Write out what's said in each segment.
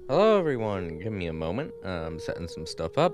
Hello everyone, give me a moment. I'm setting some stuff up.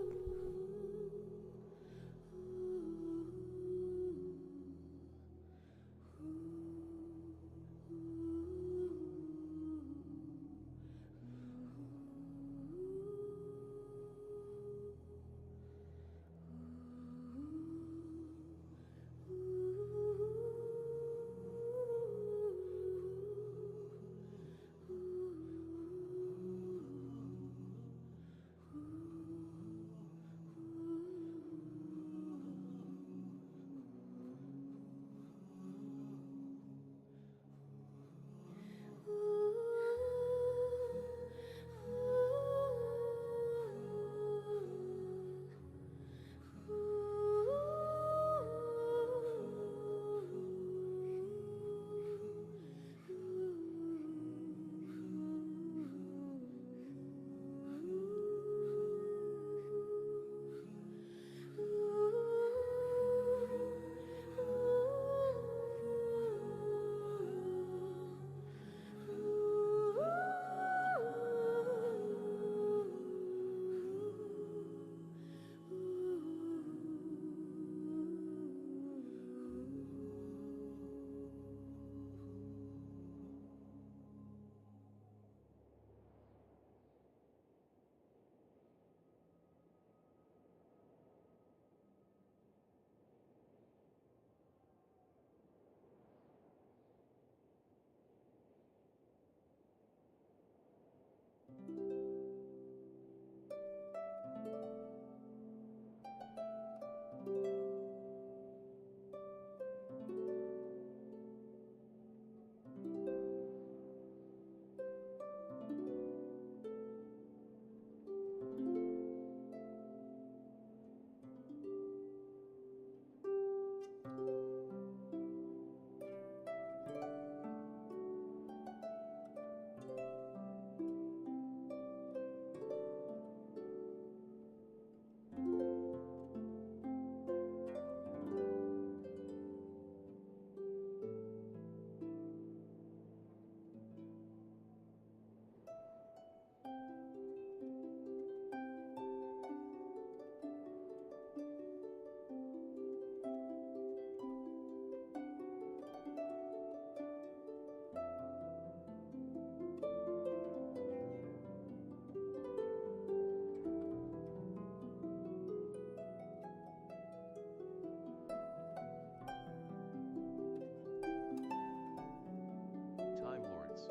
Time Lords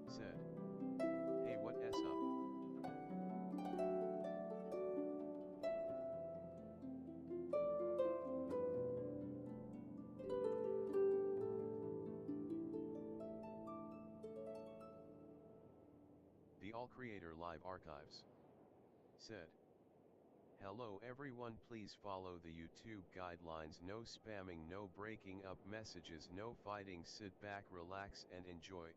said, "Hey, what s up?" The All Creator Live Archives said, "Hello everyone, please follow the YouTube guidelines. No spamming, no breaking up messages, no fighting. Sit back, relax and enjoy."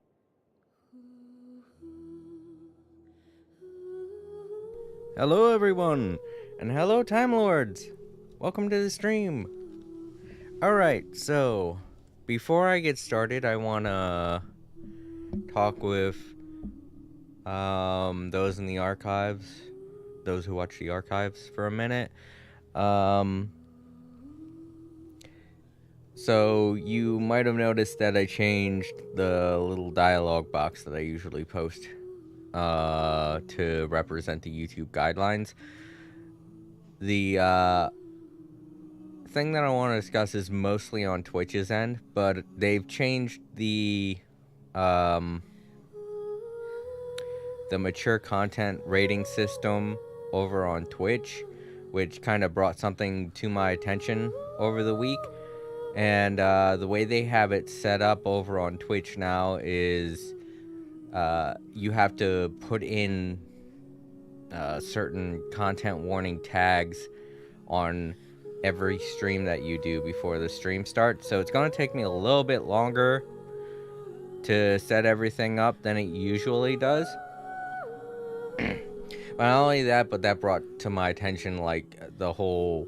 Hello everyone, and hello Time Lords. Welcome to the stream. Alright, so before I get started, I wanna talk with those in the archives, those who watch the archives for a minute. So you might have noticed that I changed the little dialogue box that I usually post to represent the YouTube guidelines. The thing that I want to discuss is mostly on Twitch's end, but they've changed the mature content rating system over on Twitch, which kind of brought something to my attention over the week. And the way they have it set up over on Twitch now is you have to put in certain content warning tags on every stream that you do before the stream starts. So it's going to take me a little bit longer to set everything up than it usually does. But not only that, but that brought to my attention like the whole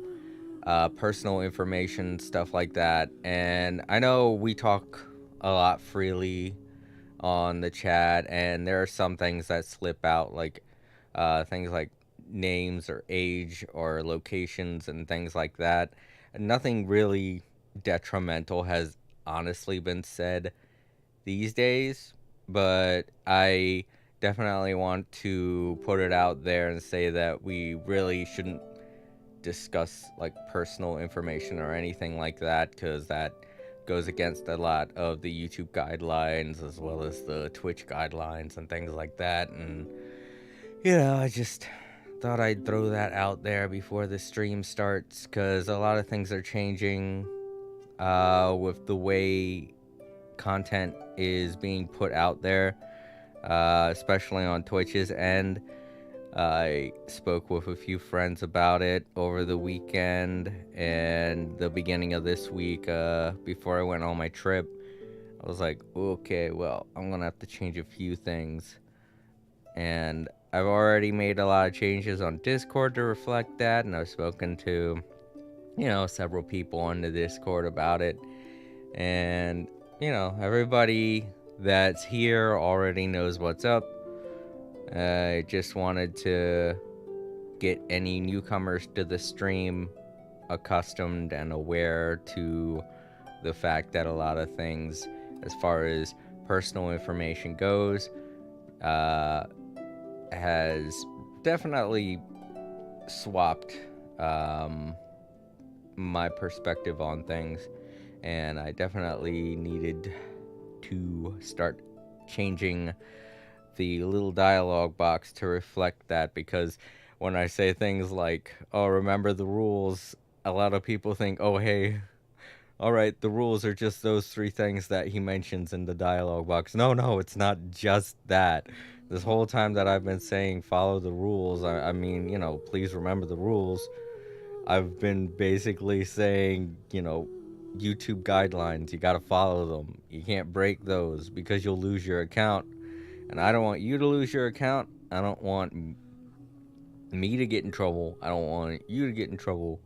personal information, stuff like that. And I know we talk a lot freely on the chat, and there are some things that slip out, like things like names or age or locations and things like that. Nothing really detrimental has honestly been said these days, but I definitely want to put it out there and say that we really shouldn't discuss like personal information or anything like that, because that goes against a lot of the YouTube guidelines as well as the Twitch guidelines and things like that. And I just thought I'd throw that out there before the stream starts, because a lot of things are changing with the way content is being put out there, especially on Twitch's end. I spoke with a few friends about it over the weekend and the beginning of this week, before I went on my trip. I was like, okay, well, I'm gonna have to change a few things. And I've already made a lot of changes on Discord to reflect that, and I've spoken to, several people on the Discord about it. And, everybody that's here already knows what's up. I just wanted to get any newcomers to the stream accustomed and aware to the fact that a lot of things, as far as personal information goes, has definitely swapped my perspective on things, and I definitely needed to start changing the little dialogue box to reflect that, because when I say things like, oh, remember the rules, a lot of people think, oh, hey, all right, the rules are just those three things that he mentions in the dialogue box. No, it's not just that. This whole time that I've been saying follow the rules, I mean, please remember the rules. I've been basically saying, YouTube guidelines, you gotta follow them. You can't break those because you'll lose your account. And I don't want you to lose your account. I don't want me to get in trouble. I don't want you to get in trouble.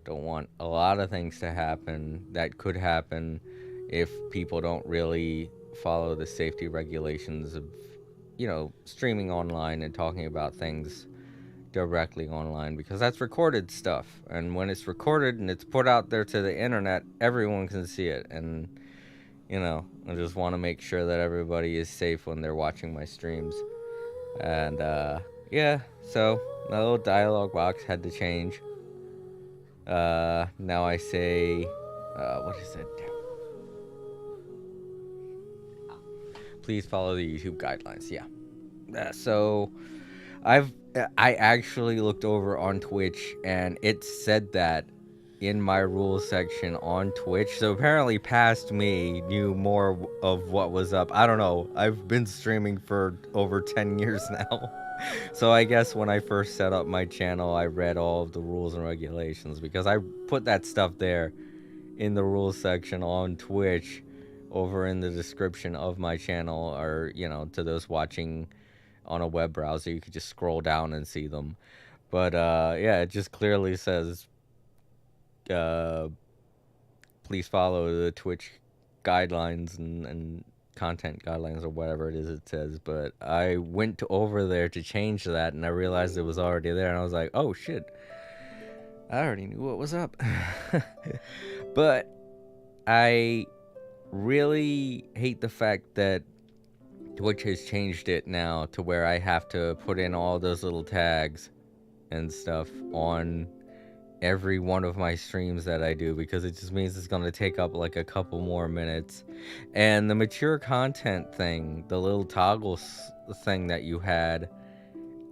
Don't want a lot of things to happen that could happen if people don't really follow the safety regulations of, streaming online and talking about things directly online, because that's recorded stuff. And when it's recorded and it's put out there to the internet, everyone can see it. And, I just want to make sure that everybody is safe when they're watching my streams. And, yeah, so my little dialogue box had to change. Now I say, what is it? Please follow the YouTube guidelines. Yeah. So I actually looked over on Twitch, and it said that in my rules section on Twitch. So apparently past me knew more of what was up. I don't know. I've been streaming for over 10 years now. So I guess when I first set up my channel, I read all of the rules and regulations, because I put that stuff there in the rules section on Twitch over in the description of my channel, or, to those watching on a web browser, you could just scroll down and see them. But yeah, it just clearly says, please follow the Twitch guidelines and content guidelines, or whatever it is it says. But I went over there to change that, and I realized it was already there, and I was like, oh shit, I already knew what was up. But I really hate the fact that Twitch has changed it now to where I have to put in all those little tags and stuff on every one of my streams that I do, because it just means it's going to take up like a couple more minutes. And the mature content thing, the little toggle thing that you had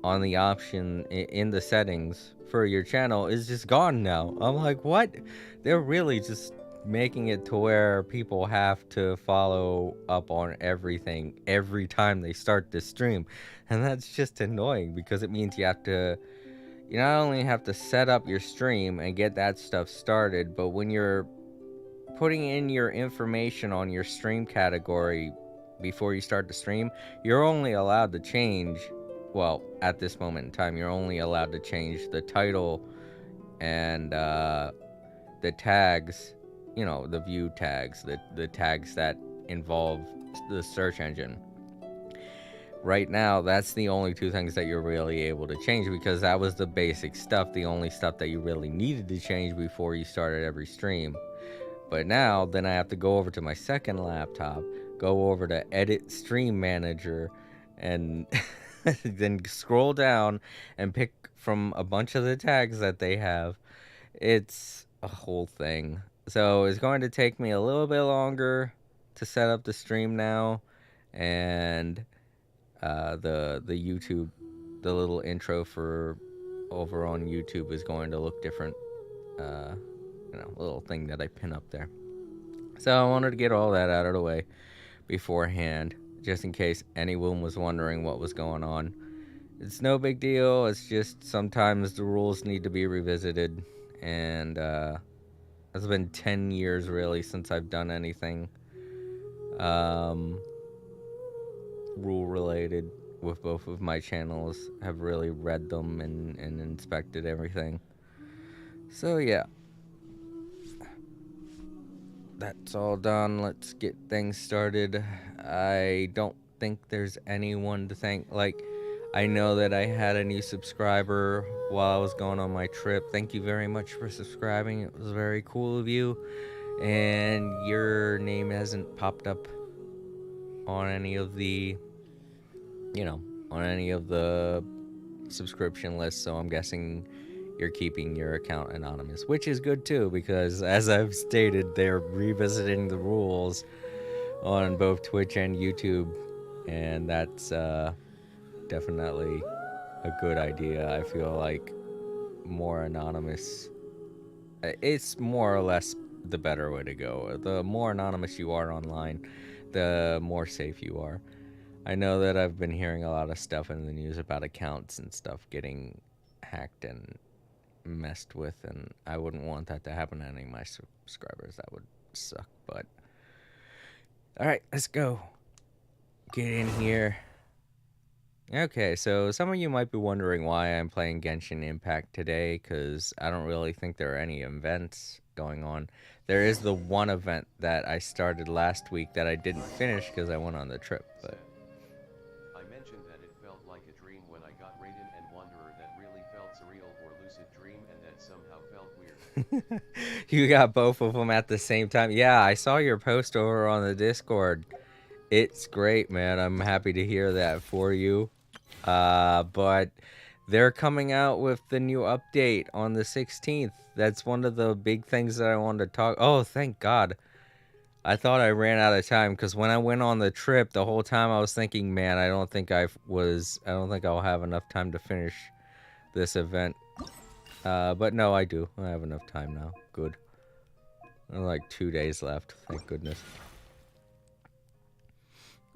on the option in the settings for your channel is just gone now. I'm like, what? They're really just making it to where people have to follow up on everything every time they start the stream. And that's just annoying, because it means you not only have to set up your stream and get that stuff started, but when you're putting in your information on your stream category before you start the stream, you're only allowed to change, well, at this moment in time, you're only allowed to change the title and the tags, the view tags, the tags that involve the search engine. Right now, that's the only two things that you're really able to change because that was the basic stuff, the only stuff that you really needed to change before you started every stream. But now, then I have to go over to my second laptop, go over to Edit Stream Manager, and then scroll down and pick from a bunch of the tags that they have. It's a whole thing. So it's going to take me a little bit longer to set up the stream now, and the YouTube, the little intro for over on YouTube is going to look different. Little thing that I pin up there. So I wanted to get all that out of the way beforehand, just in case anyone was wondering what was going on. It's no big deal. It's just sometimes the rules need to be revisited, and it's been 10 years really since I've done anything rule related with both of my channels. Have really read them and inspected everything. So yeah, that's all done. Let's get things started. I don't think there's anyone to thank. Like, I know that I had a new subscriber while I was going on my trip. Thank you very much for subscribing. It was very cool of you. And your name hasn't popped up on any of the, on any of the subscription lists. So I'm guessing you're keeping your account anonymous, which is good too, because as I've stated, they're revisiting the rules on both Twitch and YouTube, and that's definitely a good idea. I feel like more anonymous, it's more or less the better way to go. The more anonymous you are online, the more safe you are. I know that I've been hearing a lot of stuff in the news about accounts and stuff getting hacked and messed with, and I wouldn't want that to happen to any of my subscribers. That would suck. But all right, let's go get in here. Okay, so some of you might be wondering why I'm playing Genshin Impact today, because I don't really think there are any events going on. There is the one event that I started last week that I didn't finish because I went on the trip, but I mentioned that it felt like a dream when I got Raiden and Wanderer, that really felt surreal, or lucid dream, and that somehow felt weird. you got both of them at the same time. Yeah, I saw your post over on the Discord. It's great, man. I'm happy to hear that for you. But they're coming out with the new update on the 16th. That's one of the big things that I wanted to talk. Oh, thank God. I thought I ran out of time because when I went on the trip, the whole time I was thinking, man, I don't think I'll have enough time to finish this event. But no, I do. I have enough time now. Good. Like 2 days left. Thank goodness.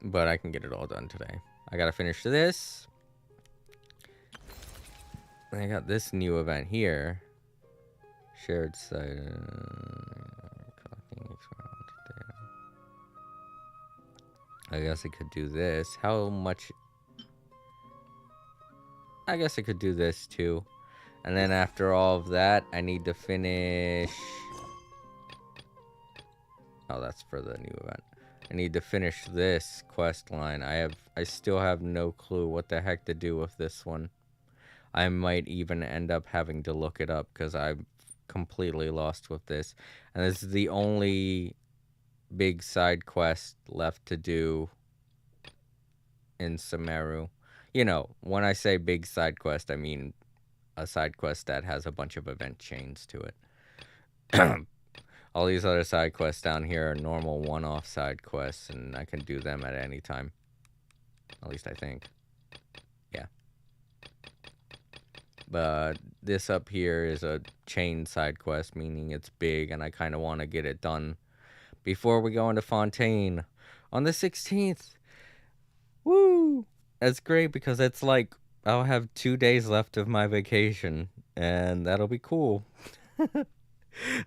But I can get it all done today. I gotta finish this. I got this new event here. Shared site. I guess I could do this. How much? I guess I could do this too. And then after all of that, I need to finish. Oh, that's for the new event. I need to finish this quest line. I still have no clue what the heck to do with this one. I might even end up having to look it up because I'm completely lost with this. And this is the only big side quest left to do in Sumeru. You know, when I say big side quest, I mean a side quest that has a bunch of event chains to it. All these other side quests down here are normal one-off side quests, and I can do them at any time. At least I think. Yeah. But this up here is a chain side quest, meaning it's big, and I kind of want to get it done before we go into Fontaine on the 16th. Woo! That's great because it's like I'll have 2 days left of my vacation, and that'll be cool.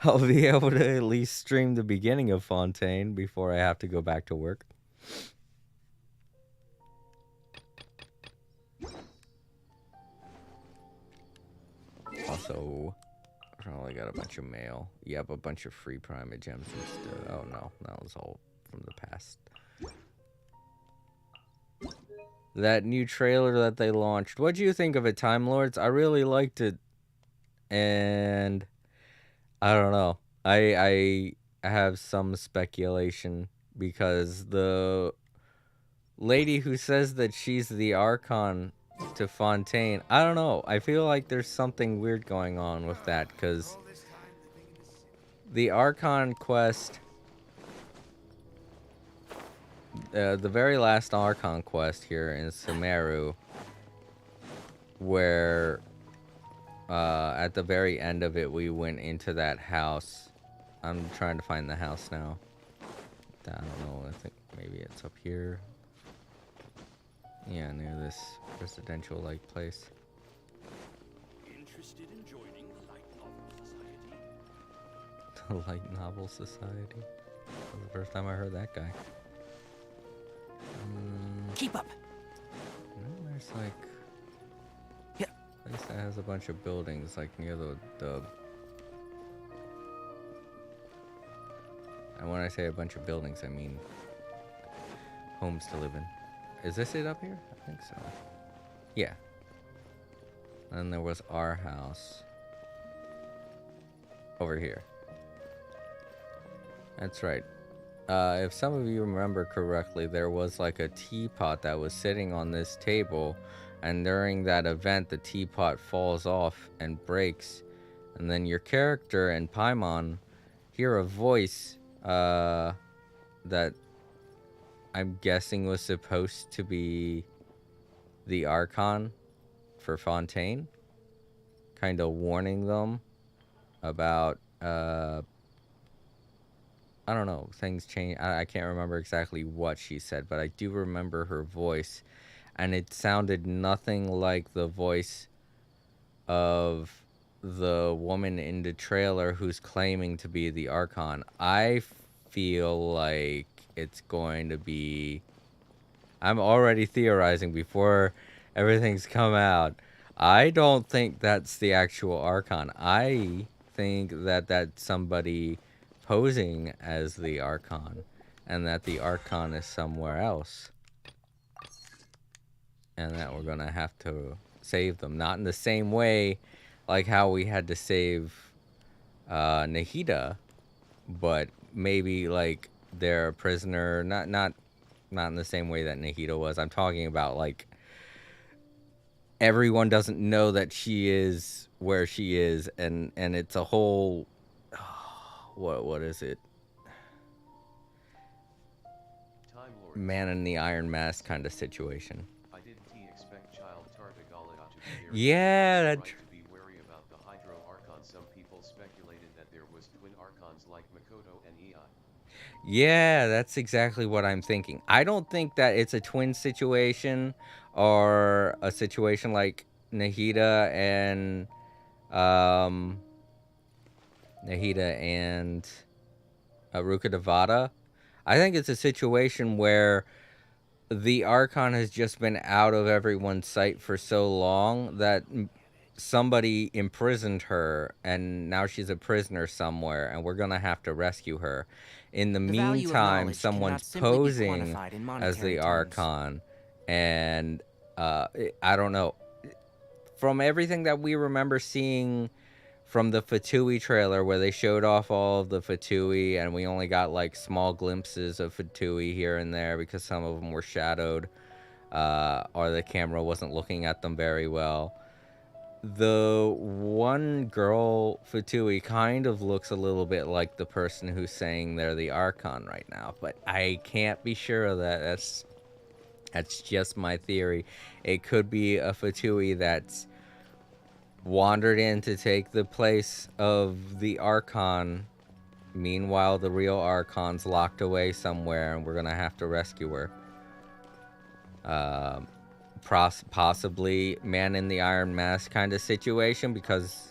I'll be able to at least stream the beginning of Fontaine before I have to go back to work. Also, I probably got a bunch of mail. Yep, a bunch of free Prima gems and stuff. Oh no, that was all from the past. that new trailer that they launched. What do you think of it, Time Lords? I really liked it, and I don't know. I have some speculation because the lady who says that she's the Archon to Fontaine, I don't know. I feel like there's something weird going on with that because the Archon quest, the very last Archon quest here in Sumeru, where at the very end of it we went into that house. I'm trying to find the house now. I don't know. I think maybe it's up here. Yeah, near this residential-like place. Interested in joining the Light Novel Society? The Light Novel Society? That was the first time I heard that guy. Keep up. There's like... Yeah. A place that has a bunch of buildings, like near the... And when I say a bunch of buildings, I mean... homes to live in. Is this it up here? I think so. Yeah. And there was our house. Over here. That's right. If some of you remember correctly, there was like a teapot that was sitting on this table, and during that event, the teapot falls off and breaks, and then your character and Paimon hear a voice that I'm guessing was supposed to be the Archon for Fontaine, kind of warning them about I don't know, things change. I can't remember exactly what she said, but I do remember her voice, and it sounded nothing like the voice of the woman in the trailer who's claiming to be the Archon. I feel like it's going to be... I'm already theorizing before everything's come out. I don't think that's the actual Archon. I think that that's somebody posing as the Archon, and that the Archon is somewhere else, and that we're gonna have to save them. Not in the same way like how we had to save Nahida, but maybe like they're a prisoner. Not in the same way that Nahida was. I'm talking about like everyone doesn't know that she is where she is, and it's a whole what is it? Time Lords. Man in the Iron Mask kind of situation. I didn't expect child Tartagala to be there. Yeah, right that's to be wary about the Hydro Archon. Some people speculated that there was twin Archons like Makoto and Ei. yeah, that's exactly what I'm thinking. I don't think that it's a twin situation or a situation like Nahida and Ruka Devada. I think it's a situation where the Archon has just been out of everyone's sight for so long that somebody imprisoned her, and now she's a prisoner somewhere, and we're gonna have to rescue her. In the value of meantime, knowledge someone's cannot simply be posing quantified in as monetary the terms. Archon, and I don't know. From everything that we remember seeing from the Fatui trailer, where they showed off all of the Fatui, and we only got like small glimpses of Fatui here and there because some of them were shadowed, or the camera wasn't looking at them very well. The one girl Fatui kind of looks a little bit like the person who's saying they're the Archon right now, but I can't be sure of that. That's just my theory. It could be a Fatui that's wandered in to take the place of the Archon. Meanwhile, the real Archon's locked away somewhere, and we're gonna have to rescue her. Possibly Man in the Iron Mask kind of situation, because...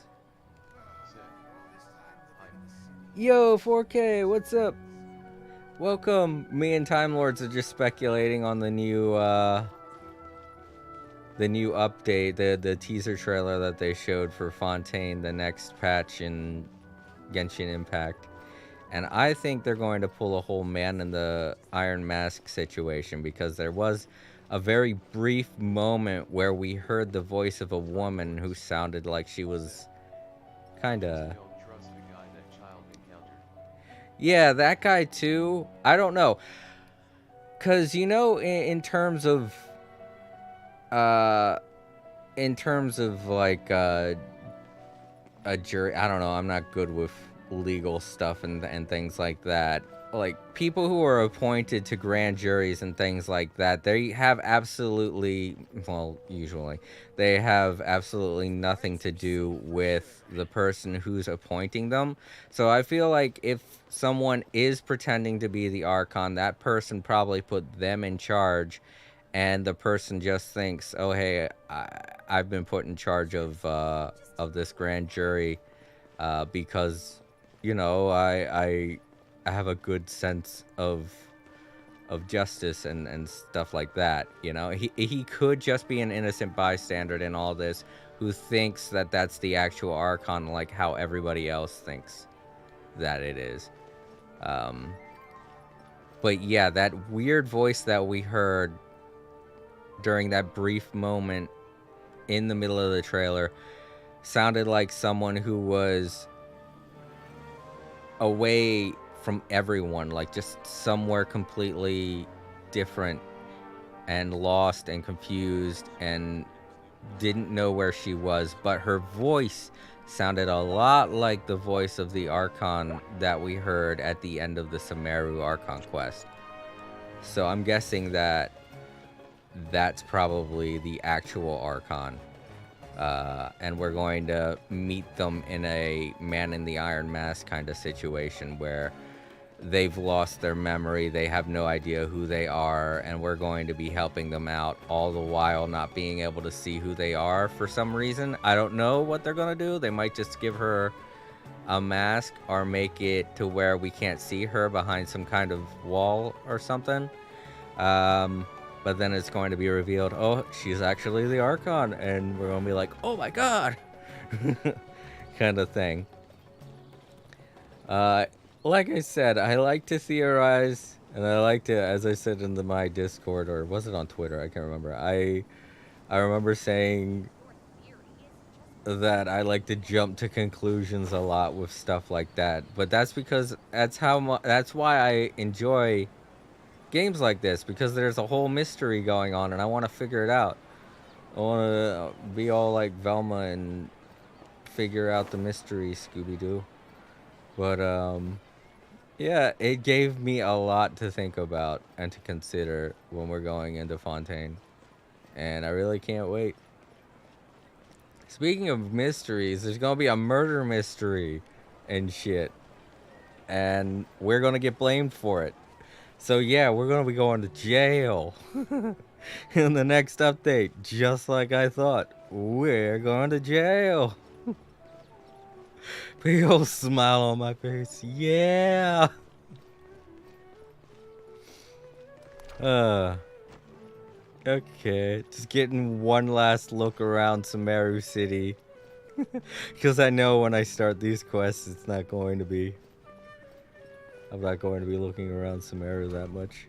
Yo, 4K, what's up? Welcome. Me and Time Lords are just speculating on the new update, the teaser trailer that they showed for Fontaine, the next patch in Genshin Impact. And I think they're going to pull a whole Man in the Iron Mask situation, because there was a very brief moment where we heard the voice of a woman who sounded like she was kind Just of... don't trust the guy that child encountered. Yeah, that guy too. I don't know. Cause in terms of uh like a jury, I don't know, I'm not good with legal stuff and things like that. Like, people who are appointed to grand juries and things like that, they have absolutely, well, usually, they have absolutely nothing to do with the person who's appointing them. So I feel like if someone is pretending to be the Archon, that person probably put them in charge, and the person just thinks, oh, hey, I've been put in charge of this grand jury because, I have a good sense of justice and stuff like that. He could just be an innocent bystander in all this who thinks that that's the actual Archon, like how everybody else thinks that it is. But yeah, that weird voice that we heard during that brief moment in the middle of the trailer sounded like someone who was away from everyone, like just somewhere completely different and lost and confused and didn't know where she was. But her voice sounded a lot like the voice of the Archon that we heard at the end of the Sumeru Archon quest. So I'm guessing that that's probably the actual Archon. And we're going to meet them in a Man in the Iron Mask kind of situation where they've lost their memory, they have no idea who they are, and we're going to be helping them out, all the while not being able to see who they are for some reason. I don't know what they're going to do. They might just give her a mask or make it to where we can't see her behind some kind of wall or something. But then it's going to be revealed, oh, she's actually the Archon, and we're going to be like, oh my god! Kind of thing. Like I said, I like to theorize, and I like to, as I said in my Discord, or was it on Twitter? I can't remember. I remember saying that I like to jump to conclusions a lot with stuff like that. But that's because that's why I enjoy games like this, because there's a whole mystery going on and I want to figure it out. I want to be all like Velma and figure out the mystery, Scooby-Doo. But yeah, it gave me a lot to think about and to consider when we're going into Fontaine, and I really can't wait. Speaking of mysteries, there's gonna be a murder mystery and shit, and we're gonna get blamed for it. So yeah, we're gonna be going to jail in the next update, just like I thought. We're going to jail. Big old smile on my face. Yeah. Okay, just getting one last look around Sumeru City. Because I know when I start these quests, I'm not going to be looking around Sumeru that much.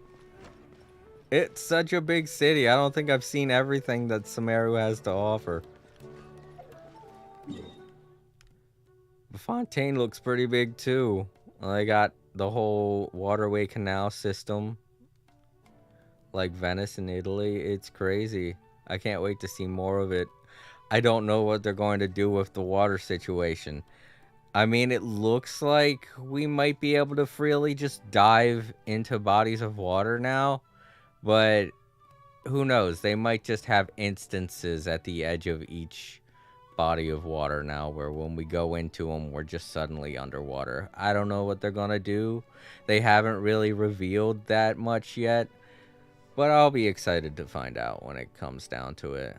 It's such a big city. I don't think I've seen everything that Sumeru has to offer. Fontaine looks pretty big too. I got the whole waterway canal system, like Venice in Italy. It's crazy. I can't wait to see more of it. I don't know what they're going to do with the water situation. I mean, it looks like we might be able to freely just dive into bodies of water now, but who knows? They might just have instances at the edge of each body of water now where when we go into them, we're just suddenly underwater. I don't know what they're gonna do. They haven't really revealed that much yet, but I'll be excited to find out when it comes down to it.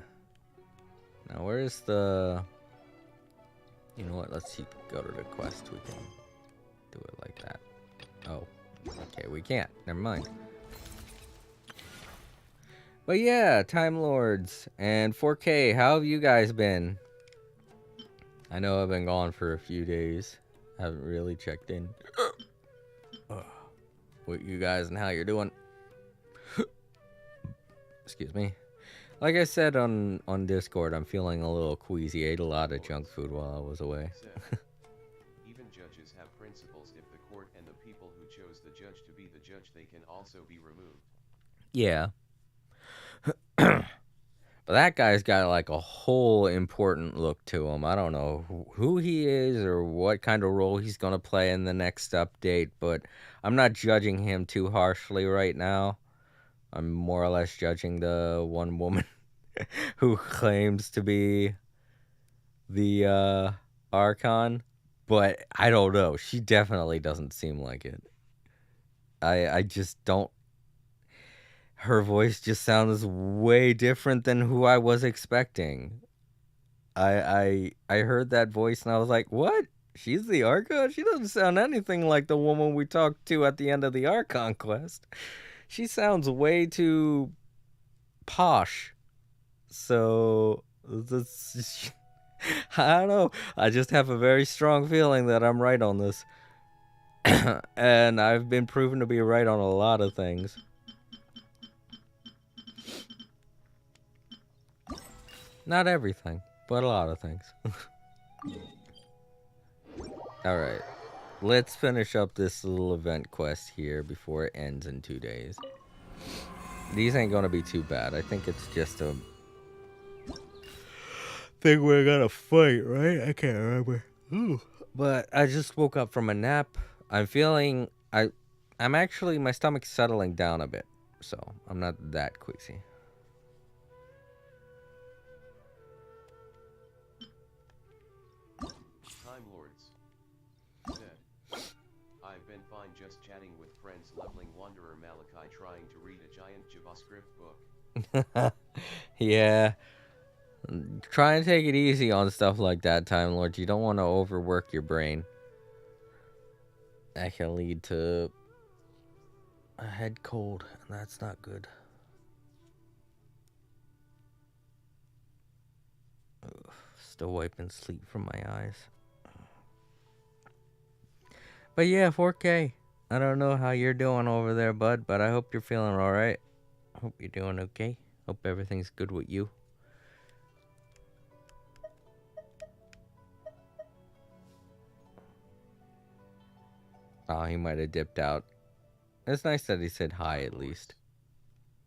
Now, where's the... You know what? Let's go to the quest. We can do it like that. Oh, okay, we can't. Never mind. But yeah, Time Lords and 4K, how have you guys been? I know I've been gone for a few days. Haven't really checked in. With you guys and how you're doing. Excuse me. Like I said on Discord, I'm feeling a little queasy. Ate a lot of junk food while I was away. Said, even judges have principles. If the court and the people who chose the judge to be the judge, they can also be removed. Yeah. But that guy's got like a whole important look to him. I don't know who he is or what kind of role he's going to play in the next update, but I'm not judging him too harshly right now. I'm more or less judging the one woman who claims to be the Archon, but I don't know. She definitely doesn't seem like it. I just don't. Her voice just sounds way different than who I was expecting. I heard that voice and I was like, what? She's the Archon? She doesn't sound anything like the woman we talked to at the end of the Archon quest. She sounds way too posh. So this, I don't know. I just have a very strong feeling that I'm right on this. And I've been proven to be right on a lot of things. Not everything, but a lot of things. Alright. Let's finish up this little event quest here before it ends in 2 days. These ain't gonna be too bad. I think it's just a thing we're gonna fight, right? I can't remember. Ooh. But I just woke up from a nap. I'm feeling I'm actually my stomach's settling down a bit, so I'm not that queasy. Time Lords said, I've been fine just chatting with friends, leveling Wanderer Malachi, trying to read a giant JavaScript book. Yeah. Try and take it easy on stuff like that, Time Lord. You don't want to overwork your brain. That can lead to a head cold, and that's not good. Ugh, still wiping sleep from my eyes. But yeah, 4K. I don't know how you're doing over there, bud, but I hope you're feeling alright. Hope you're doing okay. Hope everything's good with you. Oh, he might have dipped out. It's nice that he said hi at least.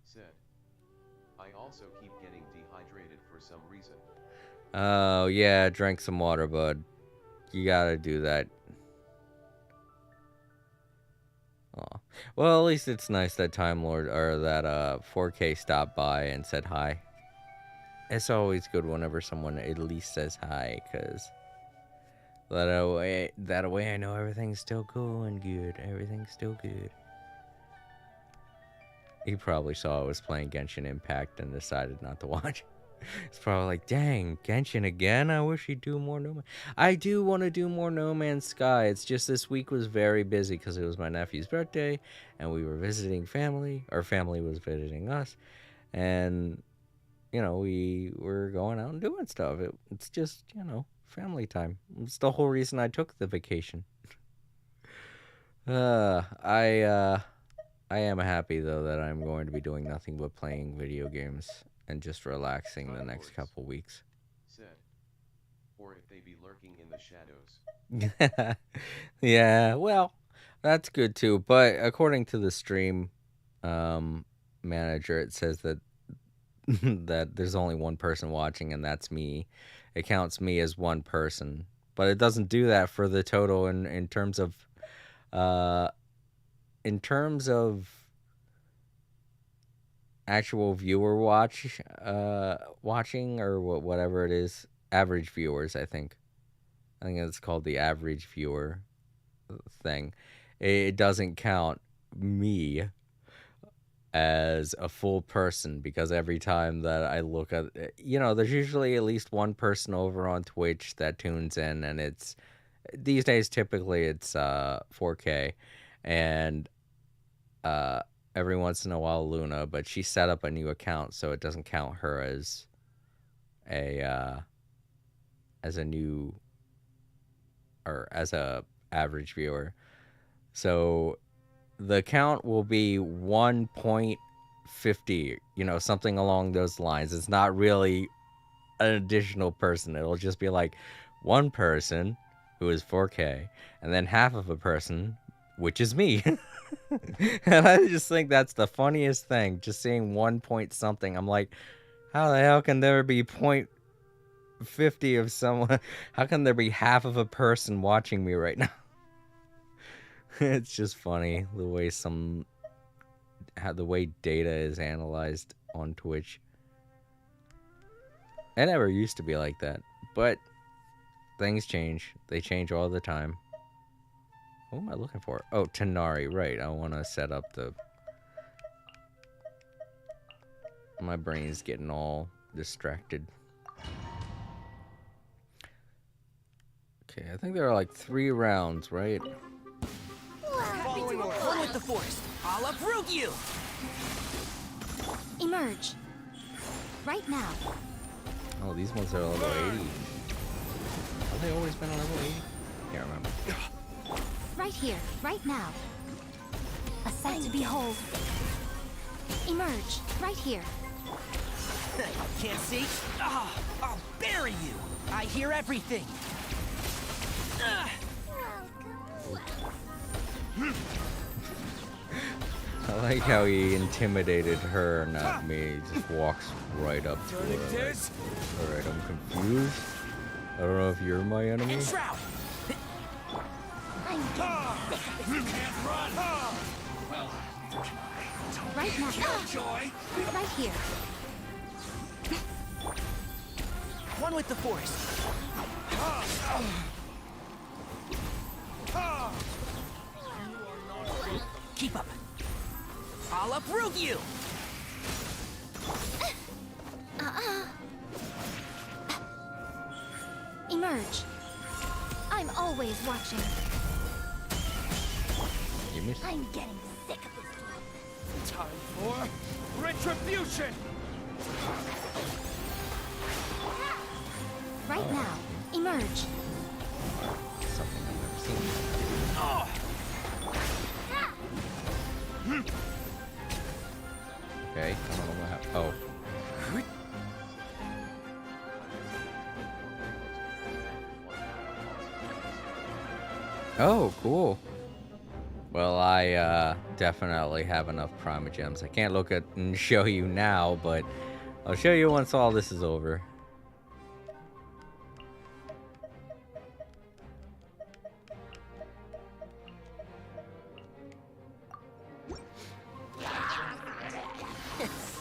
Said, I also keep getting dehydrated for some reason. Oh, yeah, drank some water, bud. You gotta do that. Aw. Well, at least it's nice that Time Lord, or that 4K stopped by and said hi. It's always good whenever someone at least says hi, because that way I know everything's still going good. Everything's still good. He probably saw I was playing Genshin Impact and decided not to watch. It's probably like, dang, Genshin again? I wish he'd do more No Man's... I do want to do more No Man's Sky. It's just this week was very busy because it was my nephew's birthday, and we were visiting family. Our family was visiting us, and, you know, we were going out and doing stuff. It's just, you know, family time. It's the whole reason I took the vacation. I am happy, though, that I'm going to be doing nothing but playing video games and just relaxing the next couple weeks. Said, or if they be lurking in the shadows. Yeah, well, that's good too. But according to the stream manager, it says that that there's only one person watching, and that's me. It counts me as one person, but it doesn't do that for the total in terms of uh in terms of actual viewer watching or whatever it is, average viewers. I think it's called the average viewer thing. It doesn't count me as a full person, because every time that I look at, you know, there's usually at least one person over on Twitch that tunes in, and it's these days typically it's 4K, and every once in a while Luna, but she set up a new account, so it doesn't count her as a new, or as a average viewer. So the count will be 1.0 50, you know, something along those lines. It's not really an additional person. It'll just be like one person who is 4K and then half of a person, which is me. And I just think that's the funniest thing, just seeing 1 point something. I'm like, how the hell can there be point 50 of someone? How can there be half of a person watching me right now? It's just funny the way the way data is analyzed on Twitch. It never used to be like that, but things change. They change all the time. What am I looking for? Oh, Tanari, right. I want to set up the... My brain's getting all distracted. Okay, I think there are like 3 rounds, right? One with the forest. I'll uproot you. Emerge. Right now. Oh, these ones are level 80. Have they always been a level 80? Can't remember. Right here. Right now. A sight to behold. Emerge. Right here. Can't see? Ah, I'll bury you. I hear everything. I like how he intimidated her, not me. He just walks right up to her. Like, alright, I'm confused. I don't know if you're my enemy. Shroud. Right now. Right here. One with the forest. Keep up. I'll uproot you. Emerge. I'm always watching. You missed. I'm getting sick of this. Time for retribution! Right now. Emerge. Something I've never seen. Okay, I don't know what happened. Oh. Oh, cool. Well, I definitely have enough Primogems. I can't look at and show you now, but I'll show you once all this is over.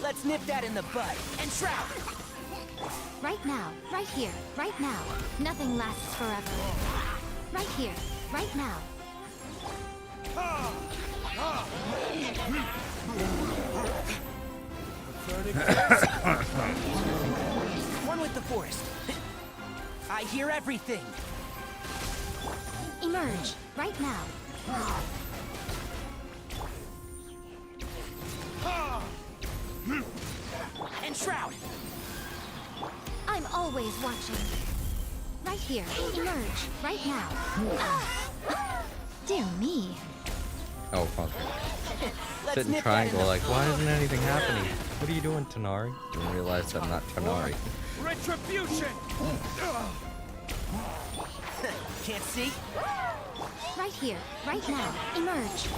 Let's nip that in the bud. And shroud. Right now. Right here. Right now. Nothing lasts forever. Right here. Right now. One with the forest. I hear everything. Emerge. Right now. And shroud. I'm always watching. Right here. Emerge. Right now. Dear me. Oh, fuck. Let's Sit in nip that in triangle the like, why bud. isn't anything happening? What are you doing, Tanari? Didn't realize I'm not Tanari. Retribution! Can't see? Right here. Right now. Emerge.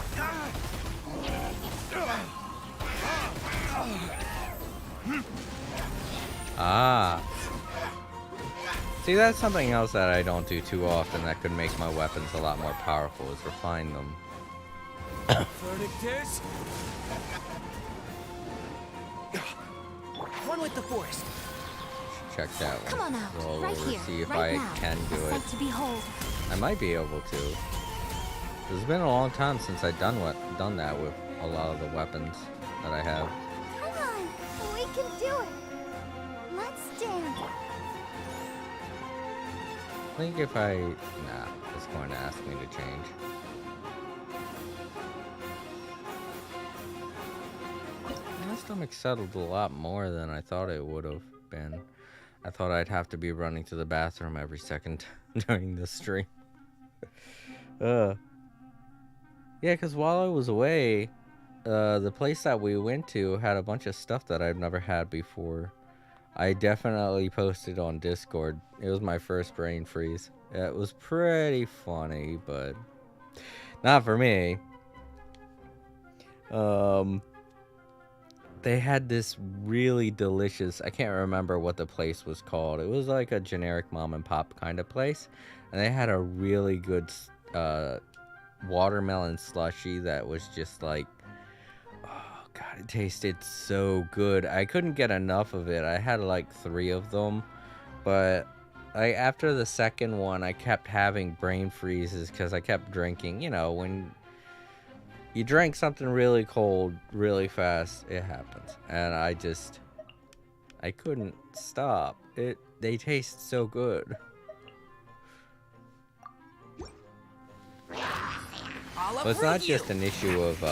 Ah. See, that's something else that I don't do too often that could make my weapons a lot more powerful, is refine them. Verdict is... One with the forest. Check that one. Come on out. Roll Right over, here. see if Right I now. can do A it. sight to behold. I might be able to. It's been a long time since I've done that with a lot of the weapons that I have. Come on. We can do it. Let's dance. I think if I... Nah, it's going to ask me to change. My stomach settled a lot more than I thought it would have been. I thought I'd have to be running to the bathroom every second during the stream. Yeah, because while I was away, the place that we went to had a bunch of stuff that I've never had before. I definitely posted on Discord. It was my first brain freeze. It was pretty funny, but not for me. They had this really delicious, I can't remember what the place was called. It was like a generic mom and pop kind of place. And they had a really good watermelon slushy that was just like, oh god, it tasted so good. I couldn't get enough of it. I had like 3 of them, but after the second one, I kept having brain freezes because I kept drinking. You know, when you drink something really cold really fast, it happens. And I couldn't stop. They taste so good. But it's not just an issue of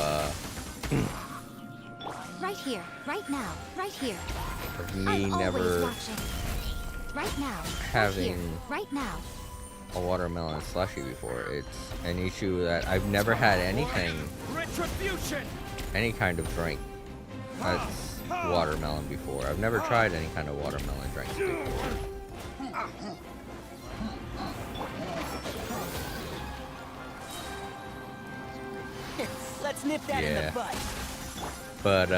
Right here, right now, right here. of me I'm always never watching. Right now, having right now. a watermelon slushy before. It's an issue that I've never had anything, Retribution! any kind of drink that's watermelon before. I've never tried any kind of watermelon drinks before. Let's nip that in Yeah. the bud. But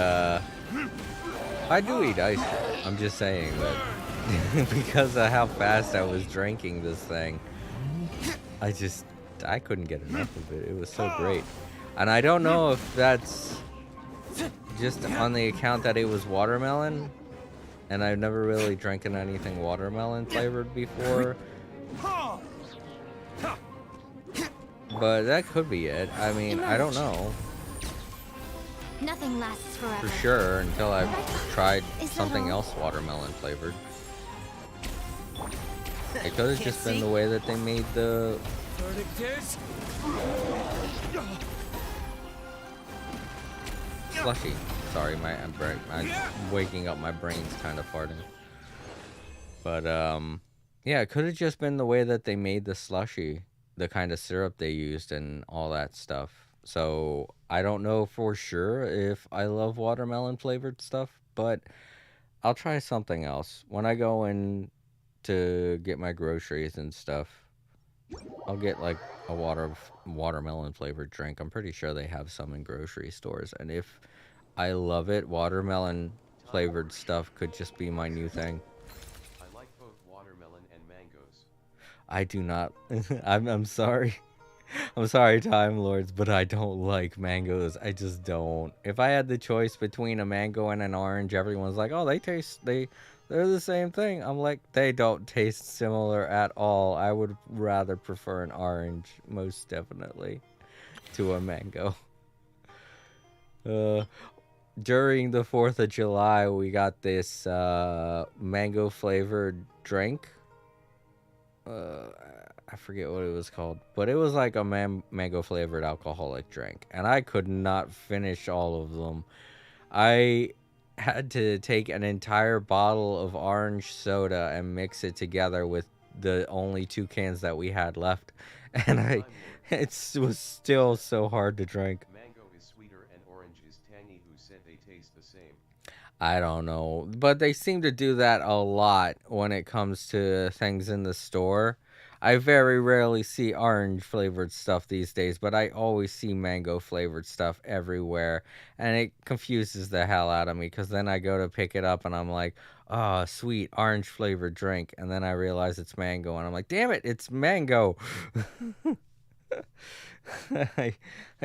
I do eat ice cream. I'm just saying that because of how fast I was drinking this thing, I couldn't get enough of it. It was so great. And I don't know if that's just on the account that it was watermelon, and I've never really drinking anything watermelon flavored before. But that could be it. I mean, I don't know Nothing lasts forever. for sure until I've tried Is that something all? else watermelon flavored. It could have Can't just been see? the way that they made the Verdict is... slushy. Sorry, I'm waking up. My brain's kind of farting. But yeah, it could have just been the way that they made the slushy, the kind of syrup they used, and all that stuff. So I don't know for sure if I love watermelon flavored stuff, but I'll try something else when I go in to get my groceries and stuff. I'll get like a watermelon flavored drink. I'm pretty sure they have some in grocery stores, and if I love it, watermelon flavored stuff could just be my new thing. I like both watermelon and mangoes. I do not. I'm sorry. I'm sorry, Time Lords, but I don't like mangoes. I just don't. If I had the choice between a mango and an orange, everyone's like, "Oh, they're the same thing." I'm like, they don't taste similar at all. I would rather prefer an orange, most definitely, to a mango. During the 4th of July, we got this mango flavored drink. I forget what it was called, but it was like a mango flavored alcoholic drink, and I could not finish all of them. I had to take an entire bottle of orange soda and mix it together with the only 2 cans that we had left, and it was still so hard to drink. Mango is sweeter and orange is tangy. Who said they taste the same? I don't know, but they seem to do that a lot when it comes to things in the store. I very rarely see orange flavored stuff these days, but I always see mango flavored stuff everywhere, and it confuses the hell out of me because then I go to pick it up and I'm like, oh, sweet orange flavored drink, and then I realize it's mango, and I'm like, damn it, it's mango. I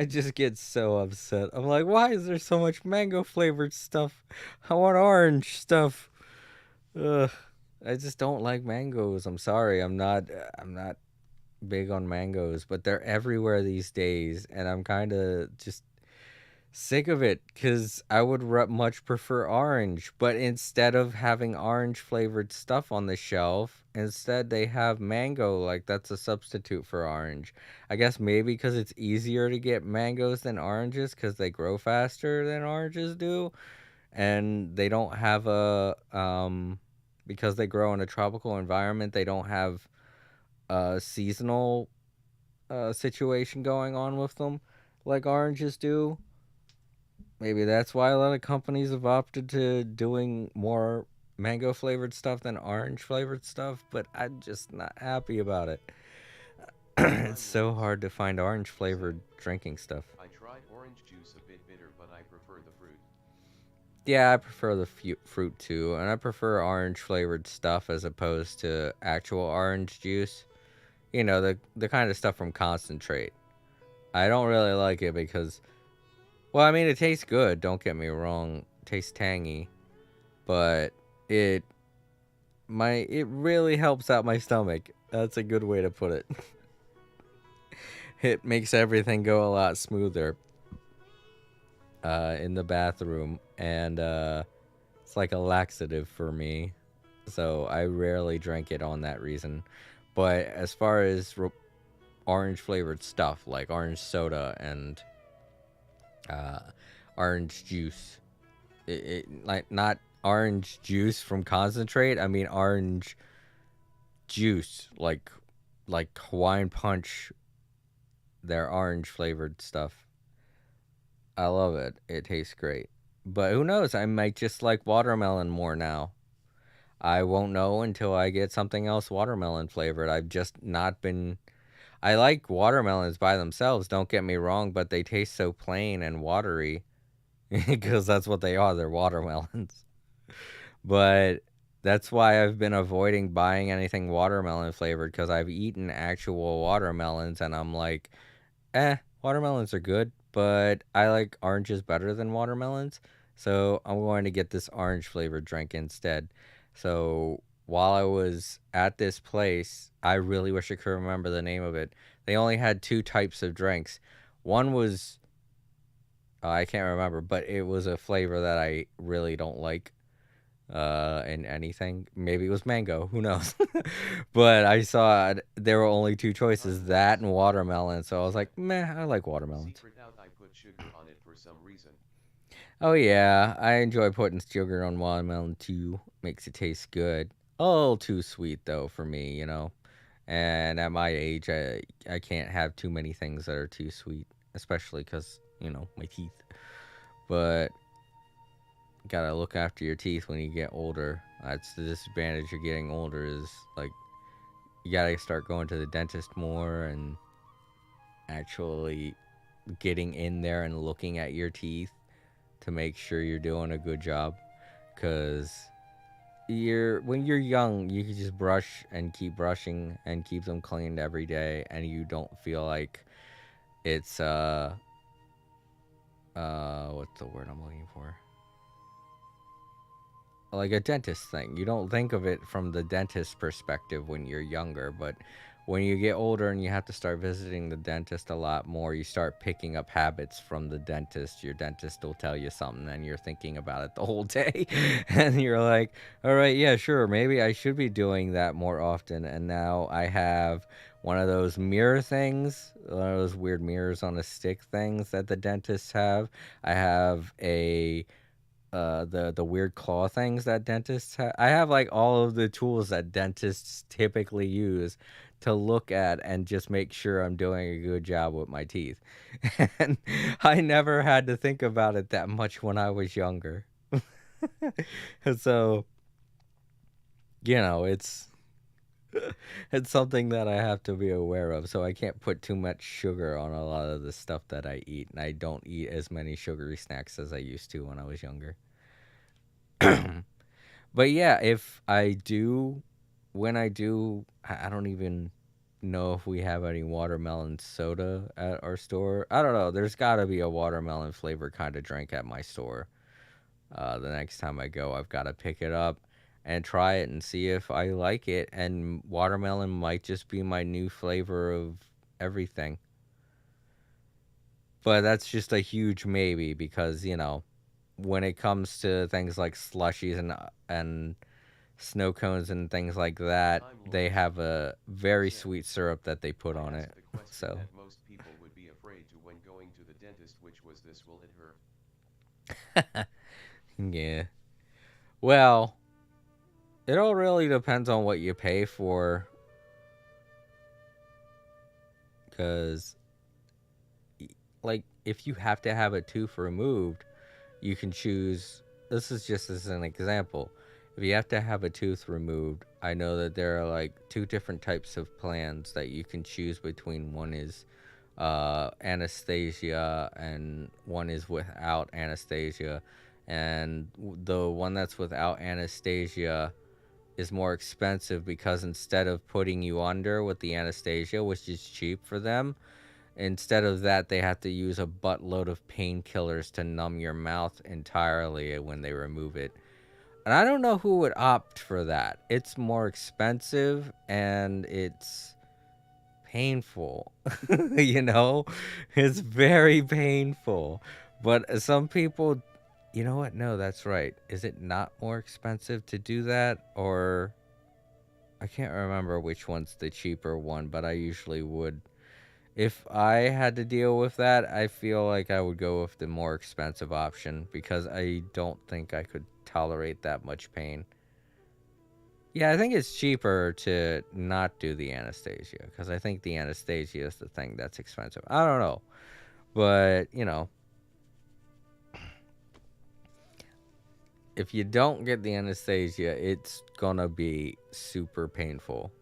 just get so upset. I'm like, why is there so much mango flavored stuff? I want orange stuff. Ugh. I just don't like mangoes. I'm sorry. I'm not big on mangoes, but they're everywhere these days, and I'm kind of just sick of it because I would much prefer orange. But instead of having orange flavored stuff on the shelf, instead they have mango. Like, that's a substitute for orange. I guess maybe because it's easier to get mangoes than oranges because they grow faster than oranges do, and they don't have because they grow in a tropical environment, they don't have a seasonal situation going on with them like oranges do. Maybe that's why a lot of companies have opted to doing more mango flavored stuff than orange flavored stuff, but I'm just not happy about it. It's Time so Lords, hard to find orange said, flavored drinking stuff. I tried orange juice a bit bitter, but I prefer the fruit. Yeah, I prefer the fruit too, and I prefer orange flavored stuff as opposed to actual orange juice. You know, the kind of stuff from concentrate. I don't really like it because, well, I mean, it tastes good. Don't get me wrong, it tastes tangy, but it it really helps out my stomach. That's a good way to put it. It makes everything go a lot smoother in the bathroom, and it's like a laxative for me. So I rarely drink it on that reason. But as far as orange flavored stuff like orange soda and uh, orange juice, it like not orange juice from concentrate. I mean orange juice, like Hawaiian Punch, their orange flavored stuff. I love it. It tastes great. But who knows? I might just like watermelon more now. I won't know until I get something else watermelon flavored. I've just not been. I like watermelons by themselves, don't get me wrong, but they taste so plain and watery because that's what they are. They're watermelons. But that's why I've been avoiding buying anything watermelon flavored because I've eaten actual watermelons and I'm like, watermelons are good, but I like oranges better than watermelons. So I'm going to get this orange flavored drink instead. So while I was at this place, I really wish I could remember the name of it. They only had two types of drinks. One was, I can't remember, but it was a flavor that I really don't like in anything. Maybe it was mango, who knows. But I saw there were only two choices, Time that Lords, and watermelon. So I was said, like, meh, I like watermelons. secret out, I put sugar on it for some reason. Oh yeah, I enjoy putting sugar on watermelon too. Makes it taste good. A little too sweet though for me, you know. And at my age, I can't have too many things that are too sweet, especially cuz, you know, my teeth. But gotta look after your teeth when you get older. That's the disadvantage of getting older is like you gotta start going to the dentist more and actually getting in there and looking at your teeth to make sure you're doing a good job. Cause when you're young, you can just brush and keep brushing and keep them cleaned every day, and you don't feel like it's what's the word I'm looking for? Like a dentist thing. You don't think of it from the dentist perspective when you're younger, but when you get older and you have to start visiting the dentist a lot more, you start picking up habits from the dentist. Your dentist will tell you something and you're thinking about it the whole day. And you're like, all right, yeah, sure, maybe I should be doing that more often. And now I have one of those mirror things, one of those weird mirrors on a stick things that the dentists have. I have the weird claw things that dentists have. I have like all of the tools that dentists typically use to look at and just make sure I'm doing a good job with my teeth. And I never had to think about it that much when I was younger. And so, you know, it's something that I have to be aware of. So I can't put too much sugar on a lot of the stuff that I eat, and I don't eat as many sugary snacks as I used to when I was younger. But yeah, if I do, when I do, I don't even know if we have any watermelon soda at our store. I don't know. There's got to be a watermelon flavor kind of drink at my store. The next time I go, I've got to pick it up and try it and see if I like it. And watermelon might just be my new flavor of everything. But that's just a huge maybe because, you know, when it comes to things like slushies and snow cones and things like that, Time they Lords, have a very said, sweet syrup that they put I on it. asked the question So, that most people would be afraid to when going to the dentist, which was this: will it hurt? yeah. Well, it all really depends on what you pay for. Because, like, if you have to have a tooth removed, you can choose. This is just as an example. If you have to have a tooth removed, I know that there are like two different types of plans that you can choose between. One is anesthesia, and one is without anesthesia. And the one that's without anesthesia is more expensive because instead of putting you under with the anesthesia, which is cheap for them, instead of that, they have to use a buttload of painkillers to numb your mouth entirely when they remove it. And I don't know who would opt for that. It's more expensive and it's painful. You know? It's very painful. But some people, you know what? No, that's right. Is it not more expensive to do that? Or I can't remember which one's the cheaper one, but I usually would. If I had to deal with that, I feel like I would go with the more expensive option because I don't think I could tolerate that much pain. Yeah, I think it's cheaper to not do the anesthesia because I think the anesthesia is the thing that's expensive. I don't know. But, you know, if you don't get the anesthesia, it's gonna be super painful.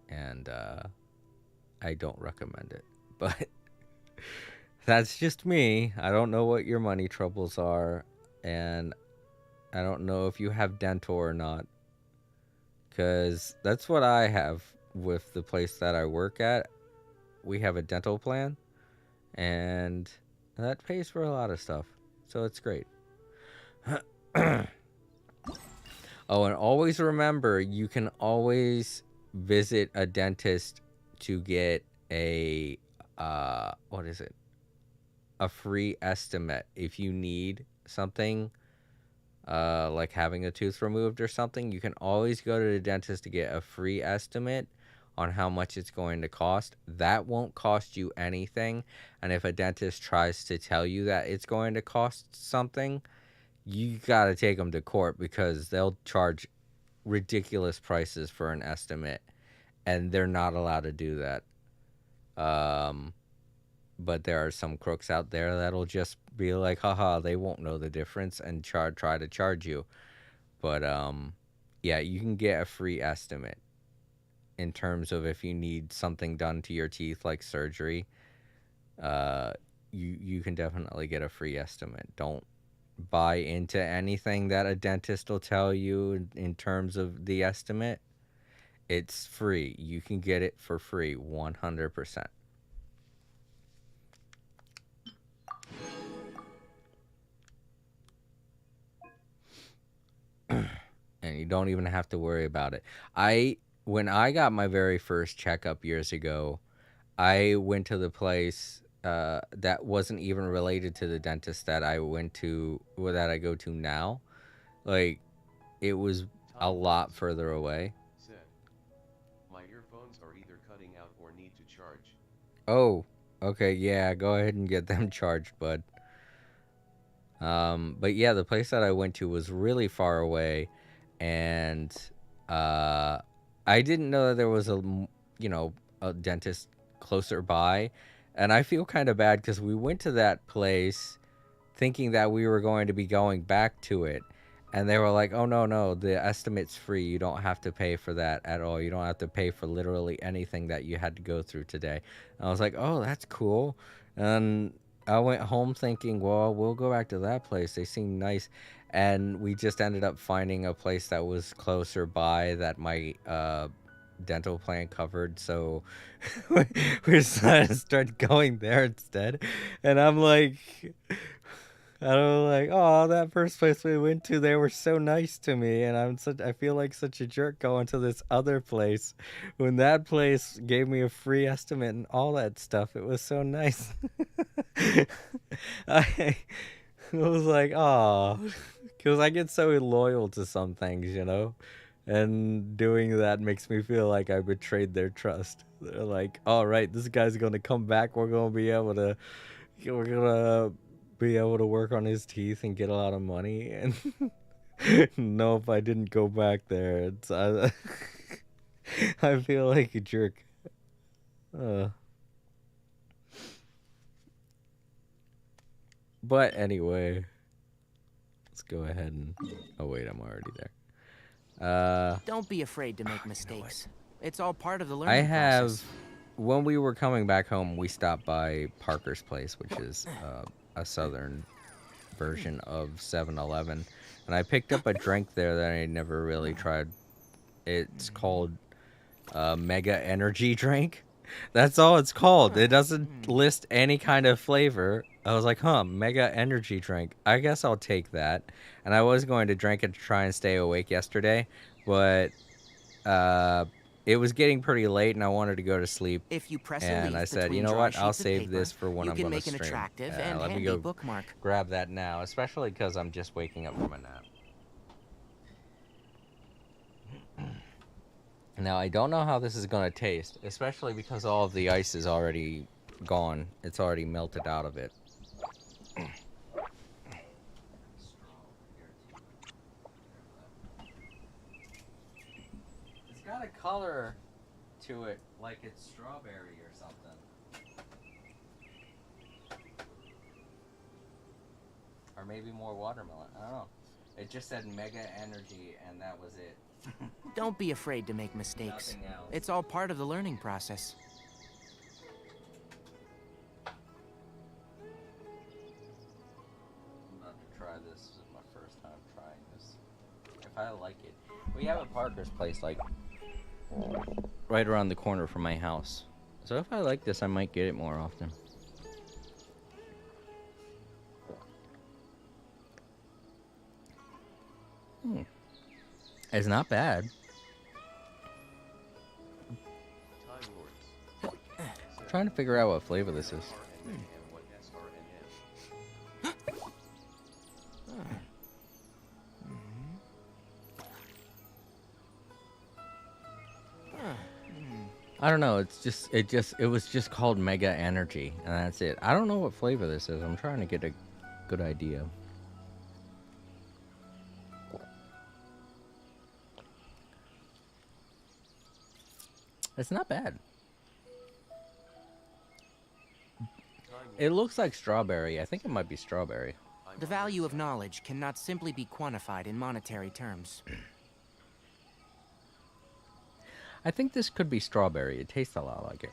And I don't recommend it. But that's just me. I don't know what your money troubles are. And I don't know if you have dental or not. Because that's what I have with the place that I work at. We have a dental plan. And that pays for a lot of stuff. So it's great. Oh, and always remember, you can always visit a dentist to get a, what is it? A free estimate if you need something, like having a tooth removed or something. You can always go to the dentist to get a free estimate on how much it's going to cost. That won't cost you anything. And if a dentist tries to tell you that it's going to cost something, you got to take them to court because they'll charge ridiculous prices for an estimate, and they're not allowed to do that. But there are some crooks out there that'll just be like, haha, they won't know the difference and try to charge you. But yeah, you can get a free estimate in terms of if you need something done to your teeth like surgery. You can definitely get a free estimate. Don't buy into anything that a dentist will tell you in terms of the estimate. It's free. You can get it for free 100%. And you don't even have to worry about it. When I got my very first checkup years ago, I went to the place that wasn't even related to the dentist that I went to, or that I go to now. Like, it was a lot further away. Said, my earphones are either cutting out or need to charge. Oh, okay, yeah, go ahead and get them charged, bud. But yeah, the place that I went to was really far away, and I didn't know that there was a dentist closer by, and I feel kind of bad because we went to that place thinking that we were going to be going back to it, and they were like, "Oh no, the estimate's free. You don't have to pay for that at all. You don't have to pay for literally anything that you had to go through today." And I was like, "Oh, that's cool," and I went home thinking, well, we'll go back to that place. They seem nice. And we just ended up finding a place that was closer by that my dental plan covered. So we decided to start going there instead. And I'm like, oh, that first place we went to, they were so nice to me, and I feel like such a jerk going to this other place when that place gave me a free estimate and all that stuff. It was so nice. I was like, oh, because I get so loyal to some things, and doing that makes me feel like I betrayed their trust. They're like, all right, this guy's gonna come back. We're gonna be able to work on his teeth and get a lot of money. And no, if I didn't go back there, I feel like a jerk. But anyway, let's go ahead and. Oh wait, I'm already there. Don't be afraid to make mistakes. It's all part of the I learning have. process. When we were coming back home, we stopped by Parker's Place, which is a southern version of 7-Eleven, and I picked up a drink there that I never really tried. It's called Mega Energy Drink. That's all it's called. It doesn't list any kind of flavor. I was like, huh, Mega Energy Drink. I guess I'll take that. And I was going to drink it to try and stay awake yesterday, but uh, it was getting pretty late and I wanted to go to sleep. If you press a And I leaf said, you between know dry what? I'll sheets of save paper, this for when you I'm can going to make an stream. attractive and Let me handy go bookmark. grab that now, especially because I'm just waking up from a nap. Now, I don't know how this is going to taste, especially because all of the ice is already gone. It's already melted out of it. It's got a color to it like it's strawberry or something. Or maybe more watermelon. I don't know. It just said Mega Energy and that was it. Don't be afraid to make mistakes. Nothing else. It's all part of the learning process. I'm about to try this. This is my first time trying this. If I like it. We have a Parker's Place like right around the corner from my house. So if I like this, I might get it more often. It's not bad. Time Lords. I'm trying to figure out what flavor this is. What SRNN? I don't know. It was just called Mega Energy, and that's it. I don't know what flavor this is. I'm trying to get a good idea. It's not bad. It looks like strawberry. I think it might be strawberry. The value of knowledge cannot simply be quantified in monetary terms. I think this could be strawberry. It tastes a lot like it.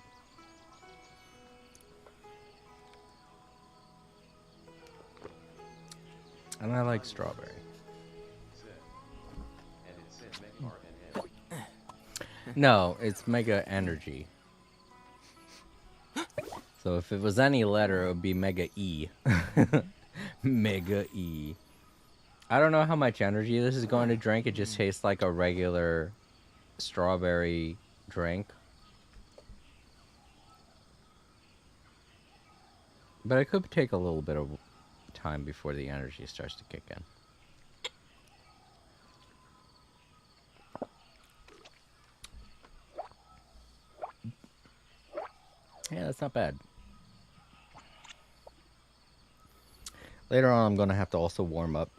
And I like strawberry. And it said Mega RNN. No, it's Mega Energy. So if it was any letter, it would be Mega E. Mega E. I don't know how much energy this is going to drink. It just tastes like a regular strawberry drink. But it could take a little bit of time before the energy starts to kick in. Yeah, that's not bad. Later on, I'm going to have to also warm up.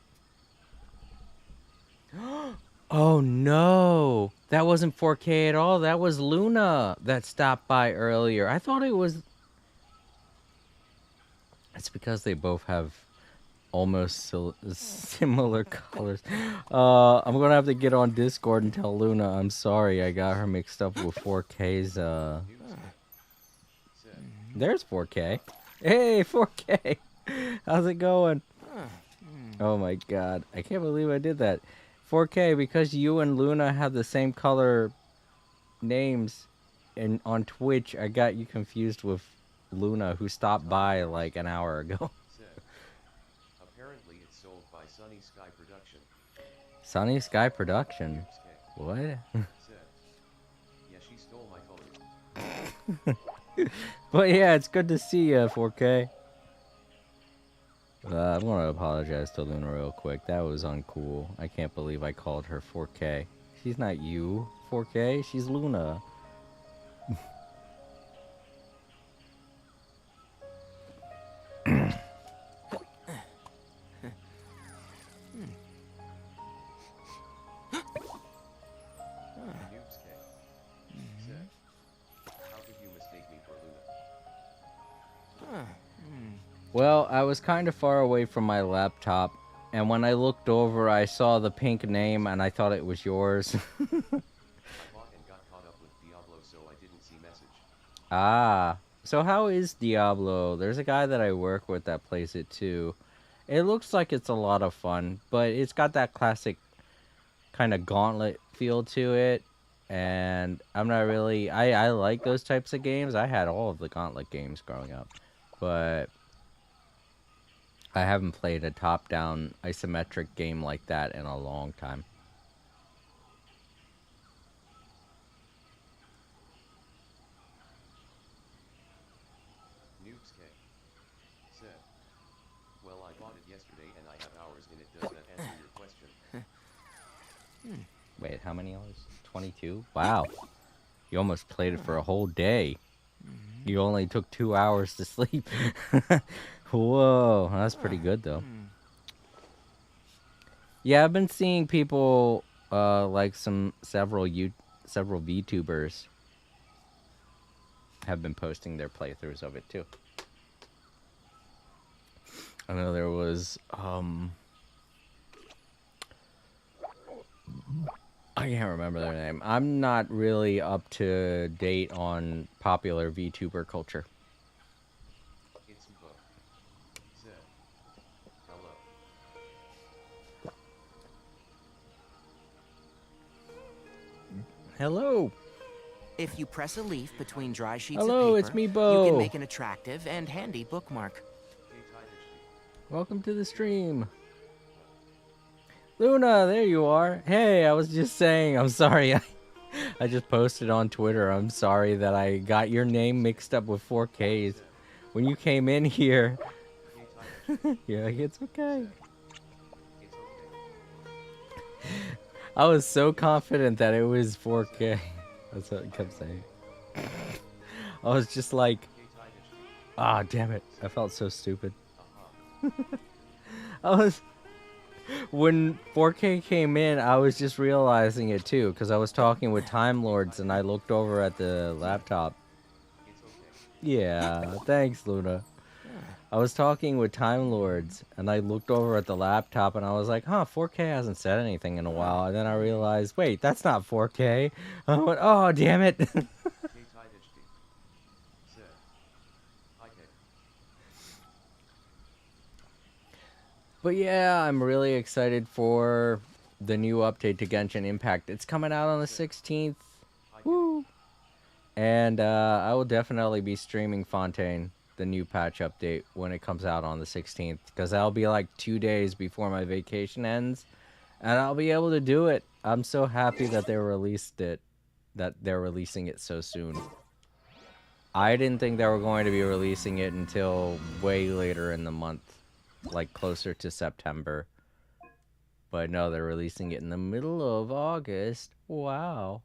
Oh no! That wasn't 4K at all. That was Luna that stopped by earlier. I thought it was... It's because they both have almost similar colors. I'm going to have to get on Discord and tell Luna I'm sorry. I got her mixed up with 4K's... There's 4K. Hey, 4K! How's it going? Oh my god. I can't believe I did that. 4K, because you and Luna have the same color names and on Twitch, I got you confused with Luna, who stopped by like an hour ago. Apparently it's sold by Sunny Sky Production. Sunny Sky Production? What? Yeah, she stole my colors. But yeah, it's good to see you, 4K. I'm gonna apologize to Luna real quick. That was uncool. I can't believe I called her 4K. She's not you, 4K. She's Luna. How could you mistake me for Luna? Well, I was kind of far away from my laptop, and when I looked over, I saw the pink name, and I thought it was yours. I bought and got caught up with Diablo, so I didn't see message. Ah, so how is Diablo? There's a guy that I work with that plays it too. It looks like it's a lot of fun, but it's got that classic kind of gauntlet feel to it. And I'm not really. I like those types of games. I had all of the gauntlet games growing up, but I haven't played a top-down isometric game like that in a long time. Noobs K said, well, I bought it yesterday and I have hours in it. Does that answer your question? Wait, how many hours? 22? Wow. You almost played it for a whole day. You only took 2 hours to sleep. Whoa, that's pretty good though. Yeah, I've been seeing people like several VTubers have been posting their playthroughs of it too. I know there was I can't remember their name. I'm not really up to date on popular VTuber culture. It's book said, hello. Hello. If you press a leaf between dry sheets Hello, of it's paper, me, you Bo. can make an attractive and handy bookmark. K-Tide Welcome to the stream. Luna, there you are. Hey, I was just saying, I'm sorry. I just posted on Twitter. I'm sorry that I got your name mixed up with 4Ks. When you came in here, yeah, it's okay. It's okay. I was so confident that it was 4K. That's what I kept saying. I was just like, ah, damn it. I felt so stupid. I was... When 4K came in, I was just realizing it too, because I was talking with Time Lords and I looked over at the laptop. It's okay. Yeah, thanks, Luna. I was talking with Time Lords and I looked over at the laptop and I was like, huh, 4K hasn't said anything in a while. And then I realized, wait, that's not 4K. I went, oh, damn it. K-Tide said, hi K. But yeah, I'm really excited for the new update to Genshin Impact. It's coming out on the 16th. Woo! And I will definitely be streaming Fontaine, the new patch update, when it comes out on the 16th. Because that'll be like 2 days before my vacation ends. And I'll be able to do it. I'm so happy that they released it. That they're releasing it so soon. I didn't think they were going to be releasing it until way later in the month. Like closer to September. But no, they're releasing it in the middle of August. Wow.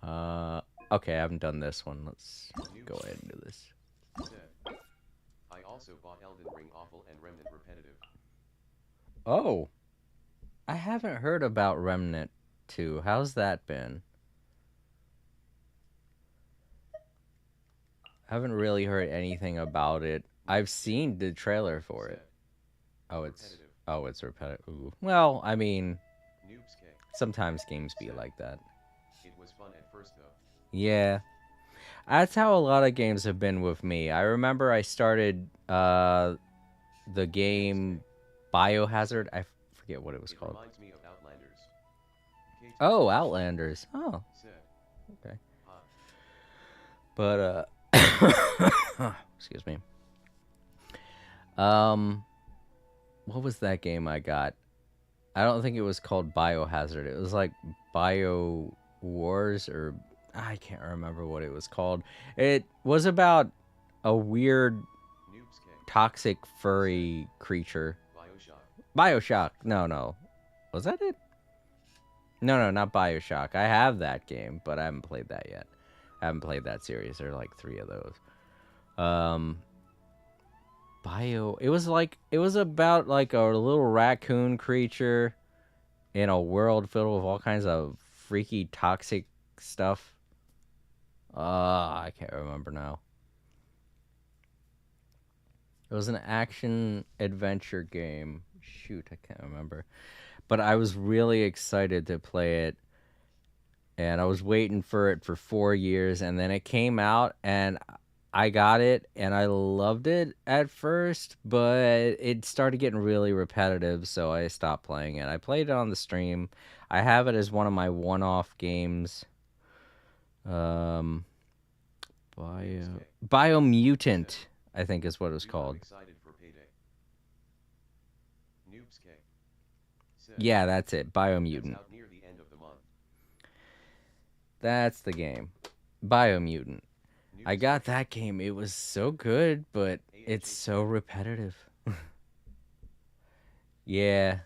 Okay, I haven't done this one. Let's go ahead and do this. Said, I also bought Elden Ring Awful and Remnant Repetitive. Oh. I haven't heard about Remnant 2. How's that been? I haven't really heard anything about it. I've seen the trailer for it. It's repetitive. Ooh. Well, I mean, Noobs K. sometimes games be like that. It was fun at first though. Yeah. That's how a lot of games have been with me. I remember I started the game Biohazard. I forget what it was called. Reminds me of Outlanders. K-Tide Oh, Outlanders. Oh, said, okay. hi. But excuse me. What was that game I got? I don't think it was called Biohazard. It was like Bio Wars, or I can't remember what it was called. It was about a weird Noobs K. toxic furry creature. Bioshock. Bioshock. No. Was that it? No, not Bioshock. I have that game, but I haven't played that yet. I haven't played that series. There are like 3 of those. It was about like a little raccoon creature in a world filled with all kinds of freaky toxic stuff. I can't remember now. It was an action adventure game. Shoot, I can't remember. But I was really excited to play it. And I was waiting for it for 4 years. And then it came out and I got it. And I loved it at first. But it started getting really repetitive. So I stopped playing it. I played it on the stream. I have it as one of my one-off games. Biomutant, I think is what it was called. Yeah, that's it. Biomutant. That's the game. Biomutant. I got that game. It was so good, but it's so repetitive. Yeah.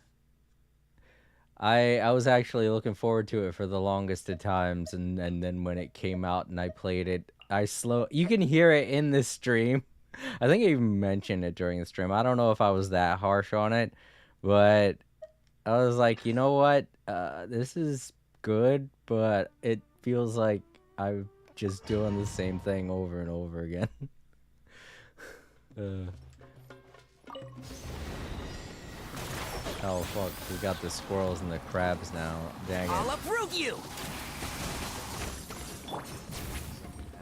I was actually looking forward to it for the longest of times, and then when it came out and I played it, you can hear it in this stream. I think I even mentioned it during the stream. I don't know if I was that harsh on it, but I was like, you know what? This is good, but it feels like I'm just doing the same thing over and over again. Oh fuck, we got the squirrels and the crabs now. Dang it. I'll uproot you!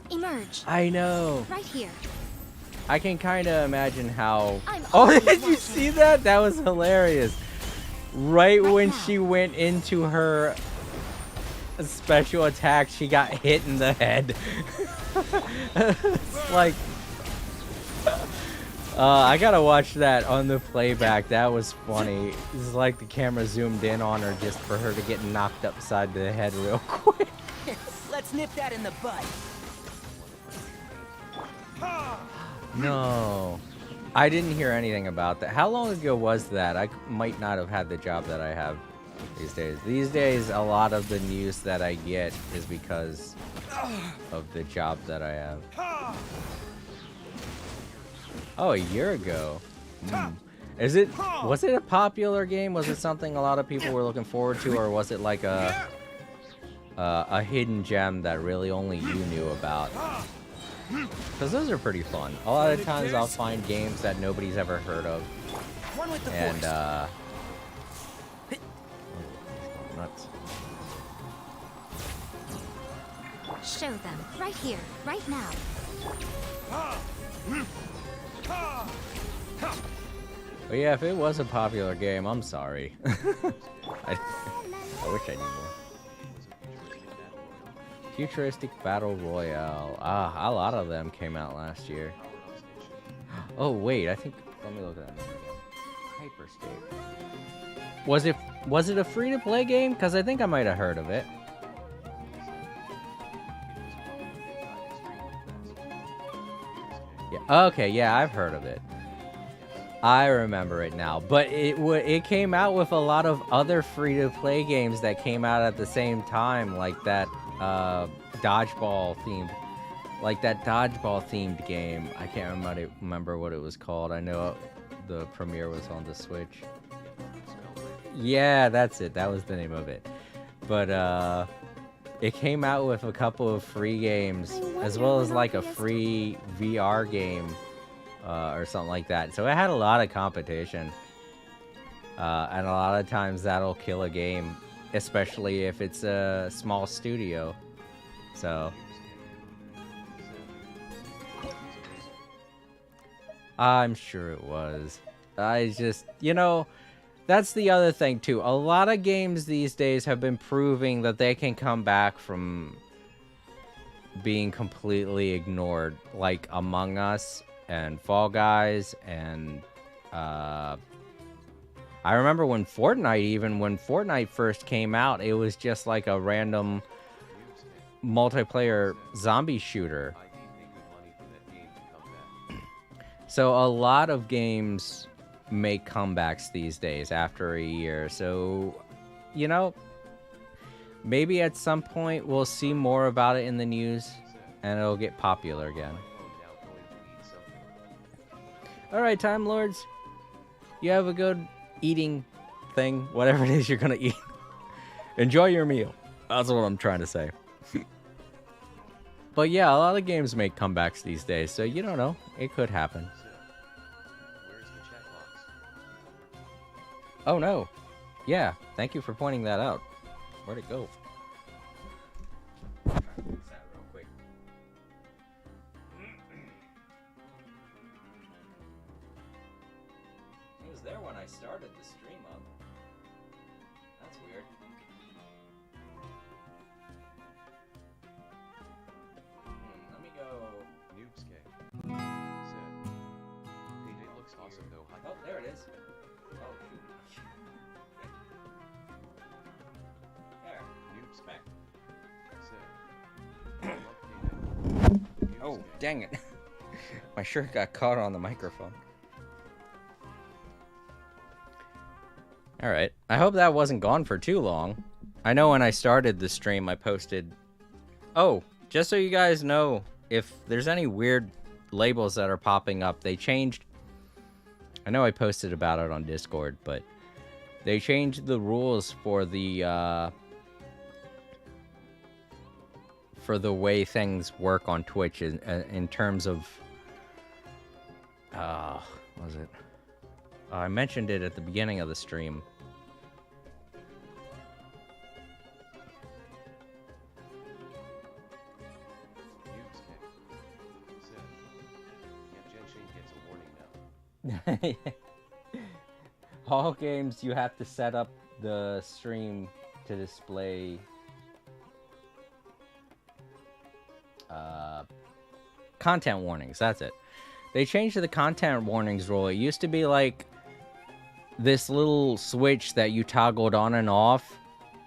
Emerge. I know. Right here. I can kind of imagine how... I'm Oh, always did you watching. see that? That was hilarious. Right when now. she went into her special attack, she got hit in the head. It's like... I gotta watch that on the playback. That was funny. It's like the camera zoomed in on her just for her to get knocked upside the head real quick. Let's nip that in the bud. No. I didn't hear anything about that. How long ago was that? I might not have had the job that I have these days. These days, a lot of the news that I get is because of the job that I have. Oh, a year ago. Was it a popular game? Was it something a lot of people were looking forward to, or was it like a hidden gem that really only you knew about? Because those are pretty fun. A lot of times I'll find games that nobody's ever heard of. One with the And, force. nuts. Show them. Right here. Right now. But yeah, if it was a popular game, I'm sorry. I wish I knew more. Futuristic Battle Royale. Ah, a lot of them came out last year. Oh wait, I think. Let me look at that name again. Hyperscape. Was it a free-to-play game? Because I think I might have heard of it. Yeah. Okay. Yeah, I've heard of it. I remember it now, but it came out with a lot of other free-to-play games that came out at the same time, like that dodgeball themed game. I can't remember what it was called. I know the premiere was on the Switch. Yeah, that's it. That was the name of it. But it came out with a couple of free games, as well as like a free VR game. Or something like that. So it had a lot of competition. And a lot of times that'll kill a game, especially if it's a small studio. So I'm sure it was. I just, that's the other thing too. A lot of games these days have been proving that they can come back from being completely ignored, like Among Us and Fall Guys, and I remember when Fortnite first came out, it was just like a random multiplayer zombie shooter. So a lot of games make comebacks these days after a year. So, maybe at some point we'll see more about it in the news and it'll get popular again. Alright, Time Lords. You have a good eating thing, whatever it is you're gonna eat. Enjoy your meal. That's what I'm trying to say. But yeah, a lot of games make comebacks these days, so you don't know. It could happen. Oh no. Yeah, thank you for pointing that out. Where'd it go? Try to fix that real quick. It was there when I started the stream up. That's weird. Let me go. Noobscape said, Payday looks awesome though. Hi. Oh, there it is. Oh, shoot. There. Noobscape said, love Payday. Oh, Noobscape. dang it. My shirt got caught on the microphone. Alright. I hope that wasn't gone for too long. I know when I started the stream, I posted... Oh, just so you guys know, if there's any weird labels that are popping up, they changed... I know I posted about it on Discord, but they changed the rules for the way things work on Twitch in terms of... what was it? I mentioned it at the beginning of the stream. Noobscape said, yeah, Genshin gets a warning now. All games, you have to set up the stream to display content warnings. That's it. They changed the content warnings rule. It used to be like this little switch that you toggled on and off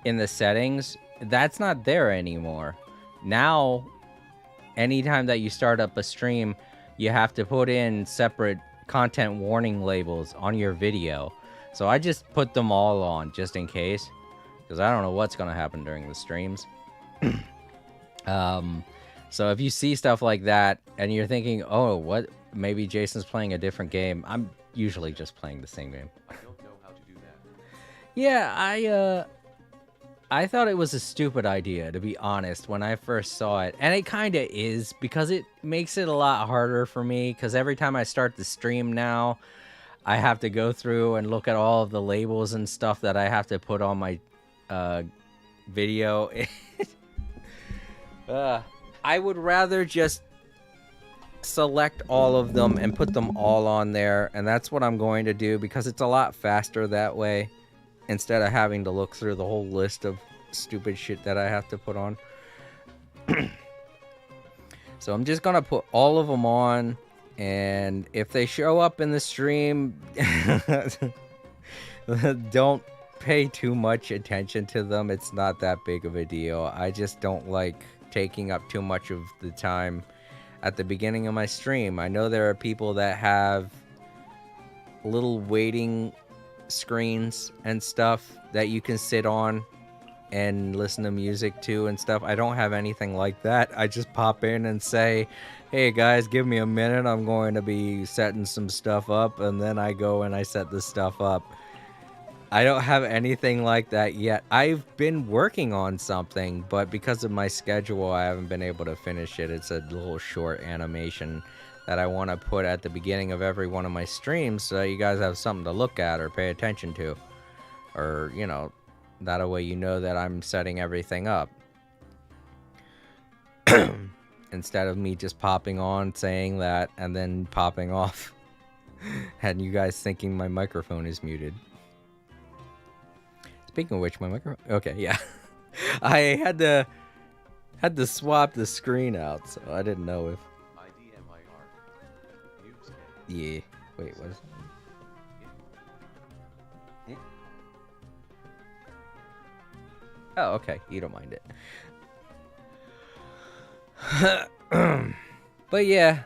in the settings. That's not there anymore. Now, anytime that you start up a stream, you have to put in separate content warning labels on your video. So I just put them all on just in case, because I don't know what's going to happen during the streams. So if you see stuff like that and you're thinking, oh, what? Maybe Jason's playing a different game. I'm usually just playing the same game. I don't know how to do that. Yeah, I thought it was a stupid idea, to be honest, when I first saw it. And it kind of is, because it makes it a lot harder for me, because every time I start the stream now, I have to go through and look at all of the labels and stuff that I have to put on my video. I would rather just select all of them and put them all on there, and that's what I'm going to do, because it's a lot faster that way, instead of having to look through the whole list of stupid shit that I have to put on. So I'm just gonna put all of them on, and if they show up in the stream, don't pay too much attention to them. It's not that big of a deal. I just don't like taking up too much of the time at the beginning of my stream. I know there are people that have little waiting screens and stuff that you can sit on and listen to music to and stuff. I don't have anything like that. I just pop in and say, hey guys, give me a minute, I'm going to be setting some stuff up, and then I go and I set the stuff up. I don't have anything like that yet. I've been working on something, but because of my schedule, I haven't been able to finish it. It's a little short animation that I want to put at the beginning of every one of my streams so that you guys have something to look at or pay attention to. Or, you know, that way you know that I'm setting everything up. Instead of me just popping on, saying that, and then popping off. And you guys thinking my microphone is muted. Speaking of which, my microphone... Okay, yeah. I had to swap the screen out, so I didn't know if... IDMIR. Noobscape. Yeah. Wait, what is it? Oh, okay. You don't mind it. But yeah,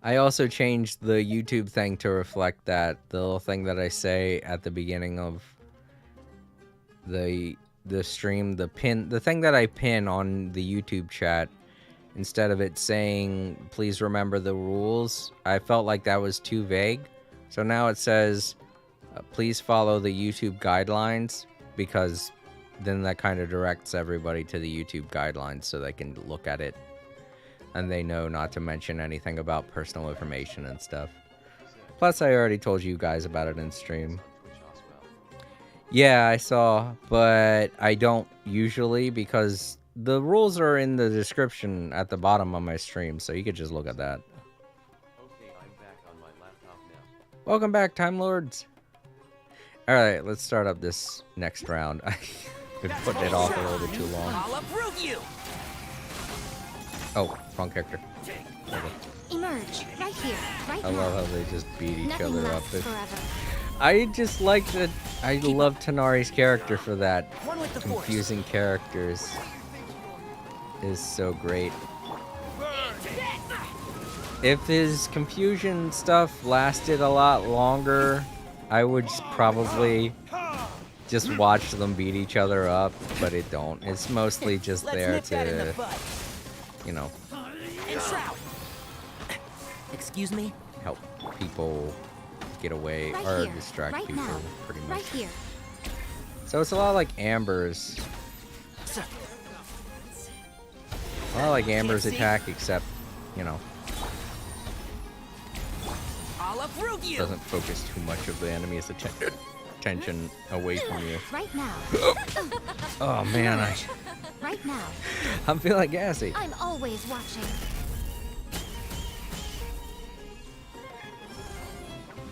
I also changed the YouTube thing to reflect that. The little thing that I say at the beginning of the stream, the thing that I pin on the YouTube chat, instead of it saying, please remember the rules, I felt like that was too vague. So now it says, please follow the YouTube guidelines, because then that kind of directs everybody to the YouTube guidelines so they can look at it. And they know not to mention anything about personal information and stuff. Plus, I already told you guys about it in stream. On Twitch as well. Yeah, I saw, but I don't usually because the rules are in the description at the bottom of my stream, so you could just look at that. Okay, I'm back on my laptop now. Welcome back, Time Lords. Alright, let's start up this next round. I've been putting it off a little bit too long. I'll uproot you. Oh, wrong character. Okay. Emerge. Right here. Right I now. love how they just beat each Nothing other up. lasts forever. I just like that. I love Tanari's character for that. One with the force. Confusing characters is so great. If his confusion stuff lasted a lot longer, I would probably just watch them beat each other up, but it don't. It's mostly just Let's there nip that in the to, bud. you know, And shroud. Excuse me? help people get away Right or here. distract Right people, now. pretty much. Right here. So it's a lot like Amber's. Sir. A lot like Amber's Can't see. attack, except, you know, I'll uproot you. doesn't focus too much of the enemy's attention away from you. Right now. Oh man, Right now. I'm feeling gassy. I'm always watching.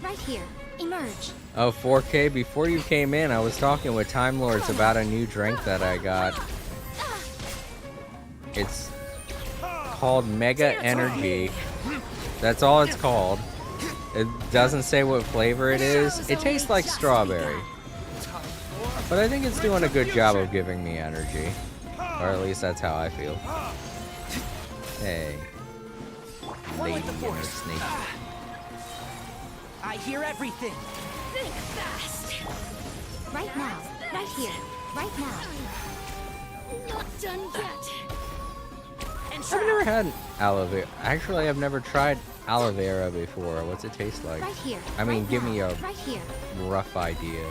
Right here. Emerge. Oh, 4K, before you came in, I was talking with Time Lords about a new drink that I got. It's called Mega Energy. That's all it's called. It doesn't say what flavor it is. It tastes like strawberry. But I think it's doing a good job of giving me energy. Or at least that's how I feel. Hey. One Lady with the and her force. snake. I hear everything. Think fast. Right now. Right here. Right now. Not done yet. And I've shroud. never had aloe vera. Actually, I've never tried aloe vera before. What's it taste like? Right here. I mean, right give now. me a Right here. rough idea.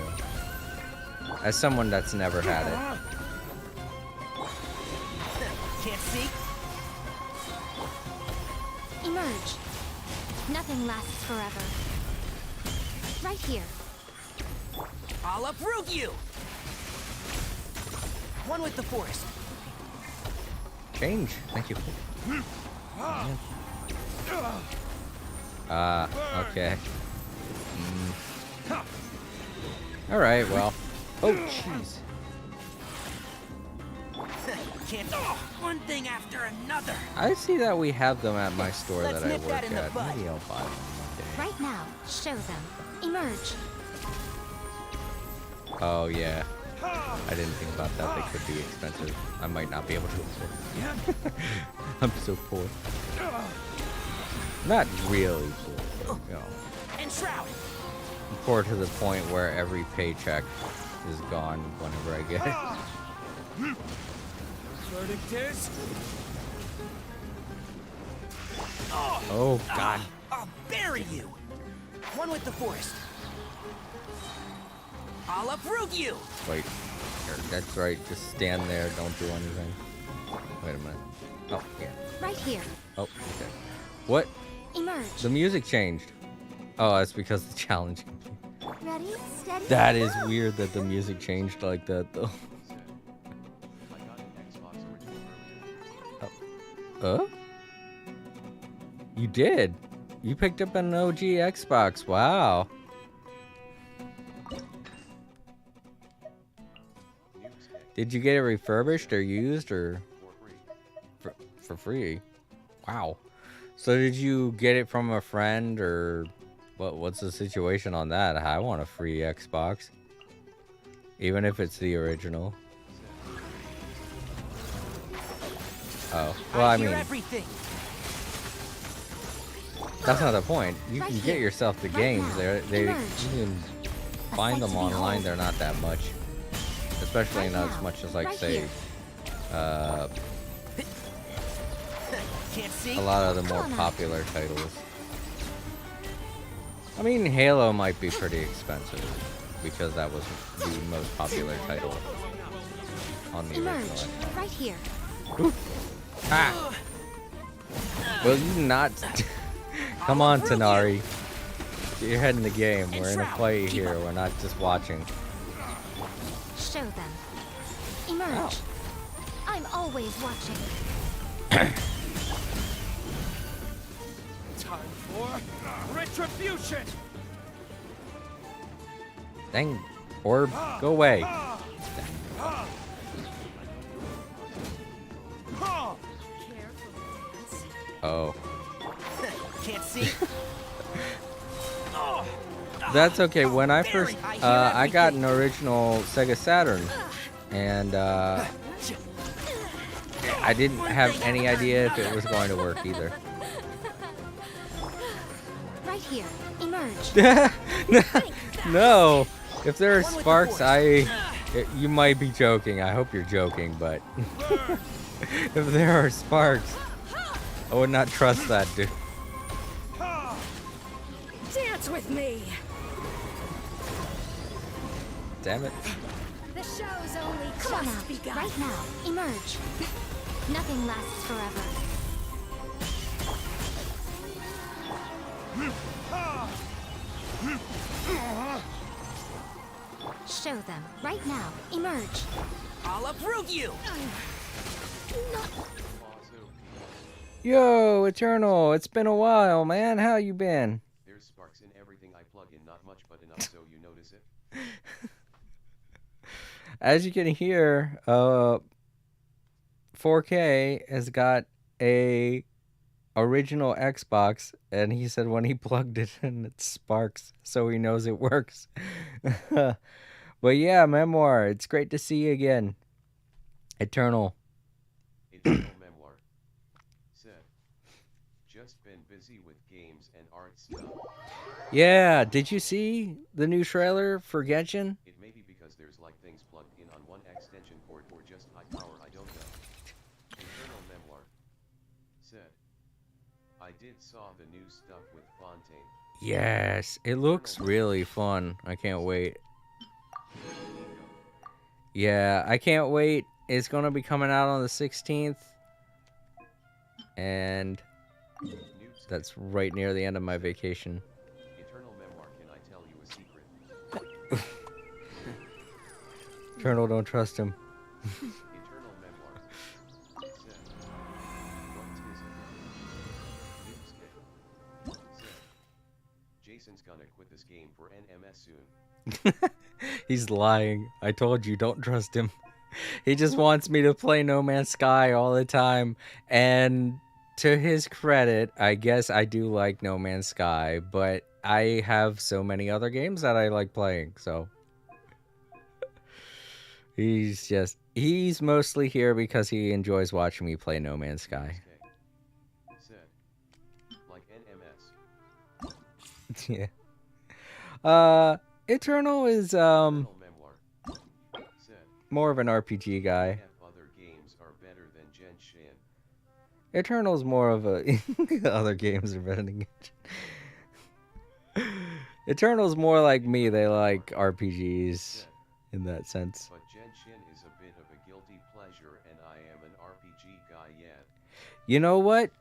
As someone that's never had it. Can't see? Emerge. Nothing lasts forever. Right here. I'll uproot you. One with the force. Change. Thank you. Okay. Alright, well. Oh, jeez. Can't. One thing after another. I see that we have them at my store Let's that I nip that work in the at. bud. Maybe I'll buy them one day. Right now. Show them. Emerge. Oh, yeah. I didn't think about that. They could be expensive. I might not be able to afford them. I'm so poor. Not really poor, but, you know. And shroud. Poor to the point where every paycheck is gone whenever I get it. Verdict is Oh, God. I'll bury you. One with the force. I'll uproot you. Wait. Here, that's right. Just stand there. Don't do anything. Wait a minute. Oh, yeah. Right here. Oh, okay. What? Emerge. The music changed. Oh, that's because the challenge. Ready? Steady. That is weird that the music changed like that, though. I got an Xbox original earlier. You did? You picked up an OG Xbox. Wow. News day. Did you get it refurbished or used or For free. for free? Wow. So did you get it from a friend or what's the situation on that? I want a free Xbox. Even if it's the original. Oh. Well, I hear mean, everything. that's not the point. You Right can here. get yourself the Right games. now. They you Emerge. can A find sight them to online. behold. They're not that much. Especially Right not now. as much as like Right say here. Can't see? a lot of the more Honor. popular titles. I mean, Halo might be pretty expensive because that was the most popular title on the original Emerge. Xbox. Right here. Ah! Will you not? Come on, Tanari. Get your head in the game. We're in a Enshroud. play Keep here. up. We're not just watching. Show them. Emerge. I'm always watching. Time for retribution! Dang. Orb, go away. Oh. Can't see. That's okay. When I Barry, first, I hear I got everything. an original Sega Saturn, and I didn't have any idea if it was going to work either. Right here. Emerge. No, if there are One with the sparks, force. you might be joking. I hope you're joking, but if there are sparks, I would not trust that, dude. Dance with me! Damn it. The show's only Come on just out. begun. Right now. Emerge. Nothing lasts forever. Show them. Right now. Emerge. I'll uproot you. Also, Yo, Eternal, it's been a while, man. How you been? there's sparks in everything I plug in, not much but enough so you notice it. As you can hear, 4K has got a original Xbox, and he said when he plugged it in, it sparks, so he knows it works. But yeah, Memoir, it's great to see you again. Eternal. Eternal Memoir said, just been busy with games and art stuff. Yeah, did you see the new trailer for Genshin? It may be because there's like things plugged in on one extension port or just high power, I don't know. Eternal Memoir said, I did saw the new stuff with Fontaine. Yes, it looks really fun. I can't wait. Yeah, I can't wait. It's going to be coming out on the 16th. And Noobs, that's right near the end of my vacation. Eternal Memoir, can I tell you a secret? Eternal, don't trust him. Eternal Memoir said, what is it? Noobs said, Jason's gonna quit this game for NMS soon. He's lying. I told you, don't trust him. He just wants me to play No Man's Sky all the time. And to his credit, I guess I do like No Man's Sky, but I have so many other games that I like playing, so. He's mostly here because he enjoys watching me play No Man's Sky. Said, like NMS. Yeah. Eternal is Eternal Memoir said, more of an RPG guy. F other games are better than Genshin. Eternal's more of a other games are better than Genshin. Eternal's more like me. They like RPGs Said, in that sense. but Genshin is a bit of a guilty pleasure and I am an RPG guy yet. You know what?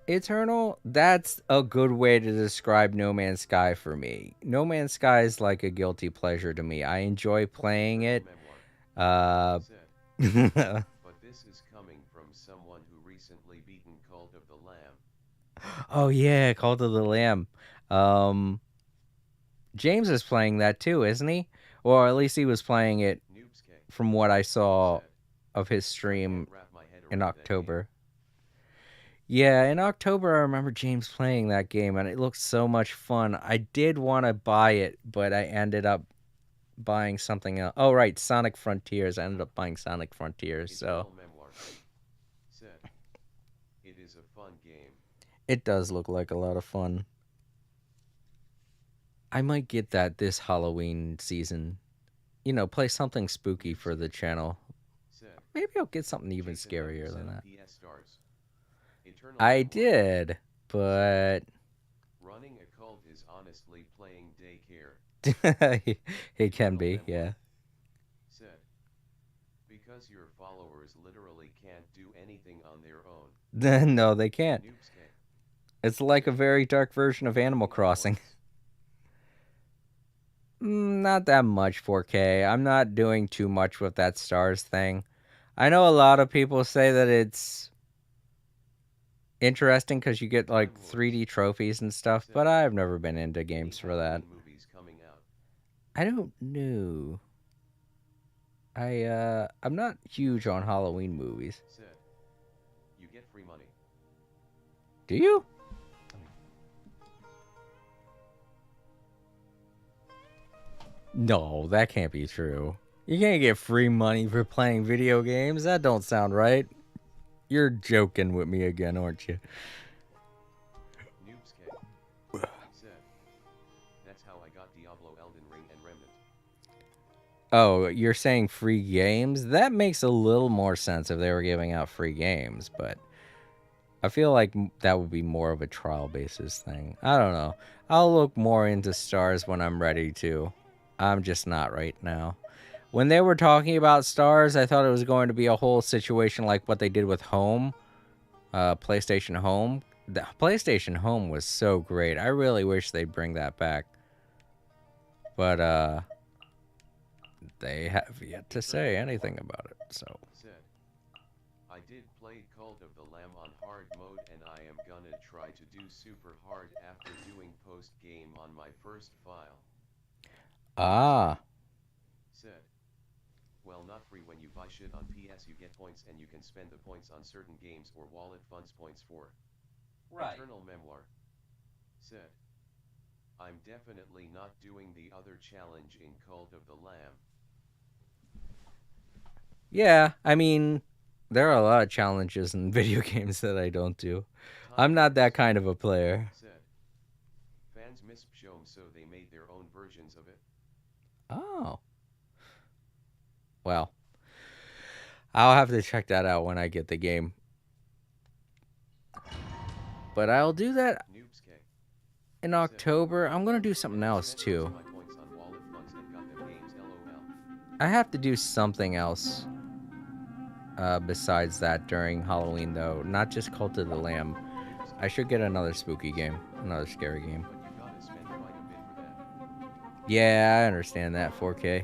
Eternal, that's a good way to describe No Man's Sky for me. No Man's Sky is like a guilty pleasure to me. I enjoy playing it. Memoir Uh, said, but this is coming from someone who recently beaten Cult of the Lamb. oh yeah, Call of the Lamb. James is playing that too, isn't he? Or at least he was playing it Noobs K from what I saw said, of his "I stream can't wrap my head in around that game." October. Yeah, in October I remember James playing that game and it looked so much fun. I did want to buy it, but I ended up buying something else. Oh right, Sonic Frontiers. I ended up buying Sonic Frontiers, so Eternal Memoir said, it is a fun game. it does look like a lot of fun. I might get that this Halloween season. You know, play something spooky for the channel. Said, Maybe I'll get something even Jason scarier Evans than that. FPS stars. Eternal I Memoir, did, but running a cult is honestly playing daycare. it can be, yeah. Said, because your followers literally can't do anything on their own. No, they can't. Noobs K It's like a very dark version of Animal Crossing. Not that much 4K. I'm not doing too much with that stars thing. I know a lot of people say that it's interesting because you get like 3D trophies and stuff, but I've never been into games for that. Movies coming out. I don't know. I'm not huge on Halloween movies. Said. You get free money. Do you? No, that can't be true. You can't get free money for playing video games. That don't sound right. You're joking with me again, aren't you? Noobs said. That's how I got Diablo, Elden Ring, and Remnant. Oh, you're saying free games? That makes a little more sense if they were giving out free games, but I feel like that would be more of a trial basis thing. I don't know. I'll look more into stars when I'm ready to. I'm just not right now. When they were talking about stars, I thought it was going to be a whole situation like what they did with Home, PlayStation Home. The PlayStation Home was so great. I really wish they'd bring that back. But, they have yet to say anything about it, so. Said. I did play Cult of the Lamb on hard mode and I am gonna try to do super hard after doing post game on my first file. Ah. Said. Well, not free. When you buy shit on PS you get points and you can spend the points on certain games or wallet funds points for. Right. Eternal Memoir. Said. I'm definitely not doing the other challenge in Cult of the Lamb. Yeah, I mean, there are a lot of challenges in video games that I don't do. I'm not that kind of a player. Said. Fans missed Shome so they made their own versions of it. Oh. Well, I'll have to check that out when I get the game. But I'll do that in October. I'm going to do something else, too. I have to do something else besides that during Halloween, though. Not just Cult of the Lamb. I should get another spooky game. Another scary game. Yeah, I understand that. 4K.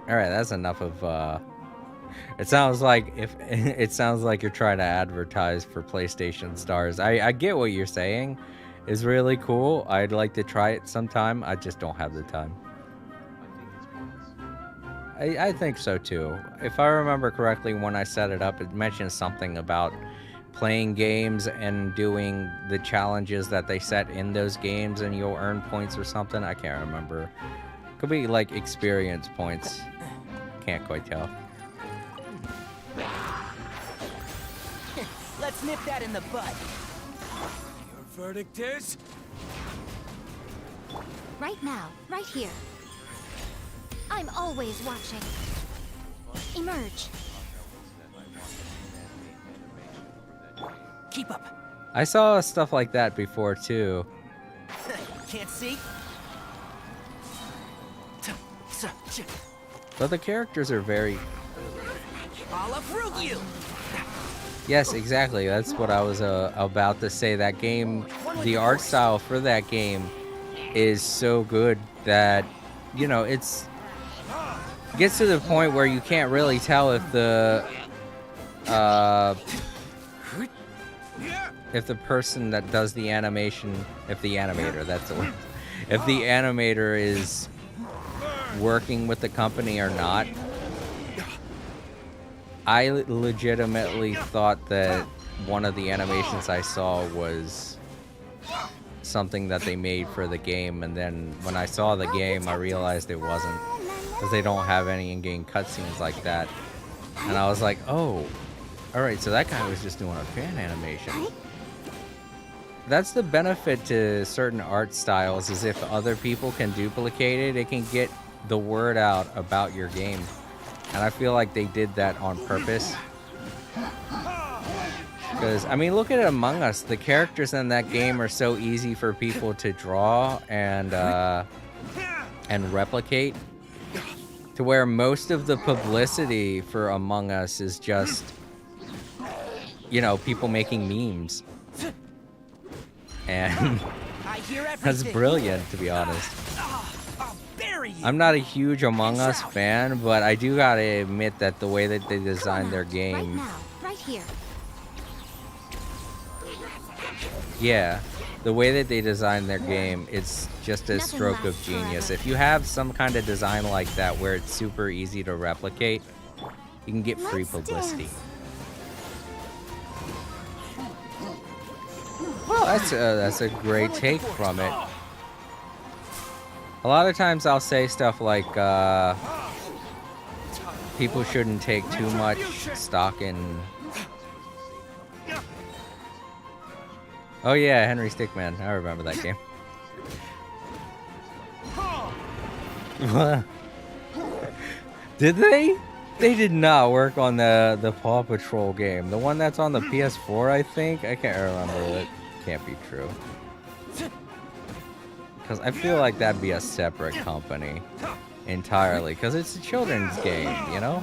Alright, that's enough of, it sounds like you're trying to advertise for PlayStation Stars. I get what you're saying. It's really cool. I'd like to try it sometime. I just don't have the time. I think so too. If I remember correctly, when I set it up, it mentioned something about playing games and doing the challenges that they set in those games and you'll earn points or something. I can't remember. Could be like experience points. Can't quite tell. Let's nip that in the bud. Your verdict is? Right now, right here. I'm always watching. Emerge. Keep up. I saw stuff like that before too. Can't see? But the characters are very... I'll uproot you! Yes, exactly. That's what I was about to say. That game, the art style for that game is so good that, you know, it gets to the point where you can't really tell if the person that does the animation, if the animator, that's the word, if the animator is working with the company or not. I legitimately thought that one of the animations I saw was something that they made for the game, and then when I saw the game, I realized it wasn't, because they don't have any in-game cutscenes like that. And I was like, oh, alright, so that guy was just doing a fan animation. That's the benefit to certain art styles, is if other people can duplicate it, it can get the word out about your game. And I feel like they did that on purpose. Because, I mean, look at Among Us. The characters in that game are so easy for people to draw and replicate. To where most of the publicity for Among Us is just, you know, people making memes. And that's brilliant, to be honest. bury you. I'm not a huge Among Us fan, but I do gotta admit that the way that they designed their Right game, now, right here. yeah, the way that they designed their game, it's just a Nothing stroke of lasts genius. forever. If you have some kind of design like that where it's super easy to replicate, you can get free Let's publicity. dance. Well, that's a great take from it. A lot of times I'll say stuff like, people shouldn't take too much stock in... Oh yeah, Henry Stickman. I remember that game. Did they? They did not work on the Paw Patrol game. The one that's on the PS4, I think? I can't remember. That can't be true. Because I feel like that'd be a separate company entirely. Because it's a children's game, you know?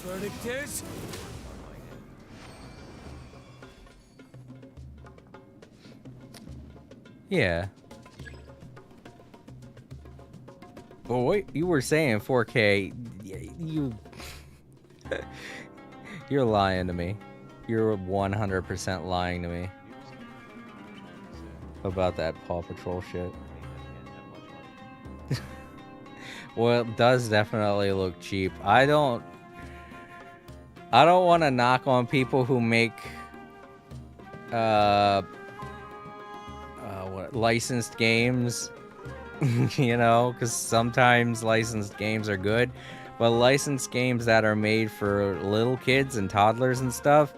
Verdict is... Yeah. But wait, you were saying 4K. You... You're lying to me. You're 100% lying to me about that Paw Patrol shit. Well, it does definitely look cheap. I don't want to knock on people who make licensed games, you know, because sometimes licensed games are good, but licensed games that are made for little kids and toddlers and stuff,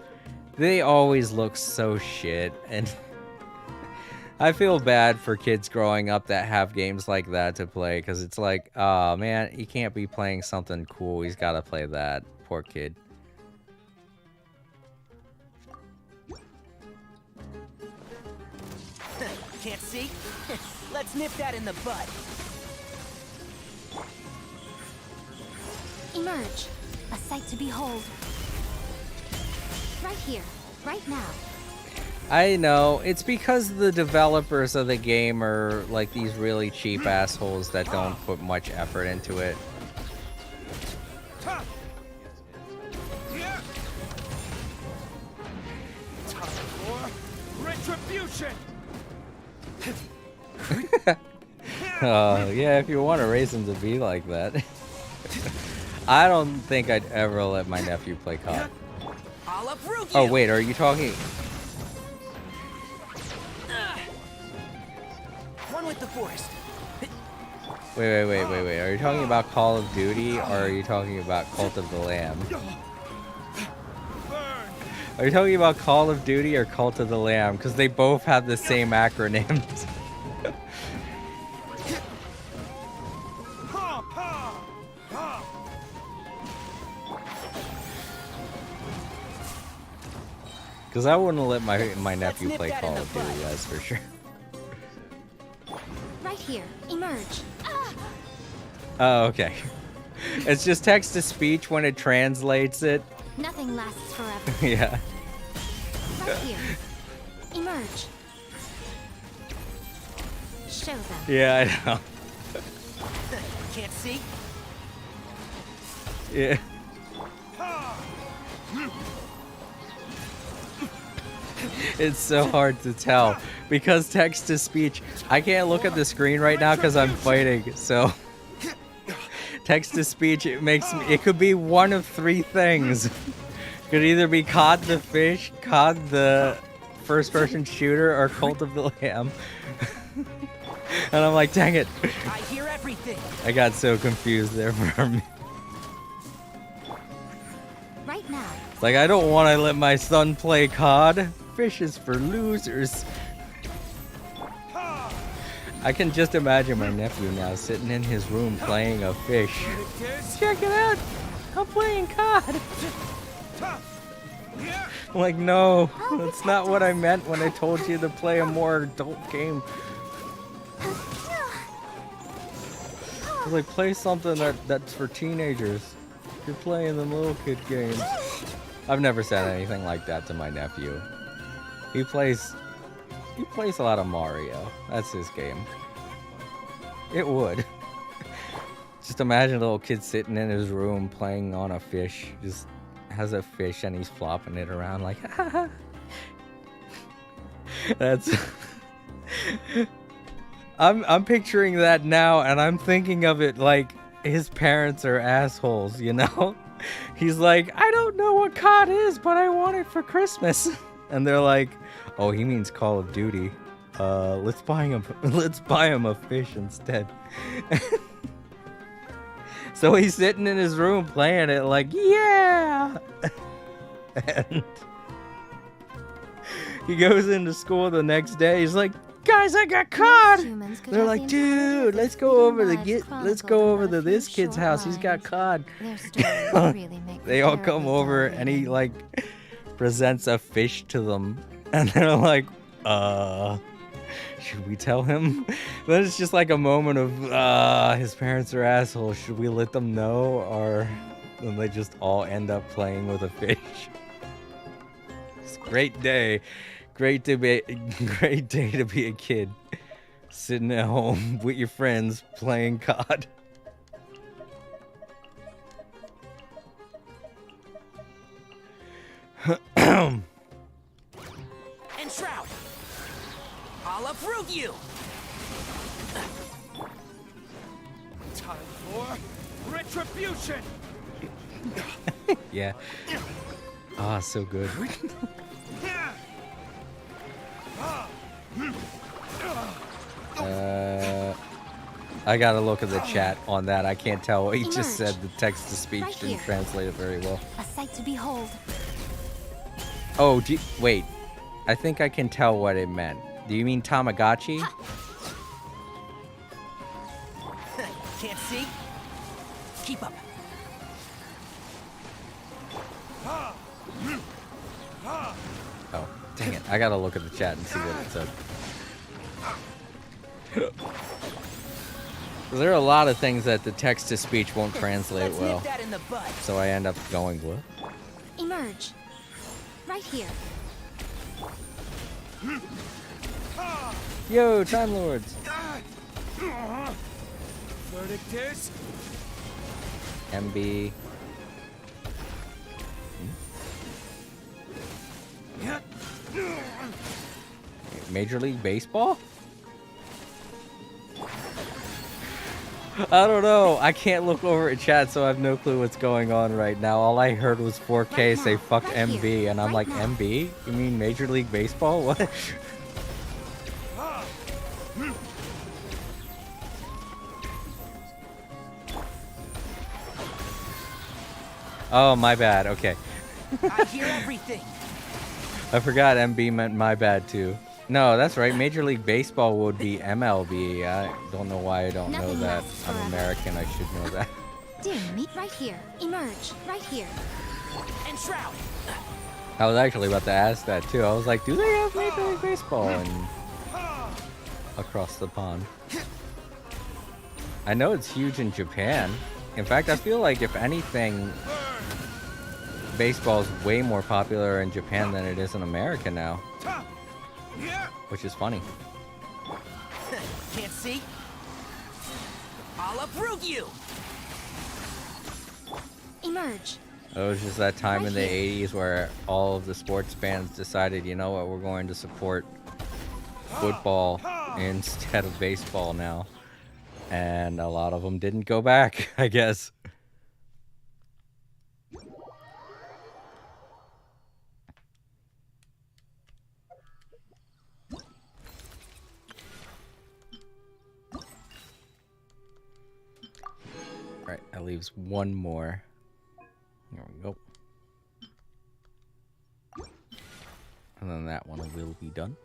they always look so shit. And I feel bad for kids growing up that have games like that to play, because it's like, oh man, he can't be playing something cool, he's got to play that. Poor kid. Can't see? Let's nip that in the bud. Emerge. A sight to behold. Right here, right now. I know, it's because the developers of the game are like these really cheap assholes that don't put much effort into it. Time for retribution! Yeah, if you want to raise him to be like that. I don't think I'd ever let my nephew play COD. I'll uproot you. Oh wait, are you talking... One with the forest. Wait. Are you talking about Call of Duty, or are you talking about Cult of the Lamb? Are you talking about Call of Duty or Cult of the Lamb? Because they both have the same acronyms. Because I wouldn't let my nephew play Call of Duty, that's for sure. Right here, emerge. Oh, okay. It's just text to speech when it translates it. Nothing lasts forever. Yeah. Right here, emerge. Show them. Yeah, I know. Can't see? Yeah. It's so hard to tell because text to speech, I can't look at the screen right now because I'm fighting, so text to speech, it could be one of three things. Could either be COD the fish, COD the first person shooter, or Cult of the Lamb. And I'm like, dang it. I hear everything. I got so confused there for a minute. Right now. Like, I don't want to let my son play COD. Fish is for losers. I can just imagine my nephew now sitting in his room playing a fish. Check it out! I'm playing COD! I'm like, no, that's not what I meant when I told you to play a more adult game. I was like, play something that's for teenagers. You're playing the little kid games. I've never said anything like that to my nephew. He plays a lot of Mario. That's his game. It would. Just imagine a little kid sitting in his room playing on a fish. Just has a fish and he's flopping it around like, ha. That's. I'm picturing that now, and I'm thinking of it like his parents are assholes, you know? He's like, I don't know what COD is, but I want it for Christmas. And they're like, oh, he means Call of Duty. Let's buy him a fish instead. So he's sitting in his room playing it like, yeah. And he goes into school the next day.'s like, guys, I got caught. They're like, dude, let's go over to this kid's house. He's got caught. They all come over and he like presents a fish to them, and they're like, should we tell him? Then it's just like a moment of his parents are assholes. Should we let them know? Or then they just all end up playing with a fish. It's a great day. Great day to be a kid. Sitting at home with your friends playing COD. And Shroud! I'll uproot you! Time for retribution! Yeah. Ah, so good. I gotta look at the chat on that. I can't tell what he just said. The text to speech didn't translate it very well. A sight to behold. Oh, wait. I think I can tell what it meant. Do you mean Tamagotchi? Can't see? Keep up. Oh, dang it. I gotta look at the chat and see what it said. There are a lot of things that the text to speech won't translate well. So I end up going, what? Emerge. Right here. Yo, Time Lords. Verdict is MB. Major League Baseball? I don't know. I can't look over at chat, so I have no clue what's going on right now. All I heard was 4K say fuck MB, and I'm like, MB? You mean Major League Baseball? What? Oh, my bad. Okay. I hear everything. I forgot MB meant my bad too. No, that's right. Major League Baseball would be MLB. I don't know why I don't know that. I'm American. I should know that. Dim, meet right here. Emerge right here. And Shroud. I was actually about to ask that too. I was like, do they have Major League Baseball across the pond? I know it's huge in Japan. In fact, I feel like if anything, baseball is way more popular in Japan than it is in America now. Which is funny. Can't see? I'll uproot you! Emerge. It was just that time in the 80s where all of the sports fans decided, you know what, we're going to support football instead of baseball now. And a lot of them didn't go back, I guess. Alright, that leaves one more. There we go. And then that one will be done.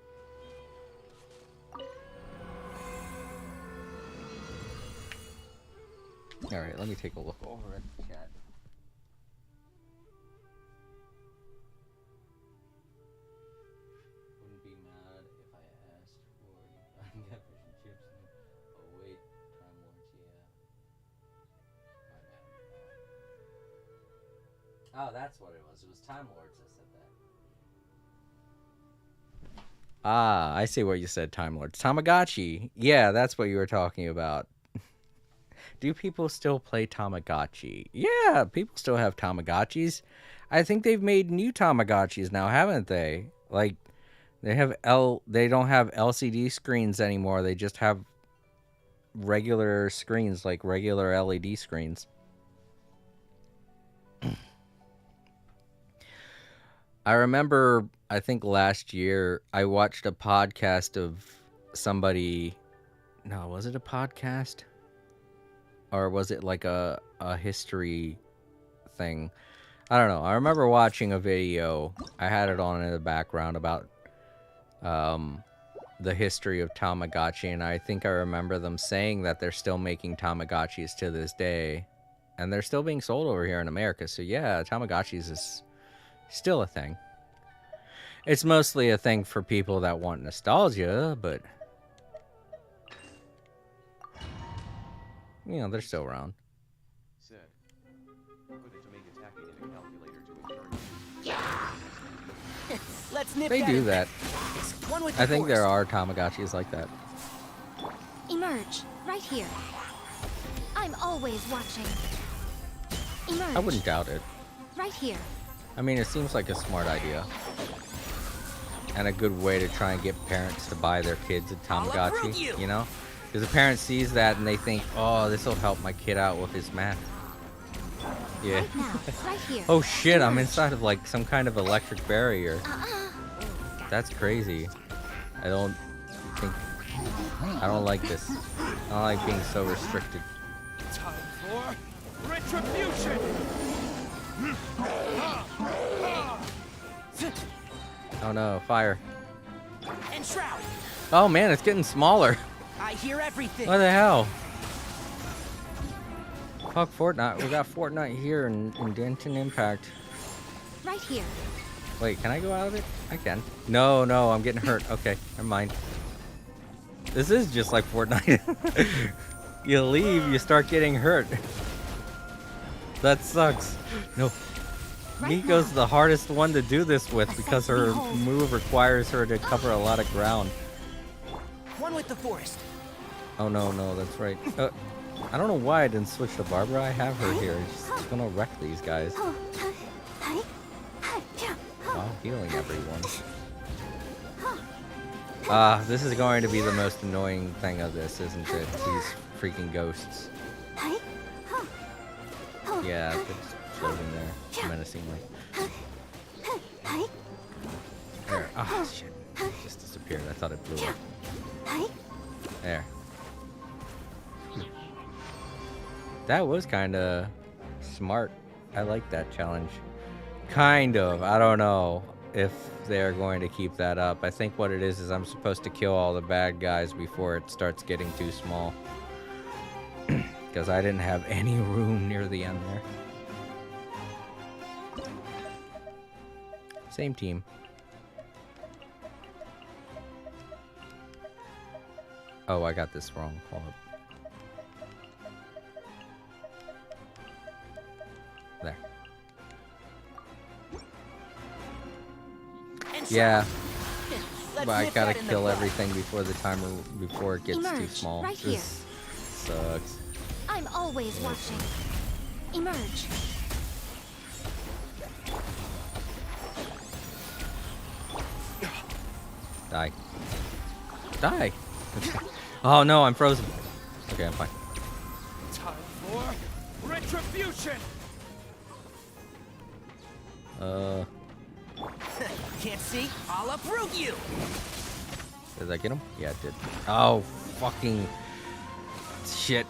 Alright, let me take a look over at the chat. Wouldn't be mad if I asked for fish and chips. Oh wait, Time Lords, yeah. My bad. Oh, that's what it was. It was Time Lords that said that. Ah, I see what you said, Time Lords. Tamagotchi. Yeah, that's what you were talking about. Do people still play Tamagotchi? Yeah, people still have Tamagotchis. I think they've made new Tamagotchis now, haven't they? Like they don't have LCD screens anymore. They just have regular screens, like regular LED screens. I remember, I think last year, I watched a podcast of somebody. No, was it a podcast? Or was it like a history thing? I don't know. I remember watching a video. I had it on in the background about the history of Tamagotchi, and I think I remember them saying that they're still making Tamagotchis to this day. And they're still being sold over here in America. So yeah, Tamagotchis is still a thing. It's mostly a thing for people that want nostalgia, but you know, they're still around. Said. Put a tomato tacky in a calculator to encourage. Let's nip They that do in that. the- One with I the think there force. are Tamagotchis like that. Emerge, right here. I'm always watching. Emerge. I wouldn't doubt it. Right here. I mean, it seems like a smart idea. And a good way to try and get parents to buy their kids a I'll uproot Tamagotchi, you. you know? Because the parent sees that and they think, oh, this will help my kid out with his math. Yeah. Right now. Right here. Oh shit, I'm inside of like some kind of electric barrier. That's crazy. I don't like this. I don't like being so restricted. Time for retribution! Oh no, fire. And Shroud. Oh man, it's getting smaller. I hear everything. What the hell? Fuck Fortnite. We got Fortnite here in Genshin Impact. Right here. Wait, can I go out of it? I can. No, I'm getting hurt. Okay, never mind. This is just like Fortnite. You leave, you start getting hurt. That sucks. No. Right Miko's now. the hardest one to do this with because her Behold. move requires her to cover a lot of ground. One with the forest. Oh no, that's right. I don't know why I didn't switch to Barbara. I have her here. She's gonna wreck these guys. While healing everyone. This is going to be the most annoying thing of this, isn't it? These freaking ghosts. Yeah, they're just floating there menacingly. There. Oh, shit. It just disappeared. I thought it blew up. There. That was kind of smart. I like that challenge. Kind of. I don't know if they're going to keep that up. I think what it is I'm supposed to kill all the bad guys before it starts getting too small. Because I didn't have any room near the end there. Same team. Oh, I got this wrong. Hold up. There. And Yeah, Let's but I nip gotta that in the kill bud. everything before the timer, before it gets too Emerge, small. right here. This sucks. I'm always watching. Emerge. Die. Die! Oh no, I'm frozen. Okay, I'm fine. Time for retribution! Can't see? I'll uproot you. Did I get him? Yeah, it did. Oh, fucking shit.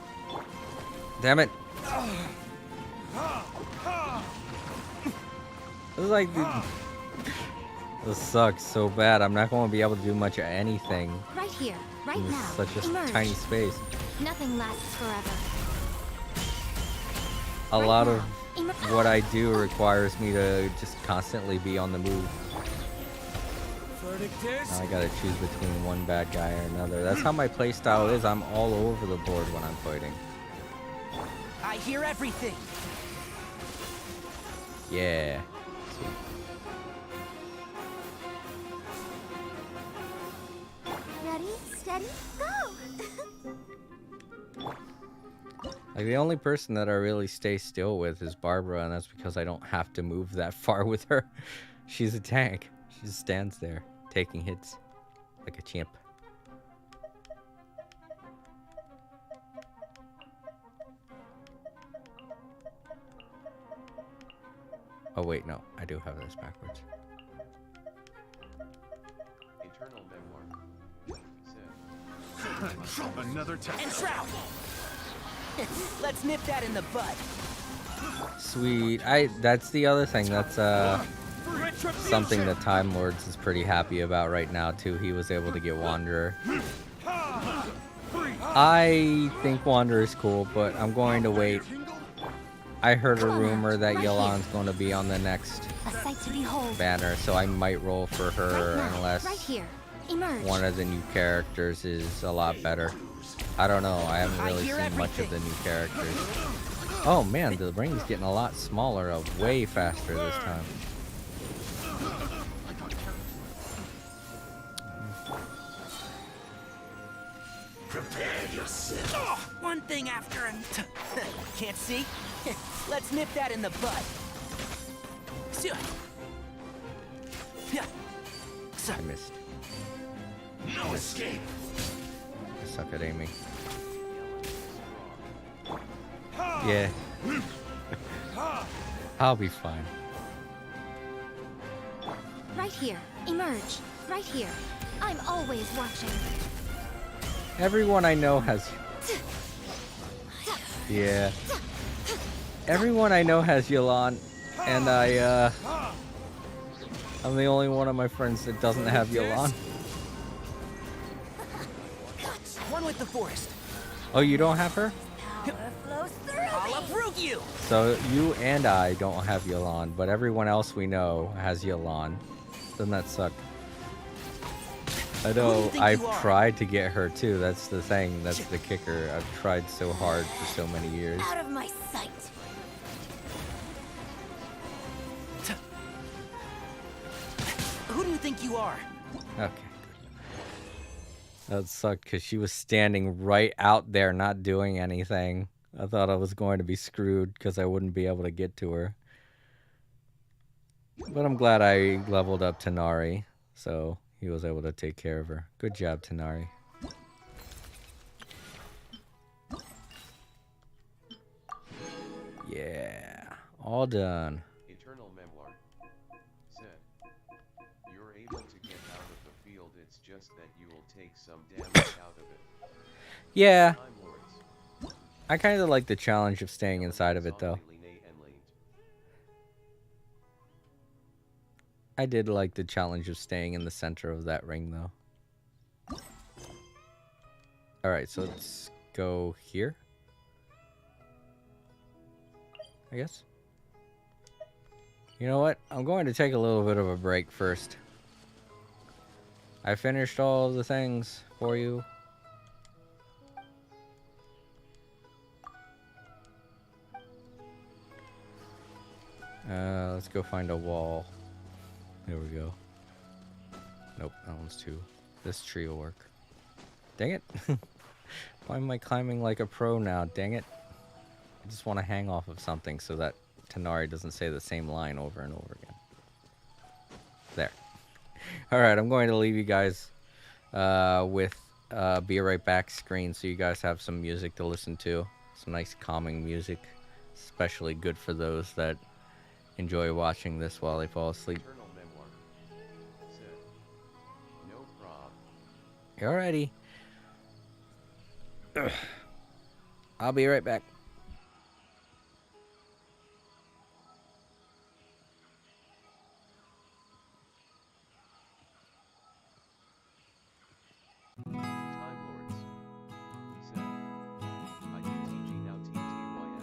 Damn it. This is like... This sucks so bad. I'm not going to be able to do much of anything Right here. Right in now. such a Emerge. tiny space. Nothing lasts forever. A Right lot now. of Emer- what I do requires me to just constantly be on the move. Verdict is Now I gotta choose between one bad guy or another. That's how my playstyle is. I'm all over the board when I'm fighting. I hear everything. Yeah. Sweet. Steady, go! Like, the only person that I really stay still with is Barbara, and that's because I don't have to move that far with her. She's a tank. She just stands there, taking hits like a chimp. Oh wait, no, I do have this backwards. Eternal Memoir. Said. Another time. And Trout! Let's nip that in the bud. Sweet. That's the other thing. That's something that Time Lords is pretty happy about right now too. He was able to get Wanderer. I think Wanderer is cool, but I'm going to wait. I heard a rumor that Yolan's going to be on the next A sight to behold. banner, so I might roll for her Right now, unless right here. Emerge. one of the new characters is a lot better. I don't know. I haven't really hear seen much of the everything. new characters. Oh man, the ring's getting a lot smaller, way faster this time. One thing after another. Can't see? Let's nip that in the bud. Yeah. I missed. No escape. I suck at aiming. Yeah. I'll be fine. Right here. Emerge. Right here. I'm always watching. Everyone I know has... Yeah. Everyone I know has Yolan, and I'm the only one of my friends that doesn't have Yolan. One with the forest. Oh, you don't have her? Power flows through I'll me. approve you. So you and I don't have Yolan, but everyone else we know has Yolan. Doesn't that suck? I Who do know you think I've you are? tried to get her too. That's the thing. That's the kicker. I've tried so hard for so many years. Out of my sight. Who do you think you are? Okay. That sucked because she was standing right out there not doing anything. I thought I was going to be screwed because I wouldn't be able to get to her. But I'm glad I leveled up Tanari, so he was able to take care of her. Good job, Tanari. Yeah, all done. Eternal Memoir. Said. You're able to get out of the field, it's just that you will take some damage out of it. Yeah, Time Lords. I kind of like the challenge of staying inside of it, though. I did like the challenge of staying in the center of that ring, though. Alright, so let's go here. I guess. You know what? I'm going to take a little bit of a break first. I finished all the things for you. Let's go find a wall. There we go. Nope, that one's too. This tree will work. Dang it. Why am I climbing like a pro now? Dang it. I just want to hang off of something so that Tanari doesn't say the same line over and over again. There. Alright, I'm going to leave you guys with Be Right Back screen so you guys have some music to listen to. Some nice calming music. Especially good for those that enjoy watching this while they fall asleep. Eternal Memoir. Said. No prob. Alrighty. I'll be right back. Time Lords. Said. IUTG now TTYL.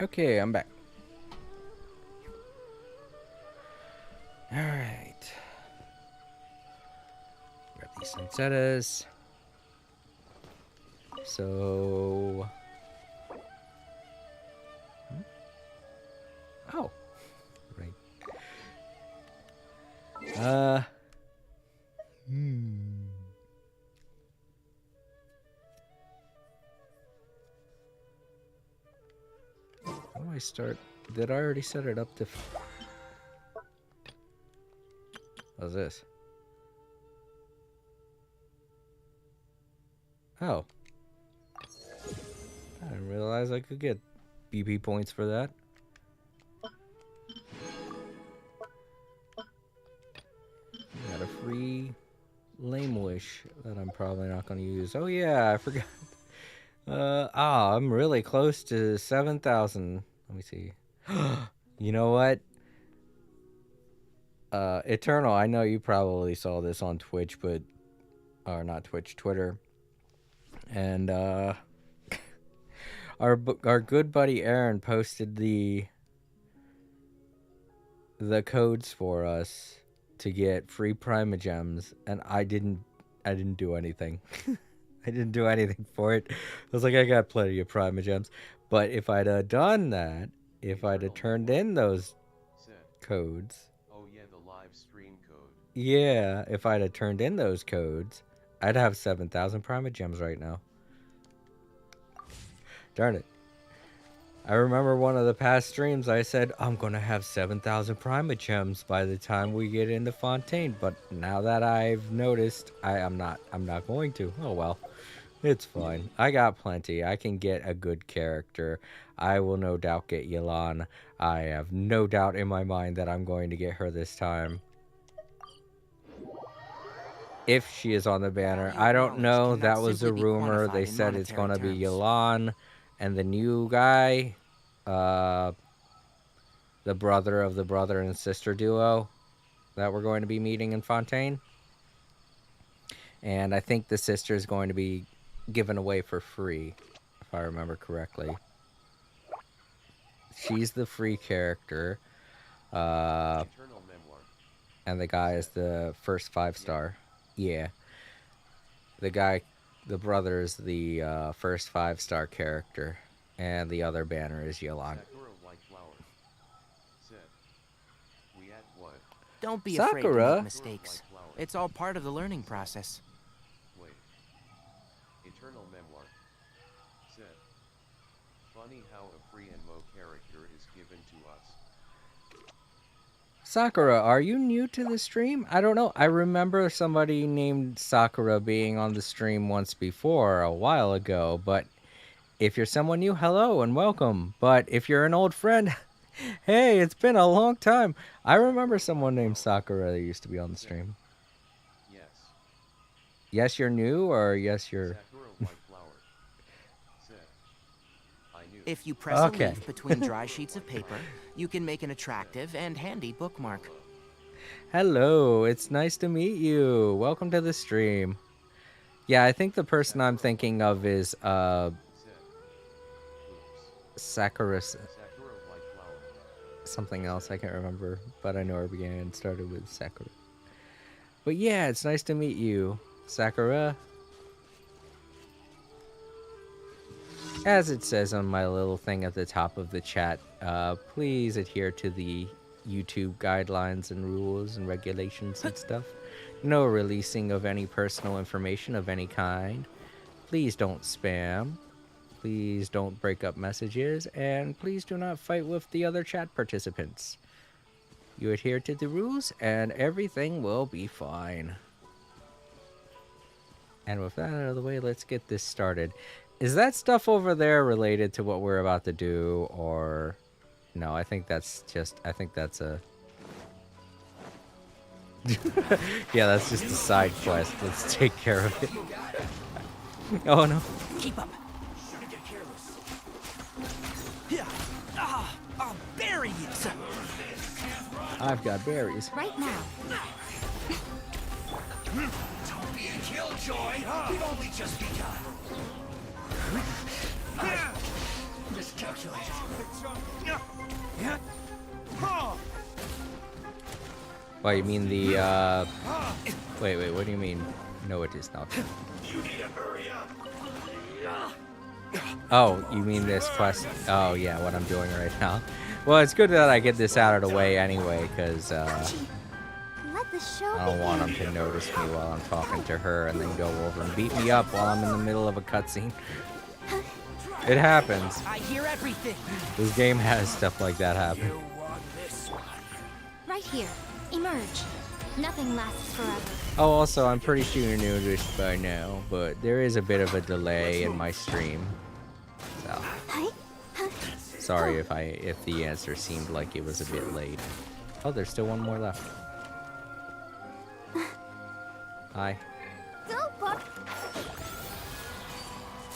Okay, I'm back. All right. Grab these sunsettas. So... Oh. Right. How do I start? Did I already set it up to... How's this? Oh. I didn't realize I could get BP points for that. Got a free lame wish that I'm probably not going to use. Oh yeah, I forgot. I'm really close to 7,000. Let me see. You know what? Eternal, I know you probably saw this on Twitch, but... Or not Twitch, Twitter. And, our good buddy Aaron posted the codes for us to get free Primogems, and I didn't do anything. I didn't do anything for it. I was like, I got plenty of Primogems. But if I'd have done that, if I'd have turned in those codes... Oh yeah, the live stream code. Yeah, if I'd have turned in those codes, I'd have 7,000 Primogems right now. Darn it. I remember one of the past streams I said, I'm going to have 7,000 Primogems by the time we get into Fontaine. But now that I've noticed, I'm not going to. Oh well. It's fine. I got plenty. I can get a good character. I will no doubt get Yelan. I have no doubt in my mind that I'm going to get her this time. If she is on the banner. I don't know. That was a rumor. They said it's going to be Yelan and the new guy. The brother of the brother and sister duo that we're going to be meeting in Fontaine. And I think the sister is going to be given away for free, if I remember correctly. She's the free character. And the guy is the first 5-star. Yeah. The brother is the first 5-star character. And the other banner is Yelan. Don't be afraid to make mistakes. It's all part of the learning process. Wait. Eternal Memoir. Said. Funny how a free Enmo character is given to us. Sakura, are you new to the stream? I don't know. I remember somebody named Sakura being on the stream once before, a while ago. But if you're someone new, hello and welcome. But if you're an old friend... Hey, it's been a long time. I remember someone named Sakura that used to be on the stream. Yes. Yes, you're new, or yes, you're... Sakura White Flower. Said. I knew. If you press a leaf between dry sheets of paper, you can make an attractive and handy bookmark. Hello, it's nice to meet you. Welcome to the stream. Yeah, I think the person I'm thinking of is, Sakura... Something else, I can't remember, but I know her began and started with Sakura. But yeah, it's nice to meet you, Sakura. As it says on my little thing at the top of the chat, please adhere to the YouTube guidelines and rules and regulations and stuff. No releasing of any personal information of any kind. Please don't spam. Please don't break up messages, and please do not fight with the other chat participants. You adhere to the rules, and everything will be fine. And with that out of the way, let's get this started. Is that stuff over there related to what we're about to do, or... No, I think that's just... I think that's a... Yeah, that's just a side quest. Let's take care of it. Oh, no. Keep up. I'll bury you. I've got berries. Right now. Don't be a killjoy. We've only just begun. Miscalculated. Well, you mean the, wait, what do you mean? No, it is not. Oh, you mean this quest? Oh, yeah, what I'm doing right now. Well, it's good that I get this out of the way anyway, because, Let the show I don't want begin. him to notice me while I'm talking to her and then go over and beat me up while I'm in the middle of a cutscene. It happens. I hear everything. This game has stuff like that happen. Right here. Emerge. Nothing lasts forever. Oh, also, I'm pretty sure you knew this by now, but there is a bit of a delay in my stream. So, sorry if the answer seemed like it was a bit late. Oh, there's still one more left. Hi. Go, Pop.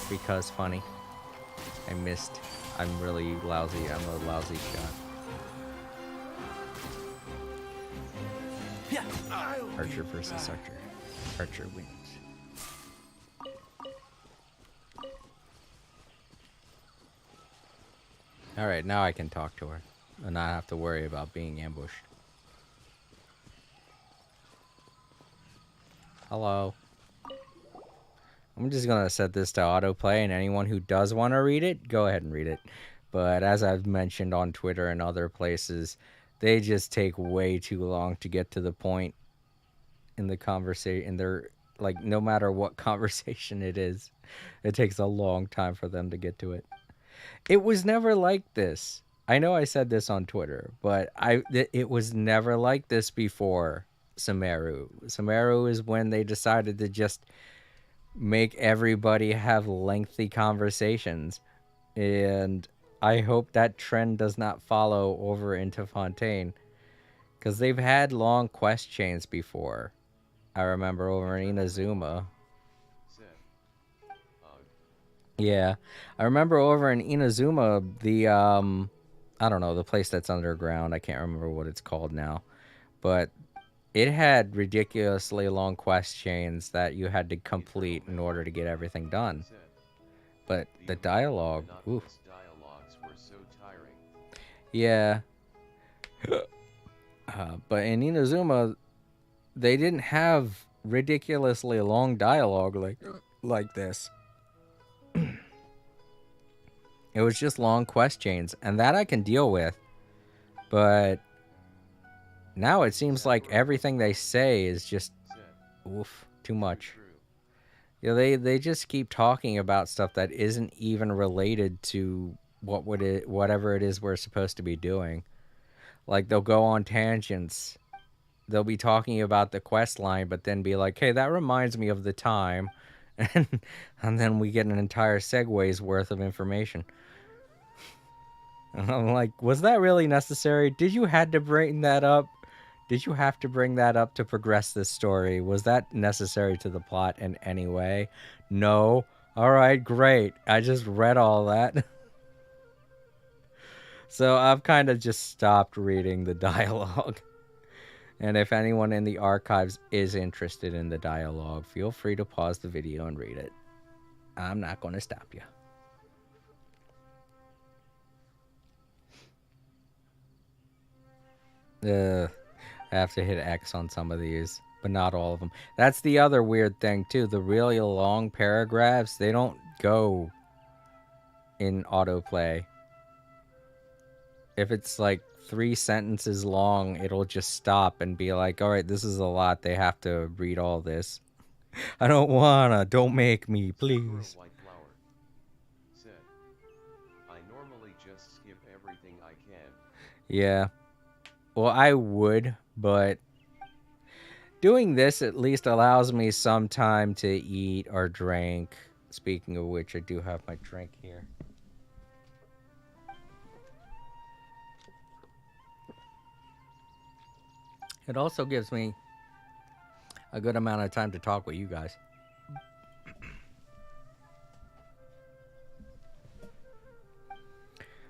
Because funny. I missed. I'm really lousy. I'm a lousy shot. Archer versus Archer. Archer wins. Alright, now I can talk to her and not have to worry about being ambushed. Hello. I'm just gonna set this to autoplay, and anyone who does want to read it, go ahead and read it. But as I've mentioned on Twitter and other places, they just take way too long to get to the point in the conversation. And they're like, no matter what conversation it is, it takes a long time for them to get to it. It was never like this. I know I said this on Twitter, but it was never like this before Sumeru. Sumeru is when they decided to just make everybody have lengthy conversations, and I hope that trend does not follow over into Fontaine, because they've had long quest chains before. I remember over in Inazuma. Yeah, I remember over in Inazuma, the I don't know, the place that's underground. I can't remember what it's called now, but it had ridiculously long quest chains that you had to complete in order to get everything done. But the dialogue, ooh. Yeah. But in Inazuma, they didn't have ridiculously long dialogue like this. It was just long quest chains, and that I can deal with. But now it seems like everything they say is just, oof, too much. Yeah, they just keep talking about stuff that isn't even related to whatever it is we're supposed to be doing. Like, they'll go on tangents. They'll be talking about the quest line, but then be like, hey, that reminds me of the time. And then we get an entire segue's worth of information. And I'm like, was that really necessary? Did you have to bring that up? Did you have to bring that up to progress this story? Was that necessary to the plot in any way? No. All right, great. I just read all that. So I've kind of just stopped reading the dialogue. And if anyone in the archives is interested in the dialogue, feel free to pause the video and read it. I'm not going to stop you. I have to hit X on some of these, but not all of them. That's the other weird thing, too. The really long paragraphs, they don't go in autoplay. If it's like 3 sentences long, it'll just stop and be like, all right, this is a lot. They have to read all this. I don't wanna. Don't make me, please. I normally just skip everything I can. Yeah. Well, I would, but doing this at least allows me some time to eat or drink. Speaking of which, I do have my drink here. It also gives me a good amount of time to talk with you guys.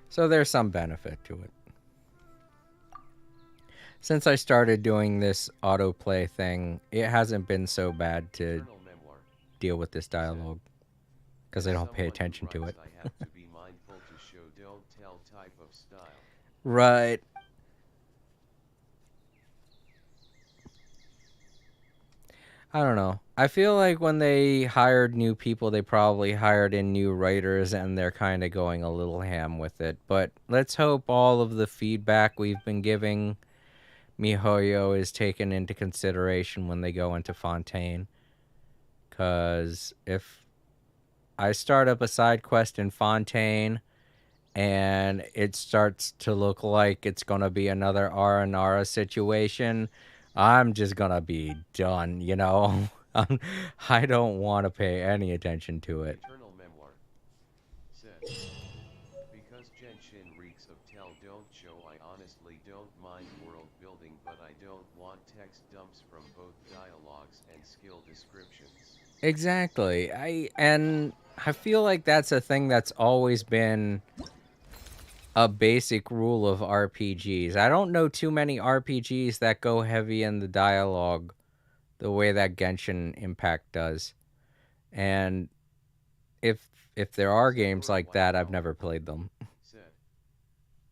So there's some benefit to it. Since I started doing this autoplay thing, it hasn't been so bad to deal with this dialogue, because I don't pay attention to it. Right. I don't know. I feel like when they hired new people, they probably hired in new writers and they're kind of going a little ham with it. But let's hope all of the feedback we've been giving MiHoYo is taken into consideration when they go into Fontaine. Because if I start up a side quest in Fontaine and it starts to look like it's going to be another Aranara situation, I'm just going to be done, you know? I don't want to pay any attention to it. Eternal Memoir said, because Genshin reeks of tell don't show, I honestly don't mind world building, but I don't want text dumps from both dialogues and skill descriptions. Exactly. I feel like that's a thing that's always been a basic rule of RPGs. I don't know too many RPGs that go heavy in the dialogue the way that Genshin Impact does. And if there are games like that, I've never played them. Said,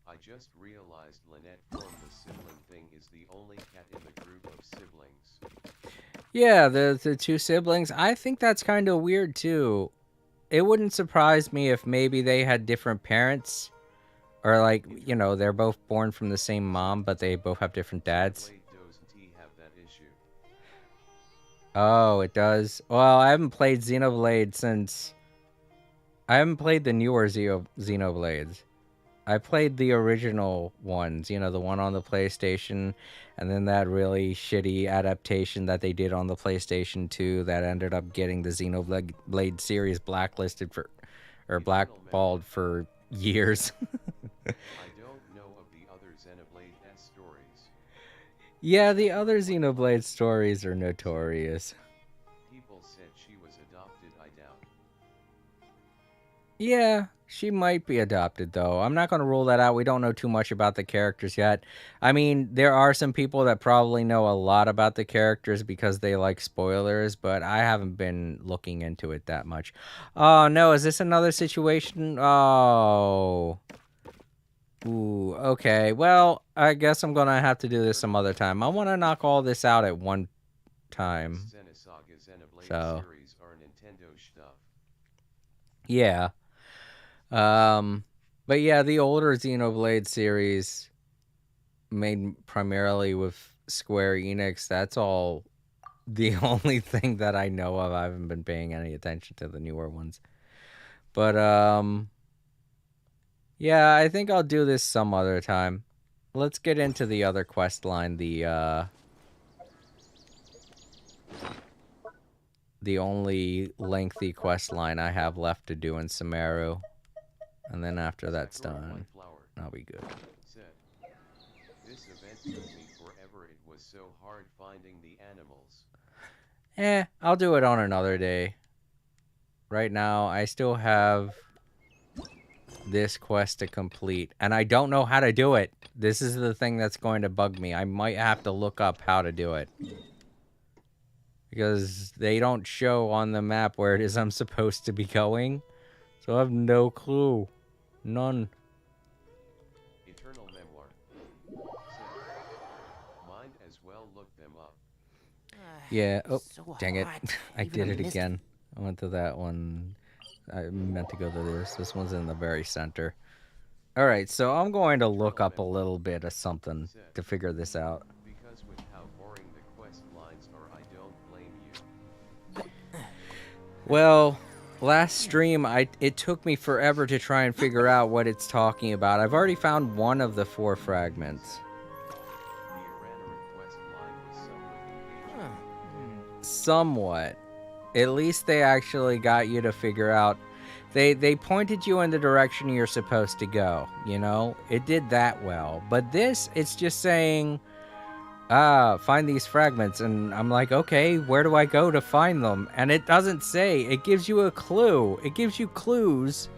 I just realized Lynette from the sibling thing is the only cat in the group of siblings. Yeah, the two siblings. I think that's kind of weird too. It wouldn't surprise me if maybe they had different parents. Or like, you know, they're both born from the same mom, but they both have different dads. Oh, it does? Well, I haven't played Xenoblade since... I haven't played the newer Xenoblades. I played the original ones, you know, the one on the PlayStation, and then that really shitty adaptation that they did on the PlayStation 2 that ended up getting the Xenoblade series blacklisted for... or blackballed for years. I don't know of the other Xenoblade S stories. Yeah, the other Xenoblade stories are notorious. People said she was adopted, I doubt. Yeah, she might be adopted, though. I'm not going to rule that out. We don't know too much about the characters yet. I mean, there are some people that probably know a lot about the characters because they like spoilers, but I haven't been looking into it that much. Oh, no, is this another situation? Oh... Ooh, okay. Well, I guess I'm gonna have to do this some other time. I want to knock all this out at one time. So, yeah. But yeah, the older Xenoblade series made primarily with Square Enix, that's all the only thing that I know of. I haven't been paying any attention to the newer ones. But, yeah, I think I'll do this some other time. Let's get into the other quest line, the only lengthy quest line I have left to do in Sumeru. And then after that's done, I'll be good. This event took me forever. It was so hard finding the animals. I'll do it on another day. Right now, I still have this quest to complete, and I don't know how to do it. This is the thing that's going to bug me. I might have to look up how to do it. Because they don't show on the map where it is I'm supposed to be going. So I have no clue. None. Eternal Memoir. Might as well look them up. Yeah. Oh, So dang it. hot. I Even did a it again. I went to that one. I meant to go to this. This one's in the very center. Alright, so I'm going to look up a little bit of something to figure this out. Because with how boring the quest lines are, I don't blame you. Well, last stream, it took me forever to try and figure out what it's talking about. I've already found one of the 4 fragments. The Aranara quest line was somewhat engaging. Somewhat. At least they actually got you to figure out. They pointed you in the direction you're supposed to go, you know? It did that well. But this, it's just saying, find these fragments. And I'm like, okay, where do I go to find them? And it doesn't say. It gives you a clue. It gives you clues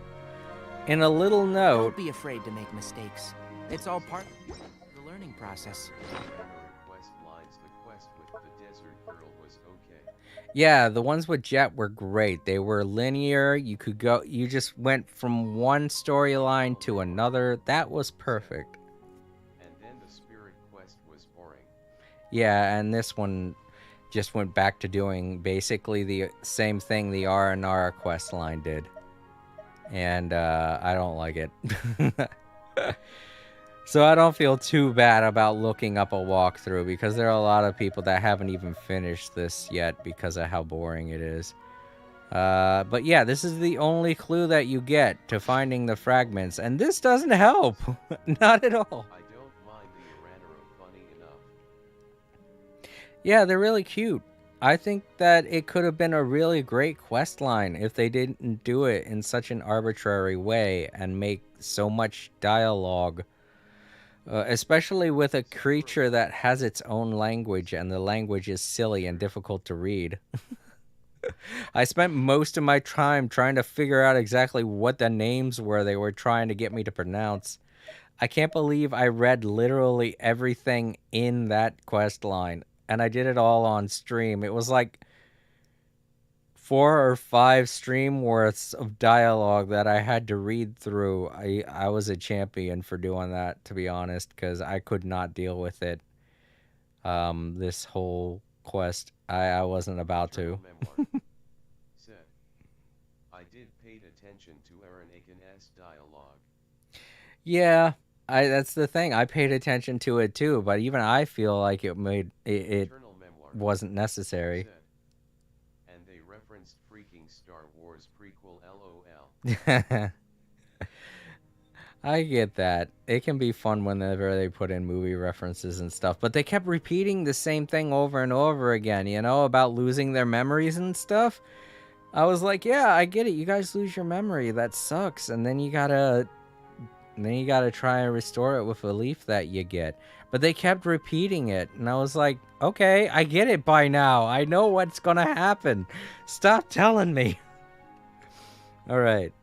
in a little note. Don't be afraid to make mistakes. It's all part of the learning process. Aranara quest lines, the quest with the desert girl was okay. Yeah, the ones with Jet were great. They were linear. You could go, you just went from one storyline to another. That was perfect. And then the spirit quest was boring. Yeah, and this one, just went back to doing basically the same thing the R&R quest line did. And I don't like it. So I don't feel too bad about looking up a walkthrough, because there are a lot of people that haven't even finished this yet because of how boring it is. But yeah, this is the only clue that you get to finding the fragments, and this doesn't help. Not at all. I don't mind the Uranero funny enough. Yeah, they're really cute. I think that it could have been a really great quest line if they didn't do it in such an arbitrary way and make so much dialogue. Especially with a creature that has its own language, and the language is silly and difficult to read. I spent most of my time trying to figure out exactly what the names were they were trying to get me to pronounce. I can't believe I read literally everything in that quest line, and I did it all on stream. It was like 4 or 5 stream worths of dialogue that I had to read through. I was a champion for doing that, to be honest, because I could not deal with it. This whole quest, I wasn't about to. Said, I did paid attention to Aaron Aiken's dialogue. Yeah, that's the thing. I paid attention to it too, but even I feel like it wasn't necessary. Said, and they referenced freaking Star Wars prequel LOL. I get that. It can be fun whenever they put in movie references and stuff, but they kept repeating the same thing over and over again, you know, about losing their memories and stuff. I was like, yeah, I get it. You guys lose your memory. That sucks. And then you gotta try and restore it with a leaf that you get. But they kept repeating it, and I was like, okay, I get it by now. I know what's gonna happen. Stop telling me. All right.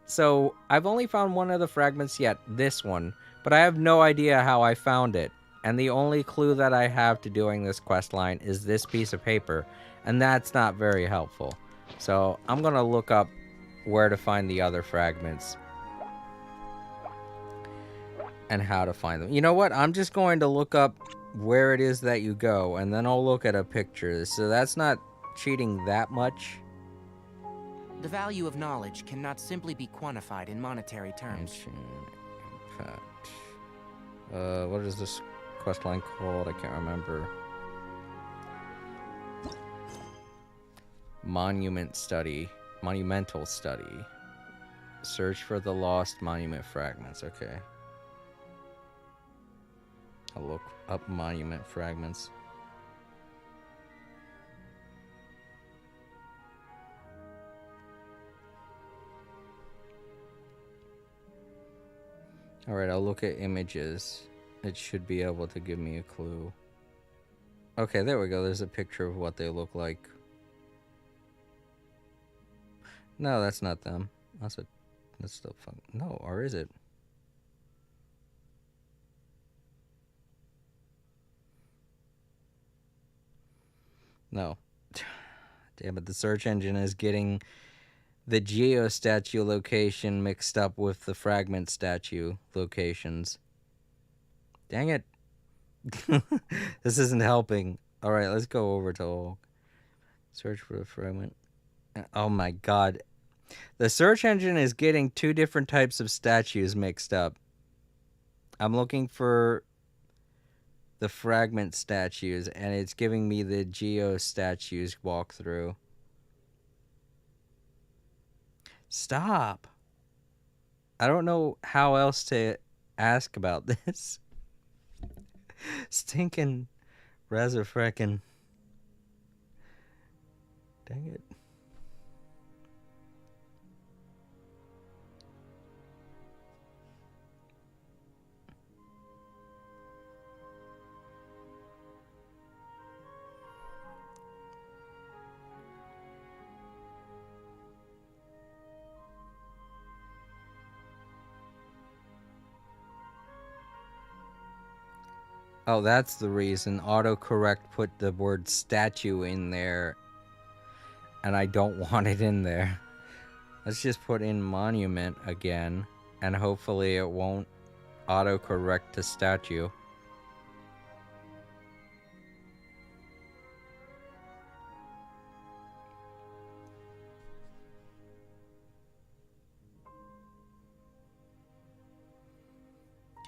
So, I've only found one of the fragments yet, this one, but I have no idea how I found it. And the only clue that I have to doing this quest line is this piece of paper, and that's not very helpful. So, I'm gonna look up where to find the other fragments and how to find them. You know what? I'm just going to look up where it is that you go, and then I'll look at a picture. So that's not cheating that much. The value of knowledge cannot simply be quantified in monetary terms. Impact. What is this quest line called? I can't remember. Monumental study. Search for the lost monument fragments. Okay. I'll look up monument fragments. Alright, I'll look at images. It should be able to give me a clue. Okay, there we go. There's a picture of what they look like. No, that's not them. That's the fun. No, or is it? No. Damn it, the search engine is getting the geo statue location mixed up with the fragment statue locations. Dang it. This isn't helping. Alright, let's go over to Hulk. Search for the fragment. Oh my god. The search engine is getting 2 different types of statues mixed up. I'm looking for the fragment statues, and it's giving me the geo statues walkthrough. Stop. I don't know how else to ask about this. Stinking Razorfreakin'. Dang it. Oh, that's the reason. Autocorrect put the word statue in there, and I don't want it in there. Let's just put in monument again, and hopefully it won't autocorrect to statue.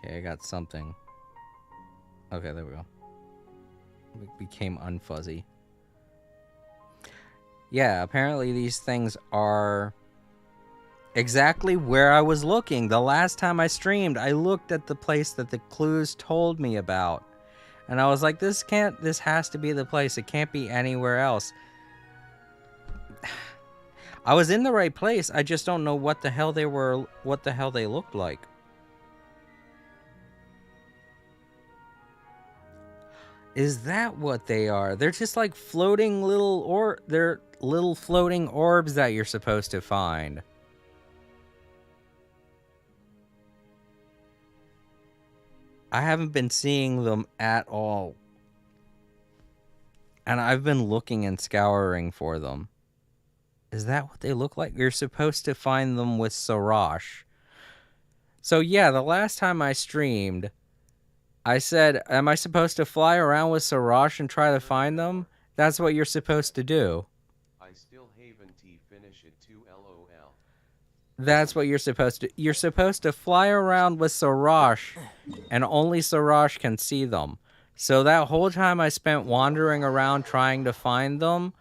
Okay, I got something. Okay, there we go. It became unfuzzy. Yeah, apparently these things are exactly where I was looking. The last time I streamed, I looked at the place that the clues told me about. And I was like, this has to be the place. It can't be anywhere else. I was in the right place. I just don't know what the hell they looked like. Is that what they are? They're just like floating they're little floating orbs that you're supposed to find. I haven't been seeing them at all. And I've been looking and scouring for them. Is that what they look like? You're supposed to find them with Sarash. So yeah, the last time I streamed, I said, am I supposed to fly around with Sarash and try to find them? That's what you're supposed to do. I still haven't finished it too, lol. That's what you're supposed to. You're supposed to fly around with Sarash, and only Sarash can see them. So that whole time I spent wandering around trying to find them,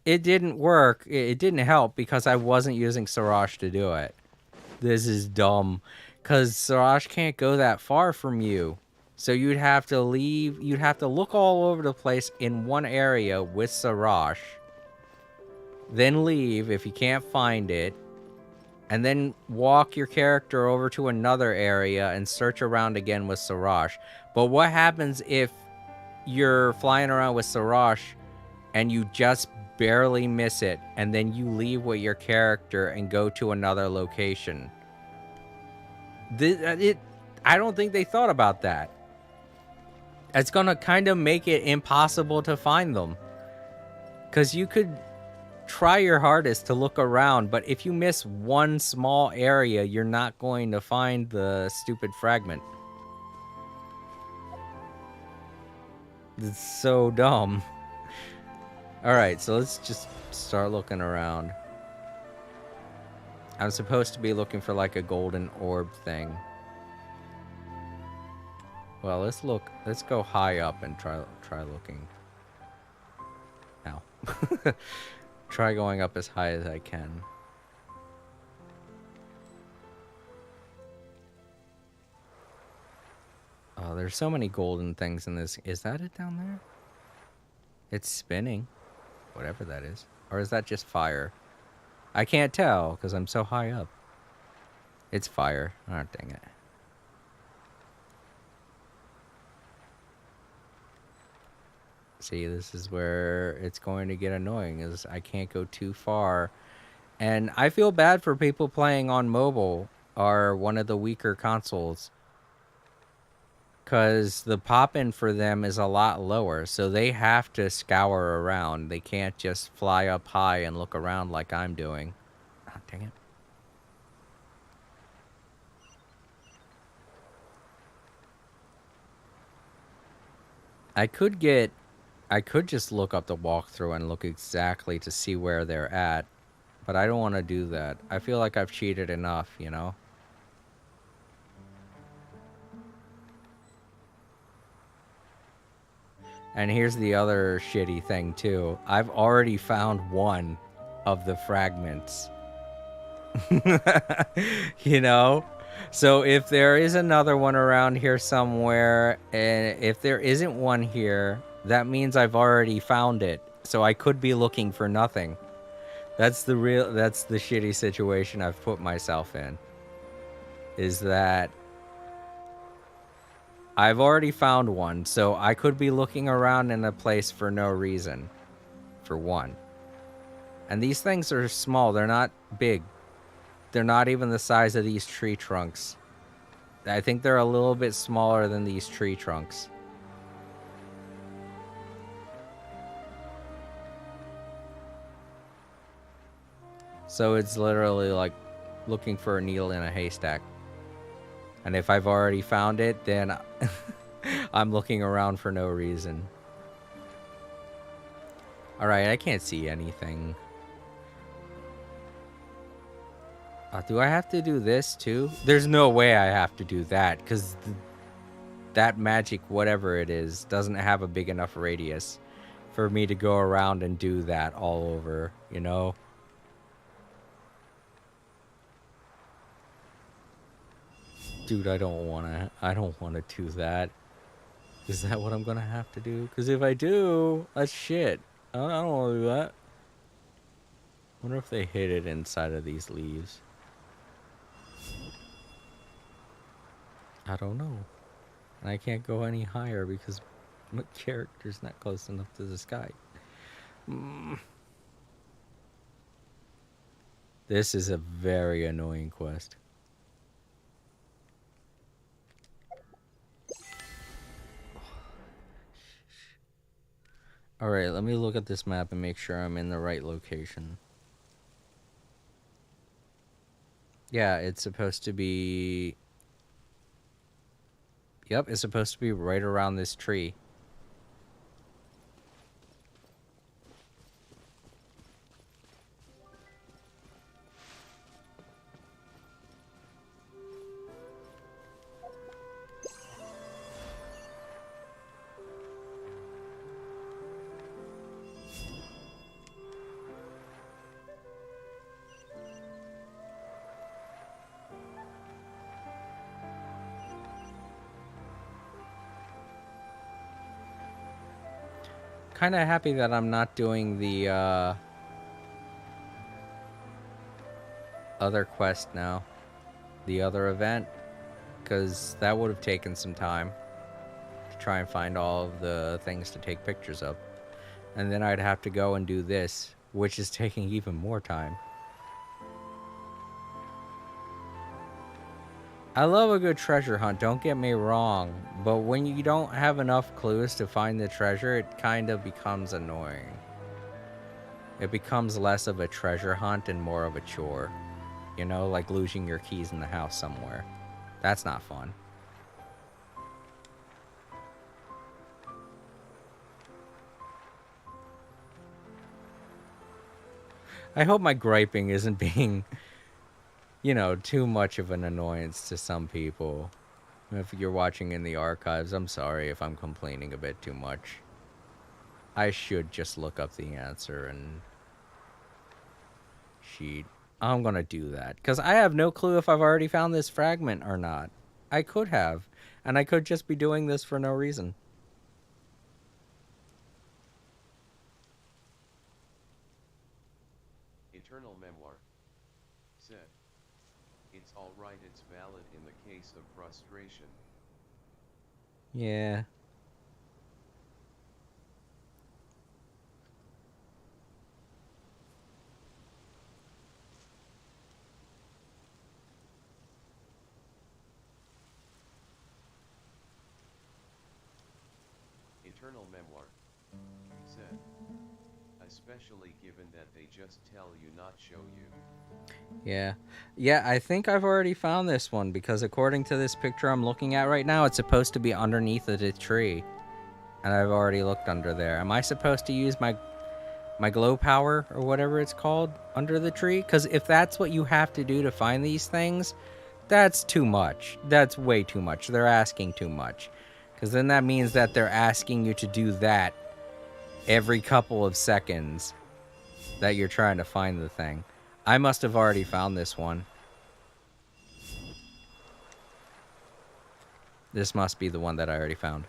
it didn't work. It didn't help because I wasn't using Sarash to do it. This is dumb. Because Sarash can't go that far from you. So you'd have to leave. You'd have to look all over the place in one area with Sarash. Then leave if you can't find it. And then walk your character over to another area and search around again with Sarash. But what happens if you're flying around with Sarash and you just barely miss it, and then you leave with your character and go to another location? I don't think they thought about that. It's gonna kind of make it impossible to find them. Because you could try your hardest to look around, but if you miss one small area, you're not going to find the stupid fragment. It's so dumb. Alright, so let's just start looking around. I'm supposed to be looking for like a golden orb thing. Well, let's go high up and try looking. Ow. Try going up as high as I can. Oh, there's so many golden things in this. Is that it down there? It's spinning. Whatever that is. Or is that just fire? I can't tell because I'm so high up. It's fire. Oh, dang it. See, this is where it's going to get annoying, is I can't go too far. And I feel bad for people playing on mobile or one of the weaker consoles, because the pop-in for them is a lot lower, so they have to scour around. They can't just fly up high and look around like I'm doing. Oh, dang it. I could just look up the walkthrough and look exactly to see where they're at, but I don't want to do that. I feel like I've cheated enough, you know? And here's the other shitty thing, too. I've already found one of the fragments. You know? So if there is another one around here somewhere, and if there isn't one here, that means I've already found it. So I could be looking for nothing. That's the shitty situation I've put myself in. Is that I've already found one, so I could be looking around in a place for no reason. For one. And these things are small, they're not big. They're not even the size of these tree trunks. I think they're a little bit smaller than these tree trunks. So it's literally like looking for a needle in a haystack. And if I've already found it, then I'm looking around for no reason. Alright, I can't see anything. Do I have to do this too? There's no way I have to do that, because that magic, whatever it is, doesn't have a big enough radius for me to go around and do that all over, you know? Dude, I don't wanna do that. Is that what I'm gonna have to do? Because if I do, that's shit. I don't wanna do that. Wonder if they hid it inside of these leaves. I don't know. And I can't go any higher because my character's not close enough to the sky. This is a very annoying quest. Alright, let me look at this map and make sure I'm in the right location. Yeah, it's supposed to be... Yep, it's supposed to be right around this tree. Kind of happy that I'm not doing the other quest now, the other event, because that would have taken some time to try and find all of the things to take pictures of, and then I'd have to go and do this, which is taking even more time. I love a good treasure hunt, don't get me wrong, but when you don't have enough clues to find the treasure, it kind of becomes annoying. It becomes less of a treasure hunt and more of a chore. You know, like losing your keys in the house somewhere. That's not fun. I hope my griping isn't being, you know, too much of an annoyance to some people. If you're watching in the archives, I'm sorry if I'm complaining a bit too much. I should just look up the answer and sheet. I'm gonna do that, because I have no clue if I've already found this fragment or not. I could have, and I could just be doing this for no reason. Eternal Memoir said, "It's all right, it's valid in the case of frustration." Yeah. Eternal Memoir said, "Especially given that they just tell you, not show you." Yeah. Yeah, I think I've already found this one, because according to this picture I'm looking at right now, it's supposed to be underneath of the tree. And I've already looked under there. Am I supposed to use my glow power or whatever it's called under the tree? Because if that's what you have to do to find these things, that's too much. That's way too much. They're asking too much. Because then that means that they're asking you to do that every couple of seconds that you're trying to find the thing. I must have already found this one. This must be the one that I already found.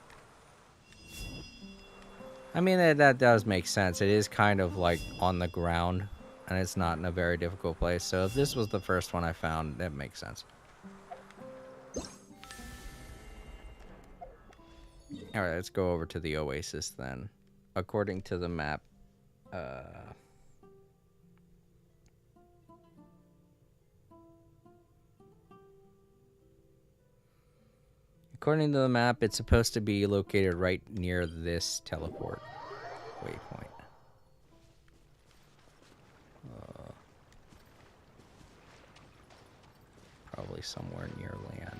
I mean, that does make sense. It is kind of like on the ground, and it's not in a very difficult place. So if this was the first one I found, that makes sense. Alright, let's go over to the oasis then. According to the map, according to the map, it's supposed to be located right near this teleport waypoint. Probably somewhere near land.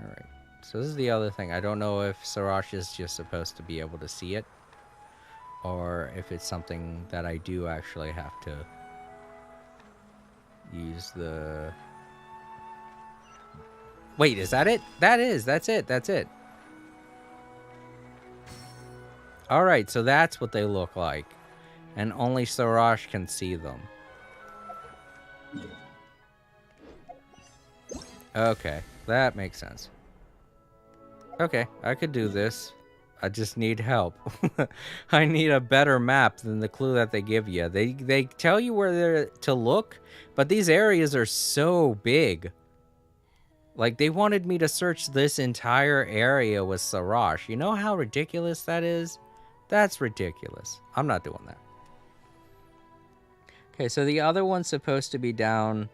Alright, so this is the other thing. I don't know if Sarash is just supposed to be able to see it, or if it's something that I do actually have to use the... Wait, is that it? That's it. Alright, so that's what they look like. And only Sarash can see them. Okay, that makes sense. Okay, I could do this. I just need help. I need a better map than the clue that they give you. They tell you where to look, but these areas are so big. Like, they wanted me to search this entire area with Sarash. You know how ridiculous that is? That's ridiculous. I'm not doing that. Okay, so the other one's supposed to be down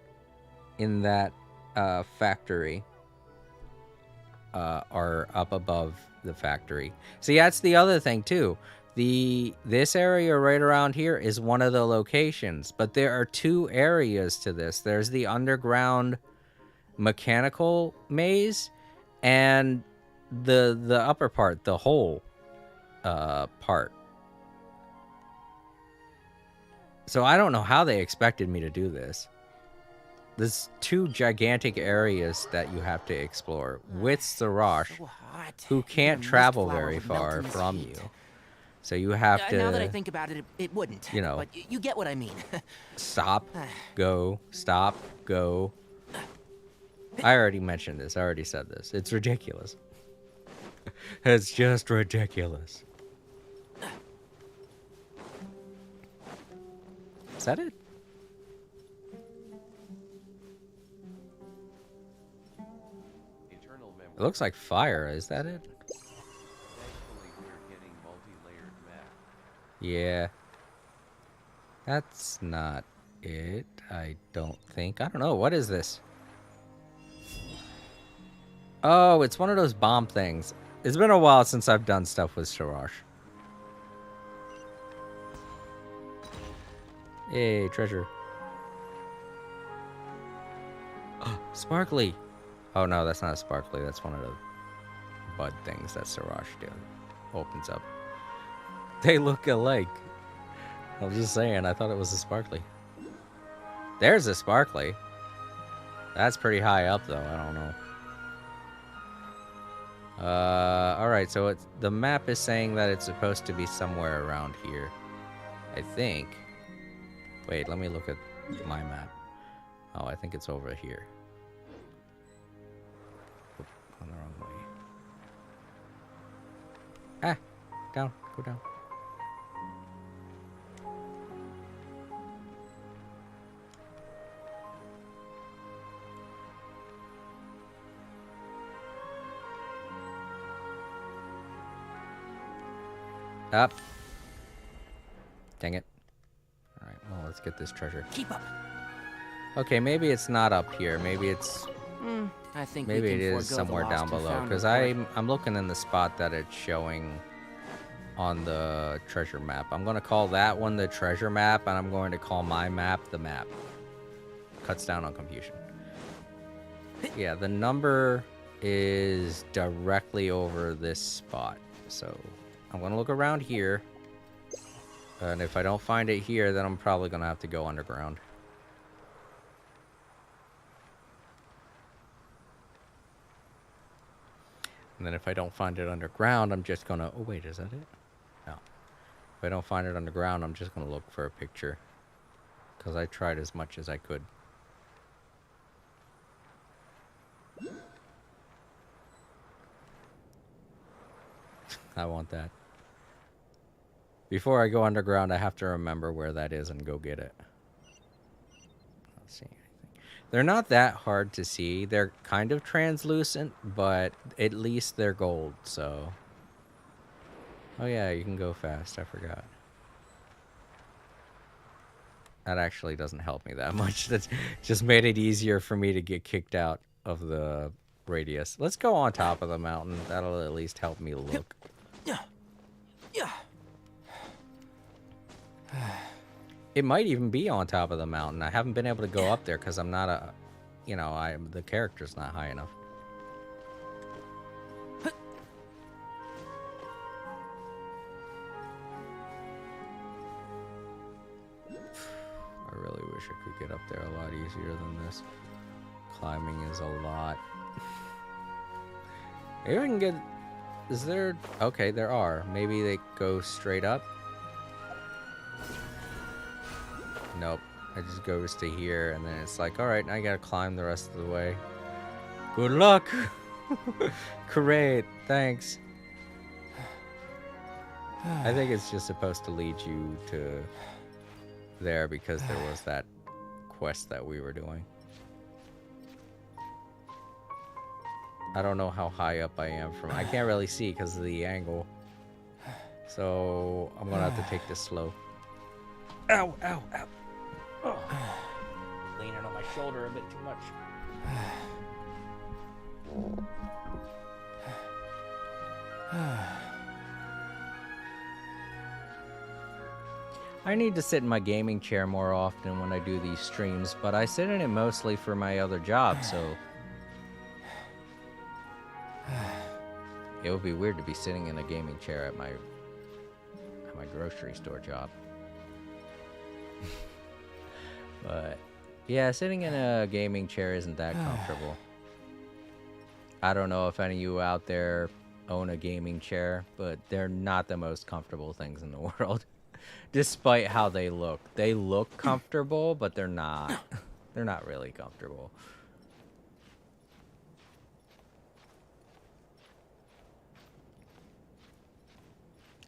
in that factory. Or up above the factory. See, that's the other thing, too. This area right around here is one of the locations. But there are two areas to this. There's the underground mechanical maze and the upper part, the whole part. So I don't know how they expected me to do this. There's two gigantic areas that you have to explore with Sarash, who can't travel very far from you. So you have to... Now that I think about it, it wouldn't. You know... But you get what I mean. Stop, go, stop, go. I already mentioned this. I already said this. It's ridiculous. It's just ridiculous. Is that it? It looks like fire. Is that it? Thankfully, we're getting multi-layered map. Yeah. That's not it, I don't think. I don't know. What is this? Oh, it's one of those bomb things. It's been a while since I've done stuff with Sarash. Hey, treasure. Oh, sparkly. Oh, no, that's not a sparkly. That's one of the bud things that Sarash opens up. They look alike. I was just saying, I thought it was a sparkly. There's a sparkly. That's pretty high up, though. I don't know. Alright, so the map is saying that it's supposed to be somewhere around here. I think. Wait, let me look at my map. Oh, I think it's over here. Oop, on the wrong way. Ah! Down. Go down. Up. Dang it. Alright, well, let's get this treasure. Keep up. Okay, maybe it's not up here. Maybe it's... I think maybe we can it is forego somewhere the down lost and below. found Because report. I'm looking in the spot that it's showing on the treasure map. I'm going to call that one the treasure map, and I'm going to call my map the map. Cuts down on confusion. Yeah, the number is directly over this spot. So I'm going to look around here. And if I don't find it here, then I'm probably going to have to go underground. And then if I don't find it underground, I'm just going to... Oh, wait, is that it? No. If I don't find it underground, I'm just going to look for a picture. Because I tried as much as I could. I want that. Before I go underground, I have to remember where that is and go get it. Let's see anything. They're not that hard to see. They're kind of translucent, but at least they're gold, so... Oh yeah, you can go fast. I forgot. That actually doesn't help me that much. That just made it easier for me to get kicked out of the radius. Let's go on top of the mountain. That'll at least help me look. It might even be on top of the mountain. I haven't been able to go up there because I'm not a... You know, the character's not high enough. wish I could get up there a lot easier than this. Climbing is a lot. Maybe I can get... Is there... Okay, there are. Maybe they go straight up? Nope. It just goes to here, and then it's like, alright, now I gotta climb the rest of the way. Good luck! Great, thanks. I think it's just supposed to lead you to there because there was that quest that we were doing. I don't know how high up I am from... I can't really see because of the angle. So, I'm gonna have to take this slow. Ow, ow, ow. Oh. Leaning on my shoulder a bit too much. I need to sit in my gaming chair more often when I do these streams, but I sit in it mostly for my other job, so... It would be weird to be sitting in a gaming chair at my grocery store job. But yeah, sitting in a gaming chair isn't that comfortable. I don't know if any of you out there own a gaming chair, but they're not the most comfortable things in the world. Despite how they look. They look comfortable, but they're not. They're not really comfortable.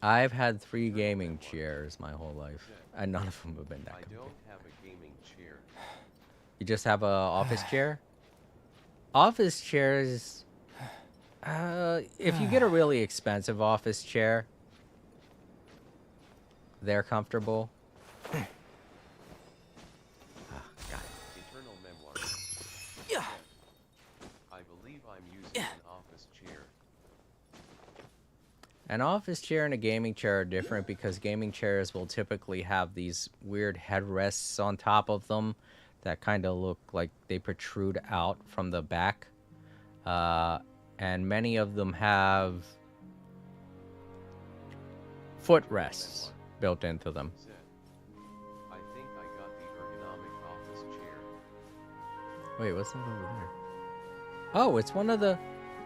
I've had 3 gaming chairs my whole life, and none of them have been that I comfortable. don't have a gaming chair. You just have a office chair? Office chairs... if you get a really expensive office chair, they're comfortable. Eternal memoir. Yeah. I believe I'm using an office chair. An office chair and a gaming chair are different because gaming chairs will typically have these weird headrests on top of them that kind of look like they protrude out from the back. And many of them have footrests built into them. Said, I think I got the ergonomic office chair. Wait, what's that over there? Oh, it's one of the...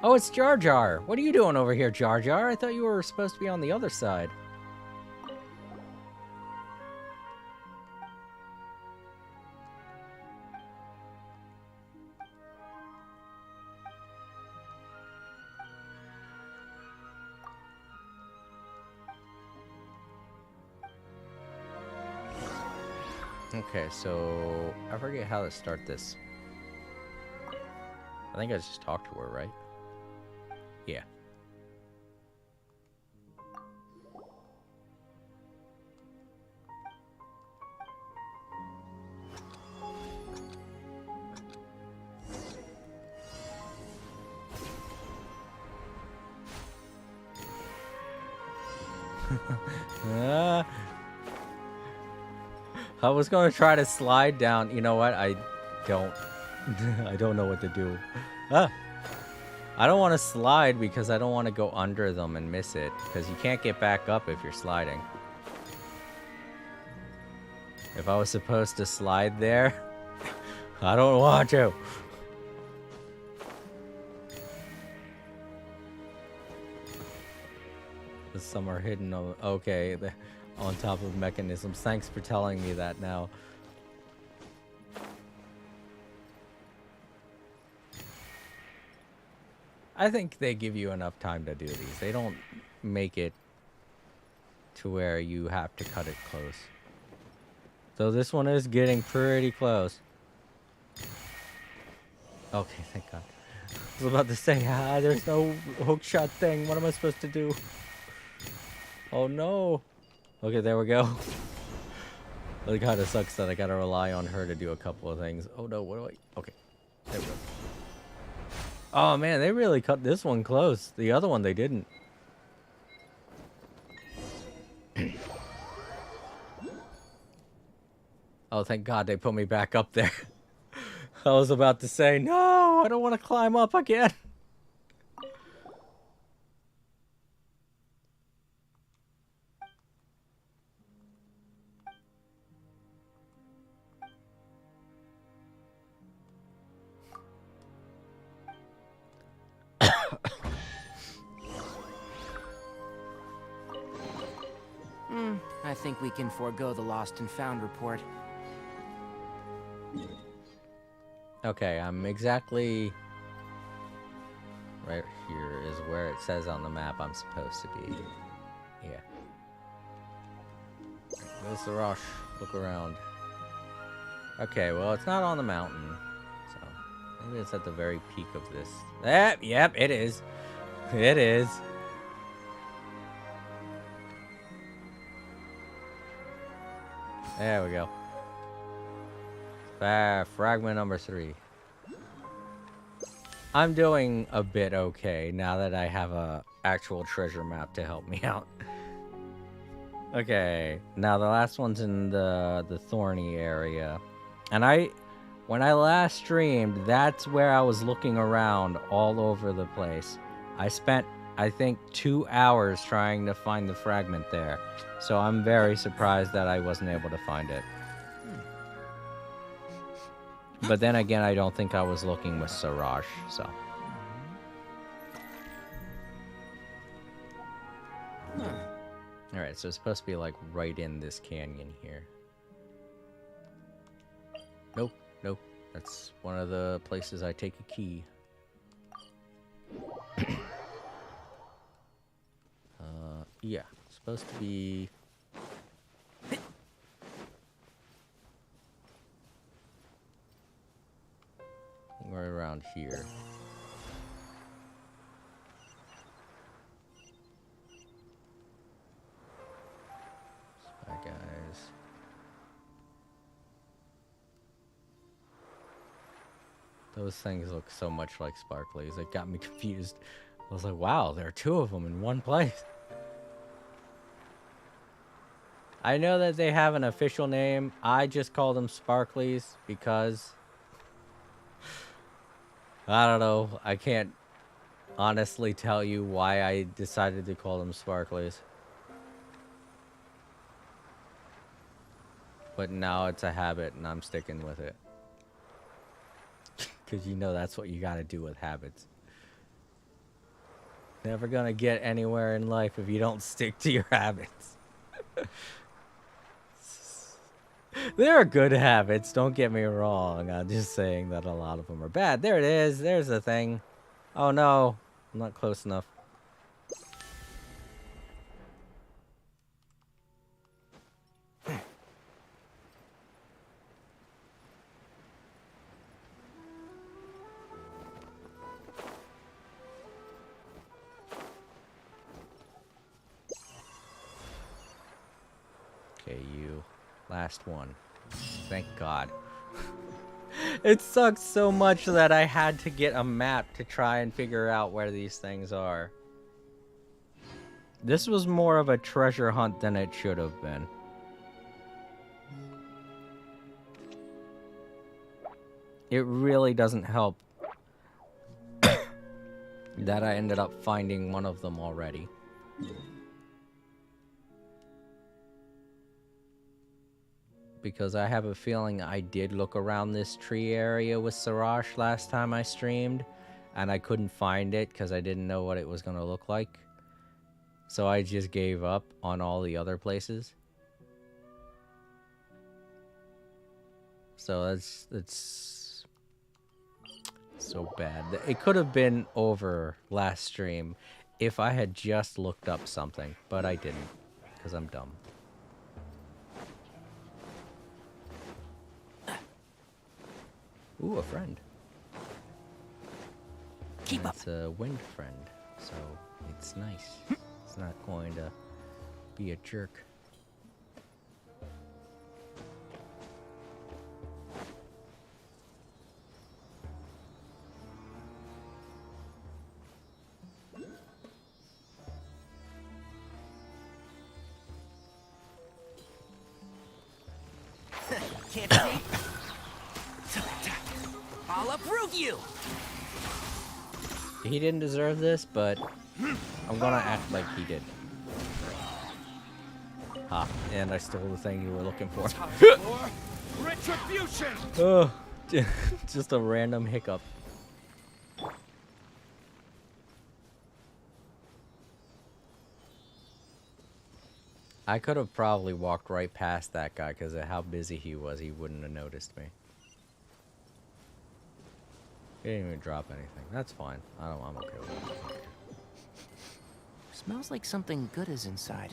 Oh, it's Jar Jar. What are you doing over here, Jar Jar? I thought you were supposed to be on the other side. Okay, so I forget how to start this. I think I just talked to her, right? Yeah. I was gonna try to slide down. You know what? I don't know what to do. I don't want to slide because I don't want to go under them and miss it. Because you can't get back up if you're sliding. If I was supposed to slide there, I don't want to. Some are hidden. Okay, on top of mechanisms. Thanks for telling me that now. I think they give you enough time to do these. They don't make it to where you have to cut it close. So this one is getting pretty close. Okay, thank God. I was about to say, there's no hookshot thing. What am I supposed to do? Oh no. Okay, there we go. It kind of sucks that I gotta rely on her to do a couple of things. Oh no, what do I... Okay, there we go. Oh man, they really cut this one close. The other one they didn't. Oh, thank God they put me back up there. I was about to say, no, I don't want to climb up again. think we can forego the lost and found report. Okay, I'm exactly right here is where it says on the map I'm supposed to be. Yeah. There's the rush. Look around. Okay, well, it's not on the mountain, so maybe it's at the very peak of this. Yep, it is. It is. There we go. Fragment number 3. I'm doing a bit okay now that I have a actual treasure map to help me out. Okay, now the last one's in the thorny area. And when I last streamed, that's where I was looking around all over the place. I spent, I think, 2 hours trying to find the fragment there. So I'm very surprised that I wasn't able to find it. But then again, I don't think I was looking with Siraj, so. Alright, so it's supposed to be like right in this canyon here. Nope, nope. That's one of the places I take a key. Yeah, it's supposed to be... right around here. Spy guys. Those things look so much like sparklies. It got me confused. I was like, wow, there are 2 of them in one place. I know that they have an official name. I just call them sparklies because... I don't know. I can't honestly tell you why I decided to call them sparklies. But now it's a habit and I'm sticking with it. Because you know that's what you gotta do with habits. Never gonna get anywhere in life if you don't stick to your habits. There are good habits, don't get me wrong. I'm just saying that a lot of them are bad. There it is. There's the thing. Oh no, I'm not close enough. Okay, you. Last one. Thank God. It sucks so much that I had to get a map to try and figure out where these things are. This was more of a treasure hunt than it should have been. It really doesn't help that I ended up finding one of them already. Because I have a feeling I did look around this tree area with Siraj last time I streamed, and I couldn't find it because I didn't know what it was going to look like. So I just gave up on all the other places. So that's so bad. It could have been over last stream if I had just looked up something, but I didn't because I'm dumb. Ooh, a friend. Keep up. It's a wind friend, so it's nice. It's not going to be a jerk. Can't see? I'll uproot you! He didn't deserve this, but I'm gonna act like he did. Ha, and I stole the thing you were looking for. Retribution! Oh, just a random hiccup. I could have probably walked right past that guy because of how busy he was. He wouldn't have noticed me. He didn't even drop anything. That's fine. I'm okay with it. Smells like something good is inside.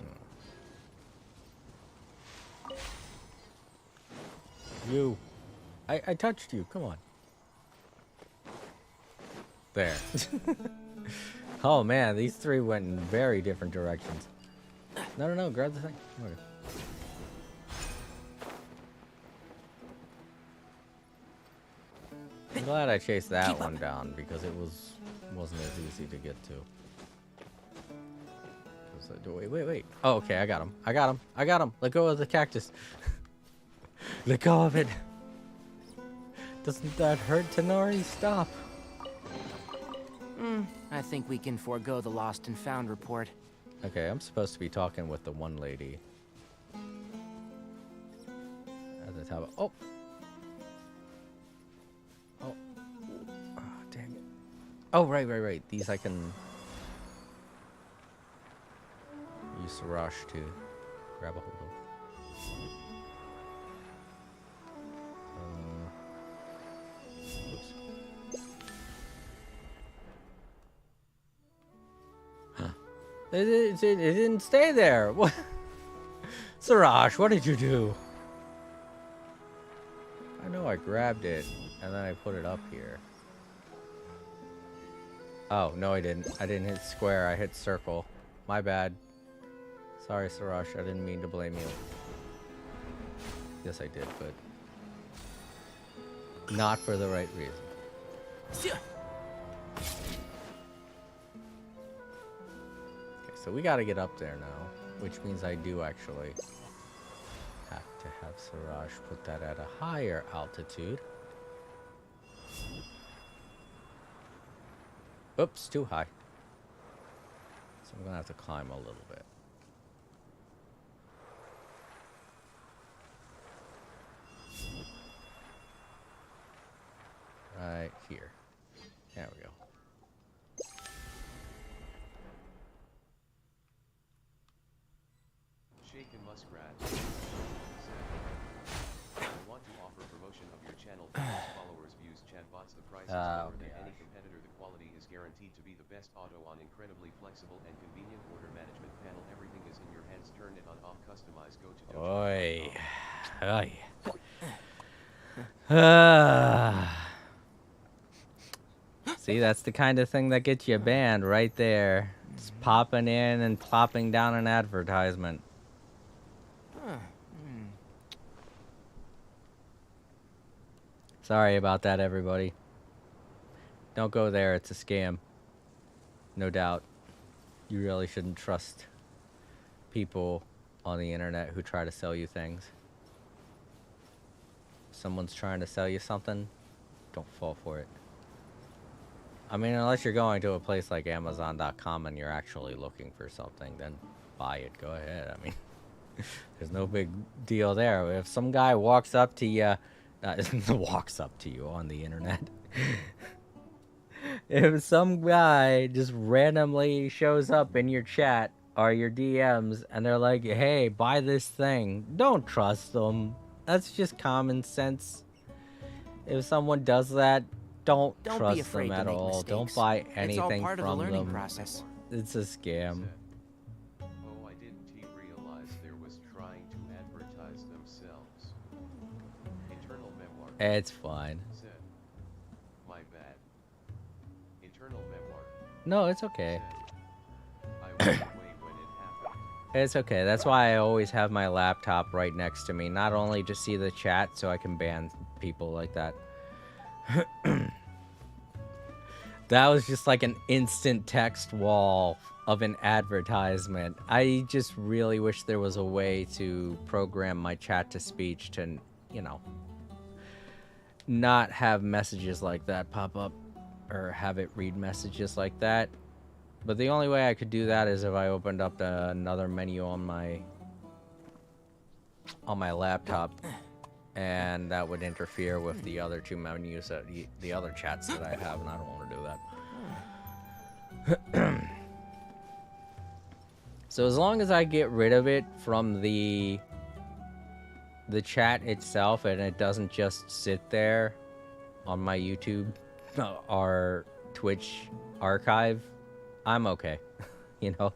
You. I touched you. Come on. There. Oh man, these three went in very different directions. No, grab the thing. Okay. I'm glad I chased that one down because it wasn't as easy to get to. Wait. Oh, okay, I got him. Let go of the cactus. Let go of it. Doesn't that hurt, Tenori? Stop. I think we can forego the lost and found report. Okay, I'm supposed to be talking with the one lady. At the top. Oh, dang it. Oh, right. These I can use Rush to grab a hold of. Oops. It didn't stay there. What? Siraj, what did you do? I know I grabbed it and then I put it up here. Oh, no I didn't. I didn't hit square, I hit circle. My bad. Sorry, Siraj, I didn't mean to blame you. Yes, I did, but not for the right reason. So we gotta get up there now, which means I do actually have to have Siraj put that at a higher altitude. Oops, too high. So I'm gonna have to climb a little bit. Right here. There we go. Shaken Muskrat said, I want to offer promotion of your channel for followers, views, chatbots. The price is lower than any competitor. The quality is guaranteed to be the best. Auto on, incredibly flexible and convenient order management panel. Everything is in your hands. Turn it on, off, customize. Go to Oi. Oi. See, that's the kind of thing that gets you banned right there. Just popping in and plopping down an advertisement. Sorry about that, everybody. Don't go there, it's a scam. No doubt. You really shouldn't trust people on the internet who try to sell you things. If someone's trying to sell you something, don't fall for it. I mean, unless you're going to a place like Amazon.com and you're actually looking for something, then buy it. Go ahead. I mean, there's no big deal there. If some guy walks up to you, walks up to you on the internet. If some guy just randomly shows up in your chat or your DMs and they're like, hey, buy this thing, don't trust them. That's just common sense. If someone does that, don't trust them at all. Mistakes. Don't buy anything from them. It's all part of the learning process. It's a scam. Oh, I didn't realize there was trying to advertise themselves. Internal memoir. It's fine. Said, my bad. Internal memoir. No, it's okay. Said, I was away when it happened. It's okay. That's why I always have my laptop right next to me. Not only to see the chat so I can ban people like that. That was just like an instant text wall of an advertisement. I just really wish there was a way to program my chat to speech to, you know, not have messages like that pop up or have it read messages like that. But the only way I could do that is if I opened up another menu on my laptop. And that would interfere with the other two menus, the other chats that I have, and I don't want to do that. So as long as I get rid of it from the chat itself and it doesn't just sit there on my YouTube or Twitch archive, I'm okay. You know?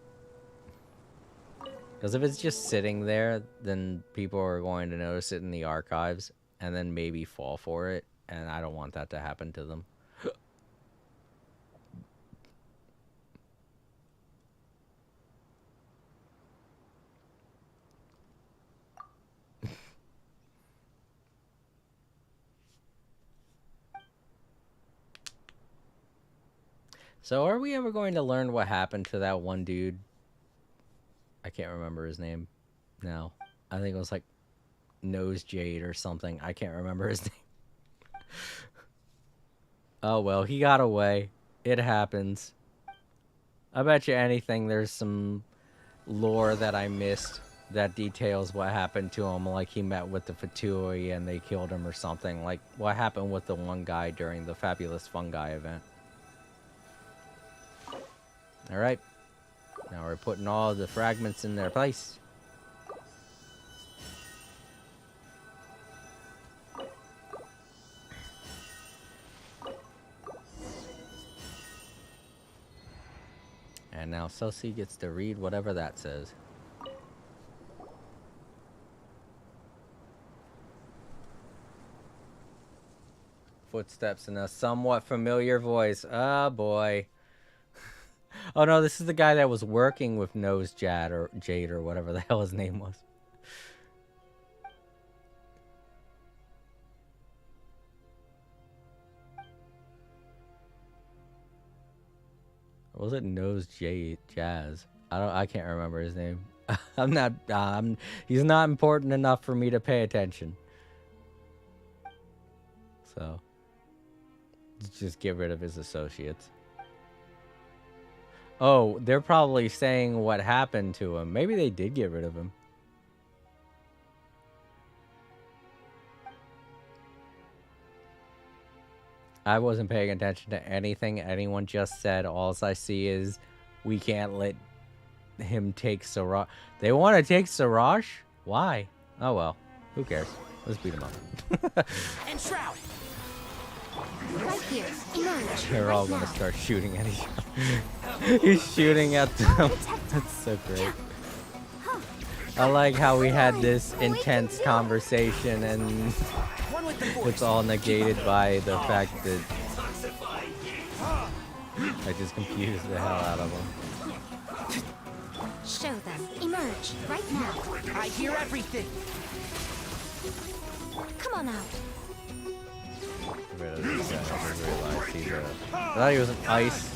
Because if it's just sitting there, then people are going to notice it in the archives and then maybe fall for it, and I don't want that to happen to them. So are we ever going to learn what happened to that one dude? I can't remember his name now. I think it was like Nose Jade or something. I can't remember his name. Oh well, he got away. It happens. I bet you anything there's some lore that I missed that details what happened to him. Like he met with the Fatui and they killed him or something. Like what happened with the one guy during the Fabulous Fungi event. Alright. Now we're putting all the fragments in their place. And now Celsi gets to read whatever that says. Footsteps in a somewhat familiar voice. Oh boy. Oh no, this is the guy that was working with Nose Jade or whatever the hell his name was. Or was it Nose Jazz? I can't remember his name. He's not important enough for me to pay attention. So just get rid of his associates. Oh, they're probably saying what happened to him. Maybe they did get rid of him. I wasn't paying attention to anything anyone just said. All I see is we can't let him take Siraj. They want to take Siraj? Why? Oh well. Who cares? Let's beat him up. And Shroud! Right here. Emerge. They're all gonna start shooting at each other. He's shooking at them. That's so great. I like how we had this intense conversation and it's all negated by the fact that I just confused the hell out of them. Show them. Emerge. Right now. I hear everything! Come on out. Rid of this guy. I didn't realize he's I thought he was an ice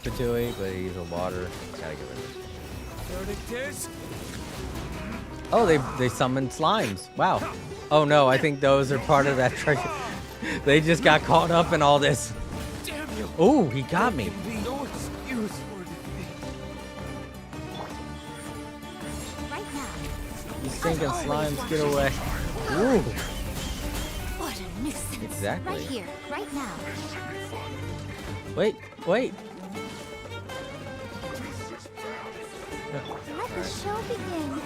Fatui, but he's a water. Gotta get rid of this. Oh, they summoned slimes. Wow. Oh no, I think those are part of that treasure. They just got caught up in all this. Oh, he got me. Right now. You stinking slimes, get away. Ooh. What a nuisance. Exactly. Right here. Right now. Wait. Let the show begin.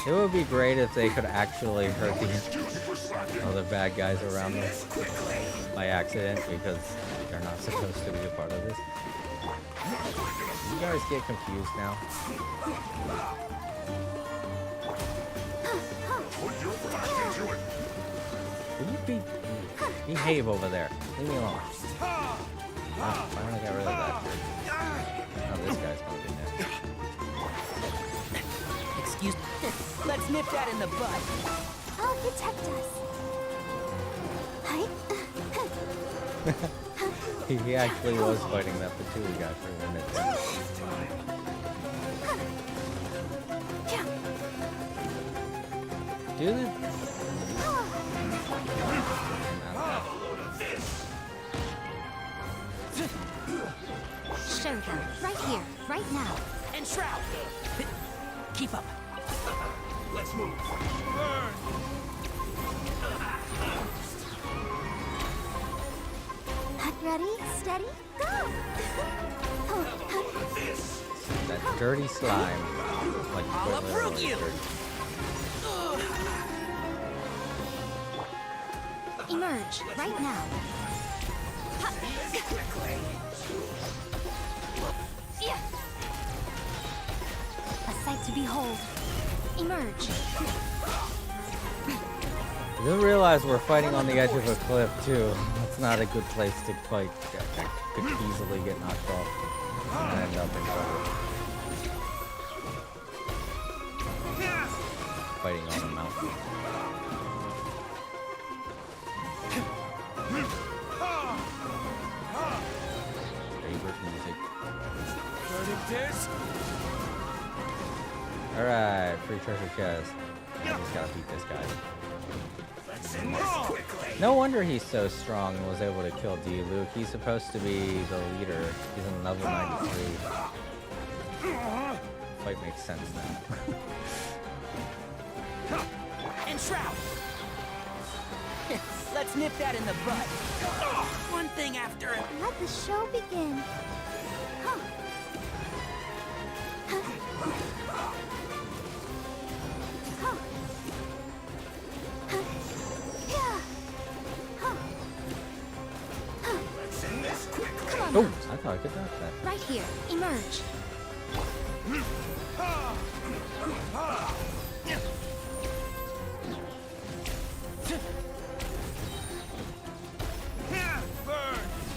It would be great if they could actually hurt these other bad guys around them by accident, because they're not supposed to be a part of this. You guys get confused now. Would you behave over there? Leave me alone. Oh, finally got rid of that. Oh, this guy's gonna be next. Excuse me. Let's nip that in the bud. I'll protect us. He actually was fighting that Fatui guy for a minute. Dude. Show them. Right here. Right now. And Shroud! Keep up. Let's move. Burn. Ready, steady, go! That dirty slime. Like, I'll quite uproot literally you. dirty. Emerge, right now. Yeah. A sight to behold. Emerge. I didn't realize we're fighting on the edge of a cliff, too. That's not a good place to fight. I could easily get knocked off and end up in trouble. Fighting on a mountain. Favorite music. Alright, free treasure chest. I just gotta beat this guy. No wonder he's so strong and was able to kill D. Luke. He's supposed to be the leader. He's in level 93. Fight makes sense now. And Shroud. Let's nip that in the bud. One thing after another. Let the show begin. Huh. Huh. Huh. Huh. Yeah. Huh. Huh. Come on Oh, now. I thought I could dodge that. Right here. Emerge.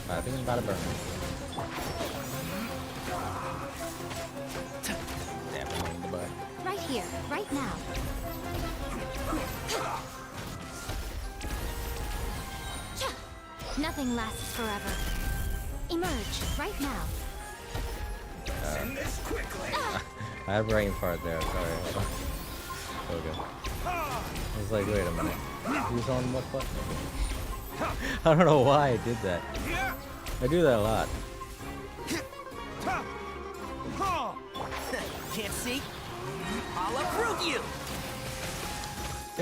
I think I'm about to burn him. Damn, I'm in the butt. Right here. Right now. Nothing lasts forever. Emerge. Right now. I had brain fart there. Sorry. Hold on. There we go. I was like, wait a minute. Who's on what button? I don't know why I did that. I do that a lot. Can't see? I'll uproot you.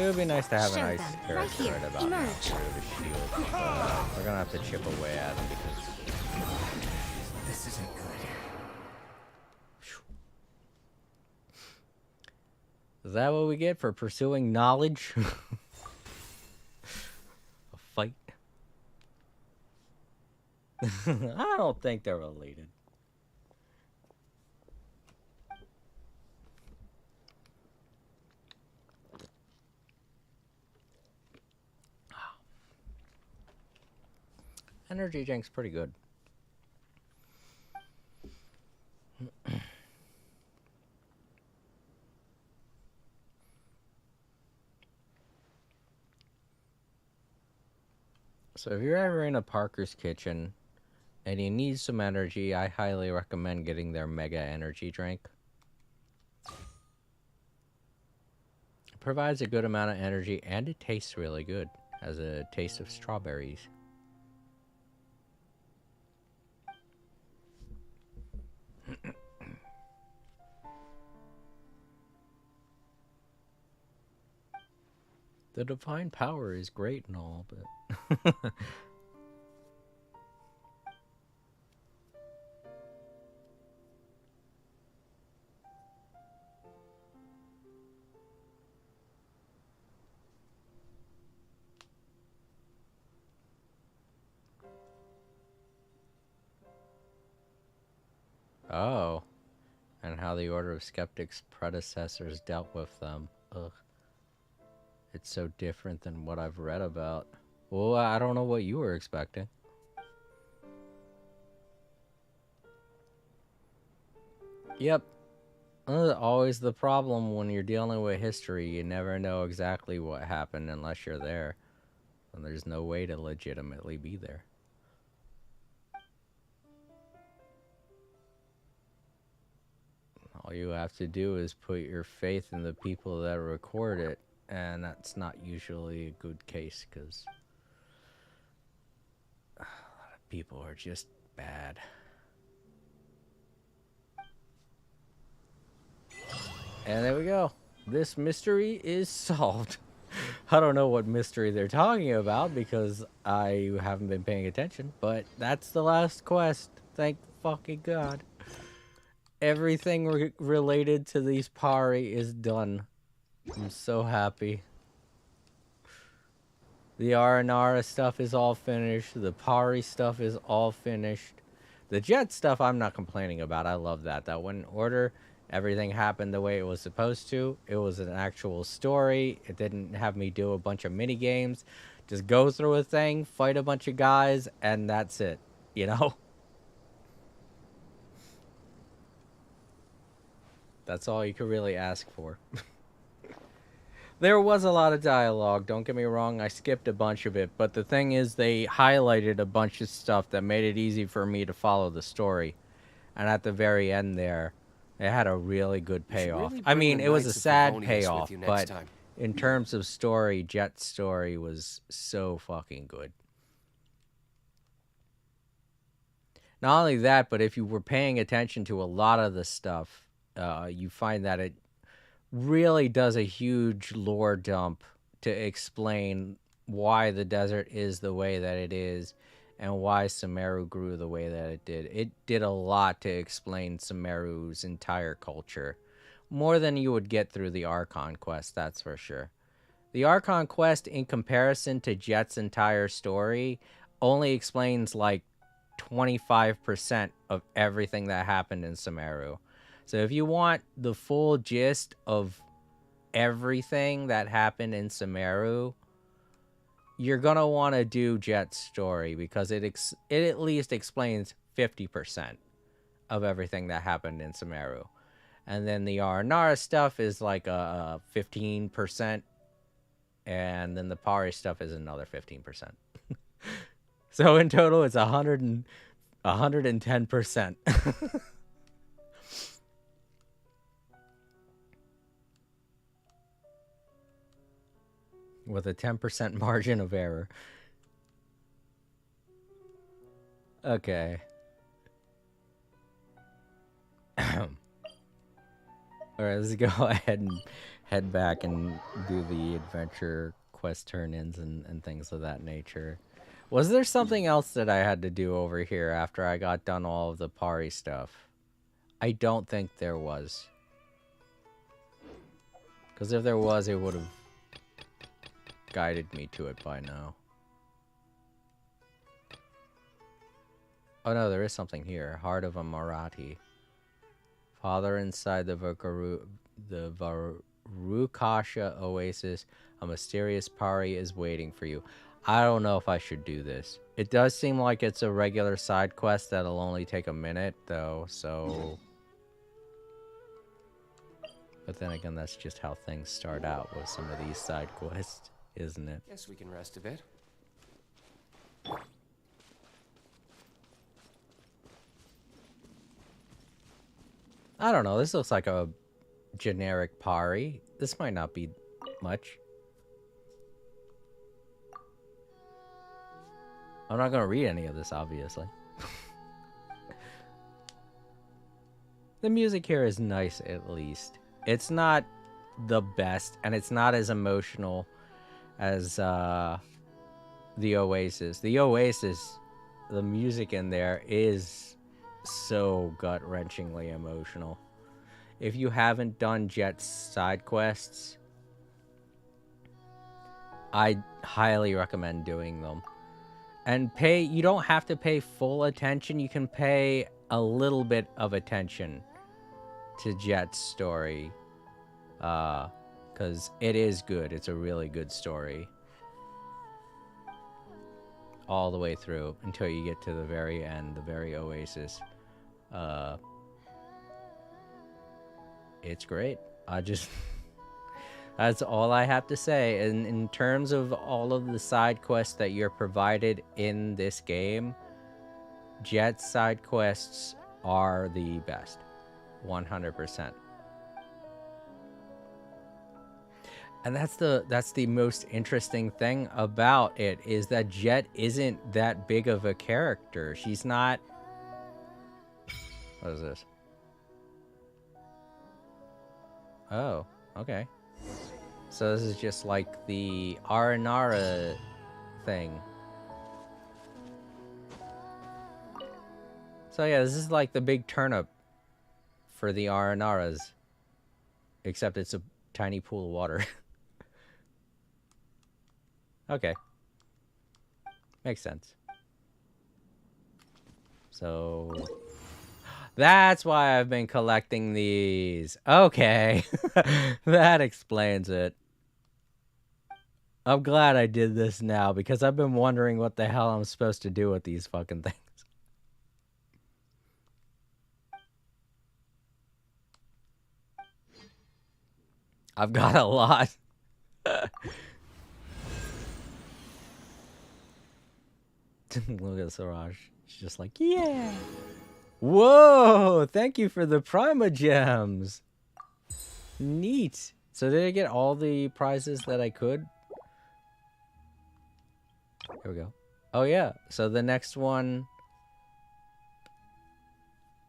It would be nice to have a Show nice them. character Right here. right about now. Emerge. Get rid of his shield. We're gonna have to chip away at him because This isn't good. is that what we get for pursuing knowledge? A fight? I don't think they're related. Energy drink's pretty good. So if you're ever in a Parker's Kitchen and you need some energy, I highly recommend getting their Mega Energy drink. It provides a good amount of energy and it tastes really good. Has a taste of strawberries. The divine power is great and all, but oh, and how the Order of Skeptics' predecessors dealt with them. Ugh. It's so different than what I've read about. Well, I don't know what you were expecting. Yep. Always the problem when you're dealing with history. You never know exactly what happened unless you're there. And there's no way to legitimately be there. All you have to do is put your faith in the people that record it. And that's not usually a good case because a lot of people are just bad. And there we go. This mystery is solved. I don't know what mystery they're talking about because I haven't been paying attention, but that's the last quest. Thank fucking God. Everything related to these Pari is done. I'm so happy. The Aranara stuff is all finished. The Pari stuff is all finished. The Jet stuff I'm not complaining about. I love that. That went in order. Everything happened the way it was supposed to. It was an actual story. It didn't have me do a bunch of mini games. Just go through a thing, fight a bunch of guys, and that's it. You know? That's all you could really ask for. There was a lot of dialogue, don't get me wrong, I skipped a bunch of it, but the thing is they highlighted a bunch of stuff that made it easy for me to follow the story. And at the very end there, it had a really good payoff. Really I mean, bring it the was a Knights of sad Favonius payoff, with you next but time. in terms of story, Jet's story was so fucking good. Not only that, but if you were paying attention to a lot of the stuff, you find that it really does a huge lore dump to explain why the desert is the way that it is and why Sumeru grew the way that it did. It did a lot to explain Sumeru's entire culture. More than you would get through the Archon quest, that's for sure. The Archon quest, in comparison to Jet's entire story, only explains like 25% of everything that happened in Sumeru. So if you want the full gist of everything that happened in Sumeru, you're going to want to do Jet's story because it at least explains 50% of everything that happened in Sumeru. And then the Aranara stuff is like a 15%, and then the Pari stuff is another 15%. So in total, it's 110%. With a 10% margin of error. Okay. Alright, let's go ahead and head back and do the adventure quest turn-ins and things of that nature. Was there something else that I had to do over here after I got done all of the Pari stuff? I don't think there was. Because if there was, it would have guided me to it by now. Oh no, there is something here. Heart of a Marathi. Father inside the Varukasha Oasis, a mysterious Pari is waiting for you. I don't know if I should do this. It does seem like it's a regular side quest that'll only take a minute, though, so... But then again, that's just how things start out with some of these side quests, isn't it? Guess we can rest a bit. I don't know, this looks like a generic Pari. This might not be much. I'm not going to read any of this, obviously. The music here is nice, at least. It's not the best, and it's not as emotional as the Oasis. The Oasis, the music in there is so gut-wrenchingly emotional. If you haven't done Jet's side quests, I highly recommend doing them. And you don't have to pay full attention, you can pay a little bit of attention to Jet's story. Because it is good, it's a really good story. All the way through, until you get to the very end, the very Oasis. It's great. That's all I have to say. And in terms of all of the side quests that you're provided in this game, Jet's side quests are the best. 100%. And that's the most interesting thing about it, is that Jet isn't that big of a character. She's not... What is this? Oh, okay. So this is just like the Aranara thing. So yeah, this is like the big turnip for the Aranaras. Except it's a tiny pool of water. Okay. Makes sense. So that's why I've been collecting these. Okay. That explains it. I'm glad I did this now because I've been wondering what the hell I'm supposed to do with these fucking things. I've got a lot. Look at Siraj. She's just like, yeah. Whoa! Thank you for the Prima Gems. Neat. So did I get all the prizes that I could? Here we go. Oh yeah. So the next one.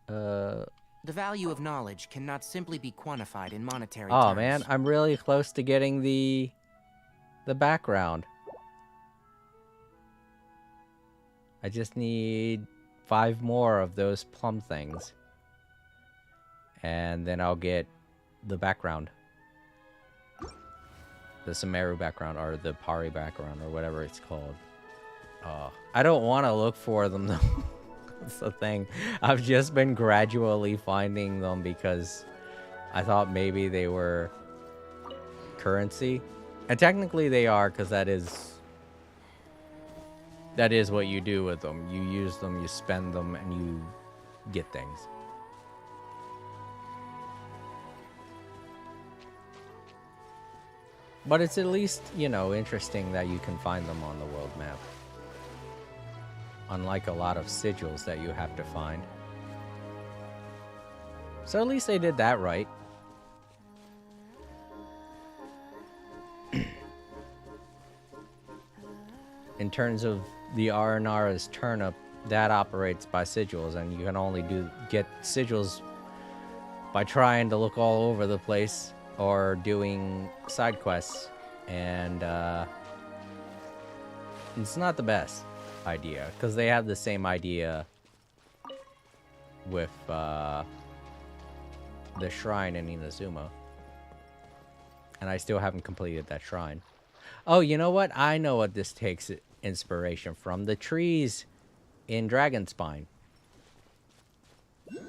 The value of knowledge cannot simply be quantified in monetary Oh terms. man, I'm really close to getting the background. I just need 5 more of those plum things. And then I'll get the background. The Sumeru background, or the Pari background, or whatever it's called. I don't want to look for them, though. That's the thing. I've just been gradually finding them because I thought maybe they were currency. And technically they are, because that is what you do with them. You use them, you spend them, and you get things. But it's at least, you know, interesting that you can find them on the world map. Unlike a lot of sigils that you have to find. So at least they did that right. In terms of the Aranara's turnip, that operates by sigils, and you can only get sigils by trying to look all over the place or doing side quests, and it's not the best idea because they have the same idea with the shrine in Inazuma, and I still haven't completed that shrine. Oh, you know what? I know what this takes inspiration from. The trees in Dragonspine.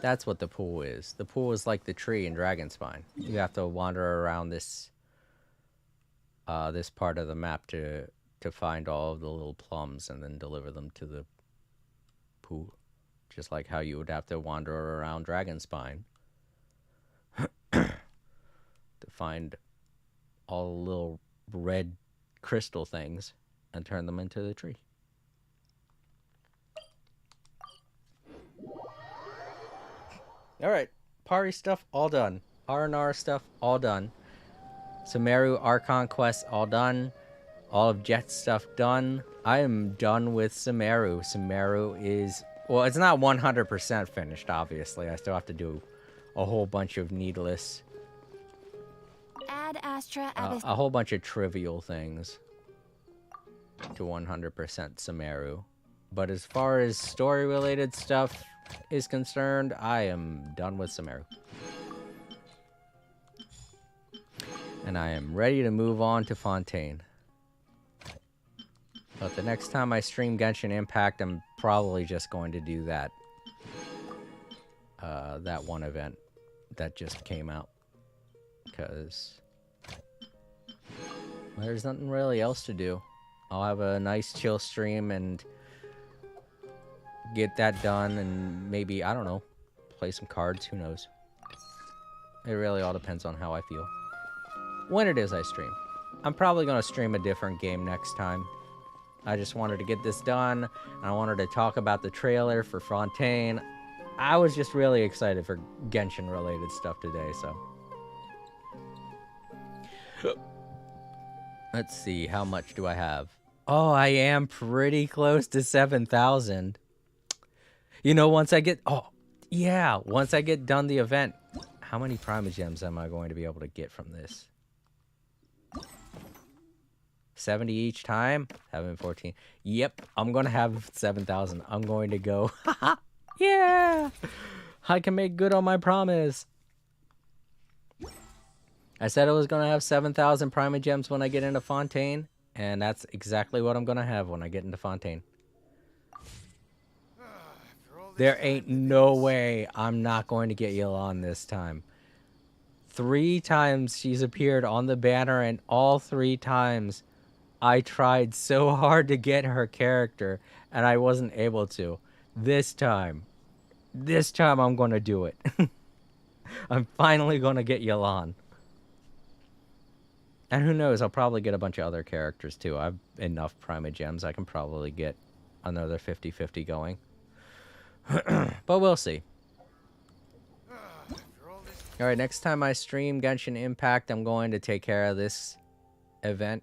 That's what the pool is. The pool is like the tree in Dragonspine. You have to wander around this this part of the map to find all of the little plums and then deliver them to the pool. Just like how you would have to wander around Dragonspine to find all the little red crystal things and turn them into the tree. Alright, Pari stuff all done. R&R stuff all done. Sumeru Archon quest all done. All of Jet's stuff done. I am done with Sumeru. Sumeru is... Well, it's not 100% finished, obviously. I still have to do a whole bunch of needless... Ad Astra a whole bunch of trivial things to 100% Sumeru. But as far as story-related stuff is concerned, I am done with Sumeru. And I am ready to move on to Fontaine. But the next time I stream Genshin Impact, I'm probably just going to do that. That one event that just came out. Because there's nothing really else to do. I'll have a nice chill stream and get that done, and maybe, I don't know, play some cards, who knows. It really all depends on how I feel. When it is I stream. I'm probably going to stream a different game next time. I just wanted to get this done, and I wanted to talk about the trailer for Fontaine. I was just really excited for Genshin-related stuff today, so... Let's see, how much do I have? Oh, I am pretty close to 7,000. You know, once I get... Oh, yeah, once I get done the event, how many Prima Gems am I going to be able to get from this? 70 each time. 7, 14. Yep, I'm going to have 7,000. I'm going to go. Yeah! I can make good on my promise. I said I was going to have 7,000 Primogems when I get into Fontaine. And that's exactly what I'm going to have when I get into Fontaine. There ain't no way I'm not going to get Yelan this time. 3 times she's appeared on the banner, and all 3 times I tried so hard to get her character, and I wasn't able to. This time I'm going to do it. I'm finally going to get Yelan. And who knows, I'll probably get a bunch of other characters too. I've enough Primogems. I can probably get another 50-50 going. But we'll see. Alright, next time I stream Genshin Impact, I'm going to take care of this event.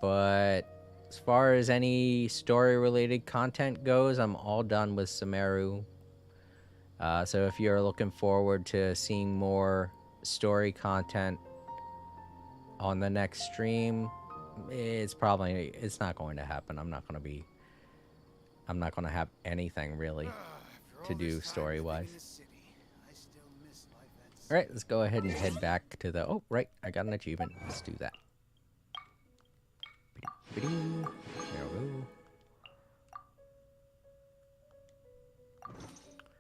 But as far as any story-related content goes, I'm all done with Sumeru. So if you're looking forward to seeing more story content on the next stream, it's not going to happen. I'm not going to have anything really to do story-wise. Alright, let's go ahead and head back to the... Oh, right, I got an achievement. Let's do that. There we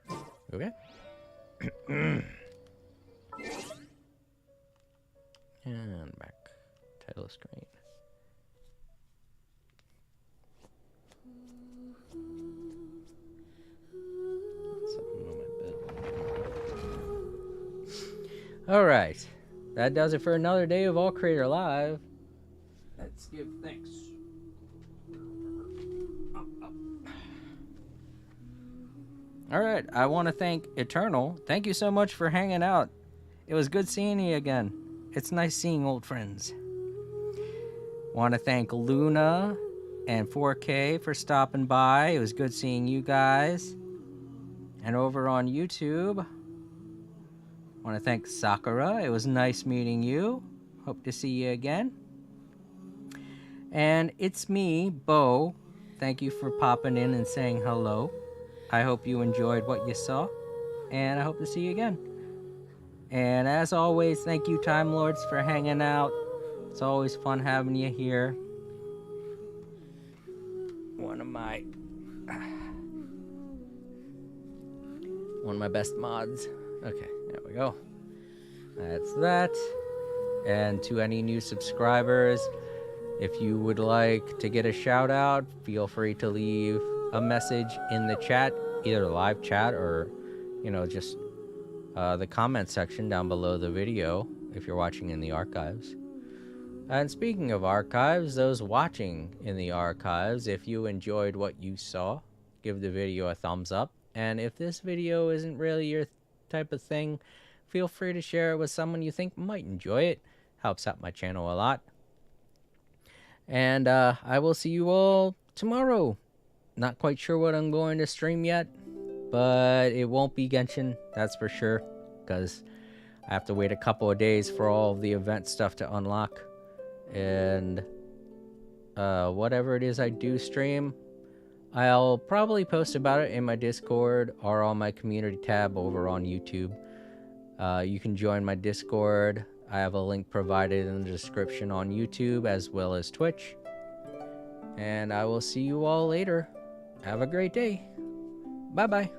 go. Okay. And back. Title screen. Alright. That does it for another day of All Creator Live. Let's give thanks. Alright, I want to thank Eternal. Thank you so much for hanging out. It was good seeing you again. It's nice seeing old friends. Want to thank Luna and 4K for stopping by. It was good seeing you guys. And over on YouTube, want to thank Sakura. It was nice meeting you. Hope to see you again. And it's me, Bo. Thank you for popping in and saying hello. I hope you enjoyed what you saw, and I hope to see you again. And as always, thank you, Time Lords, for hanging out. It's always fun having you here. One of my best mods. Okay, there we go. That's that. And to any new subscribers, if you would like to get a shout out, feel free to leave a message in the chat, either live chat or, just the comment section down below the video if you're watching in the archives. And speaking of archives, those watching in the archives, if you enjoyed what you saw, give the video a thumbs up. And if this video isn't really your type of thing, feel free to share it with someone you think might enjoy it. Helps out my channel a lot. And I will see you all tomorrow. Not quite sure what I'm going to stream yet, but it won't be Genshin, that's for sure, because I have to wait a couple of days for all of the event stuff to unlock. And whatever it is I do stream, I'll probably post about it in my Discord or on my community tab over on YouTube. You can join my Discord. I have a link provided in the description on YouTube as well as Twitch. And I will see you all later. Have a great day. Bye-bye.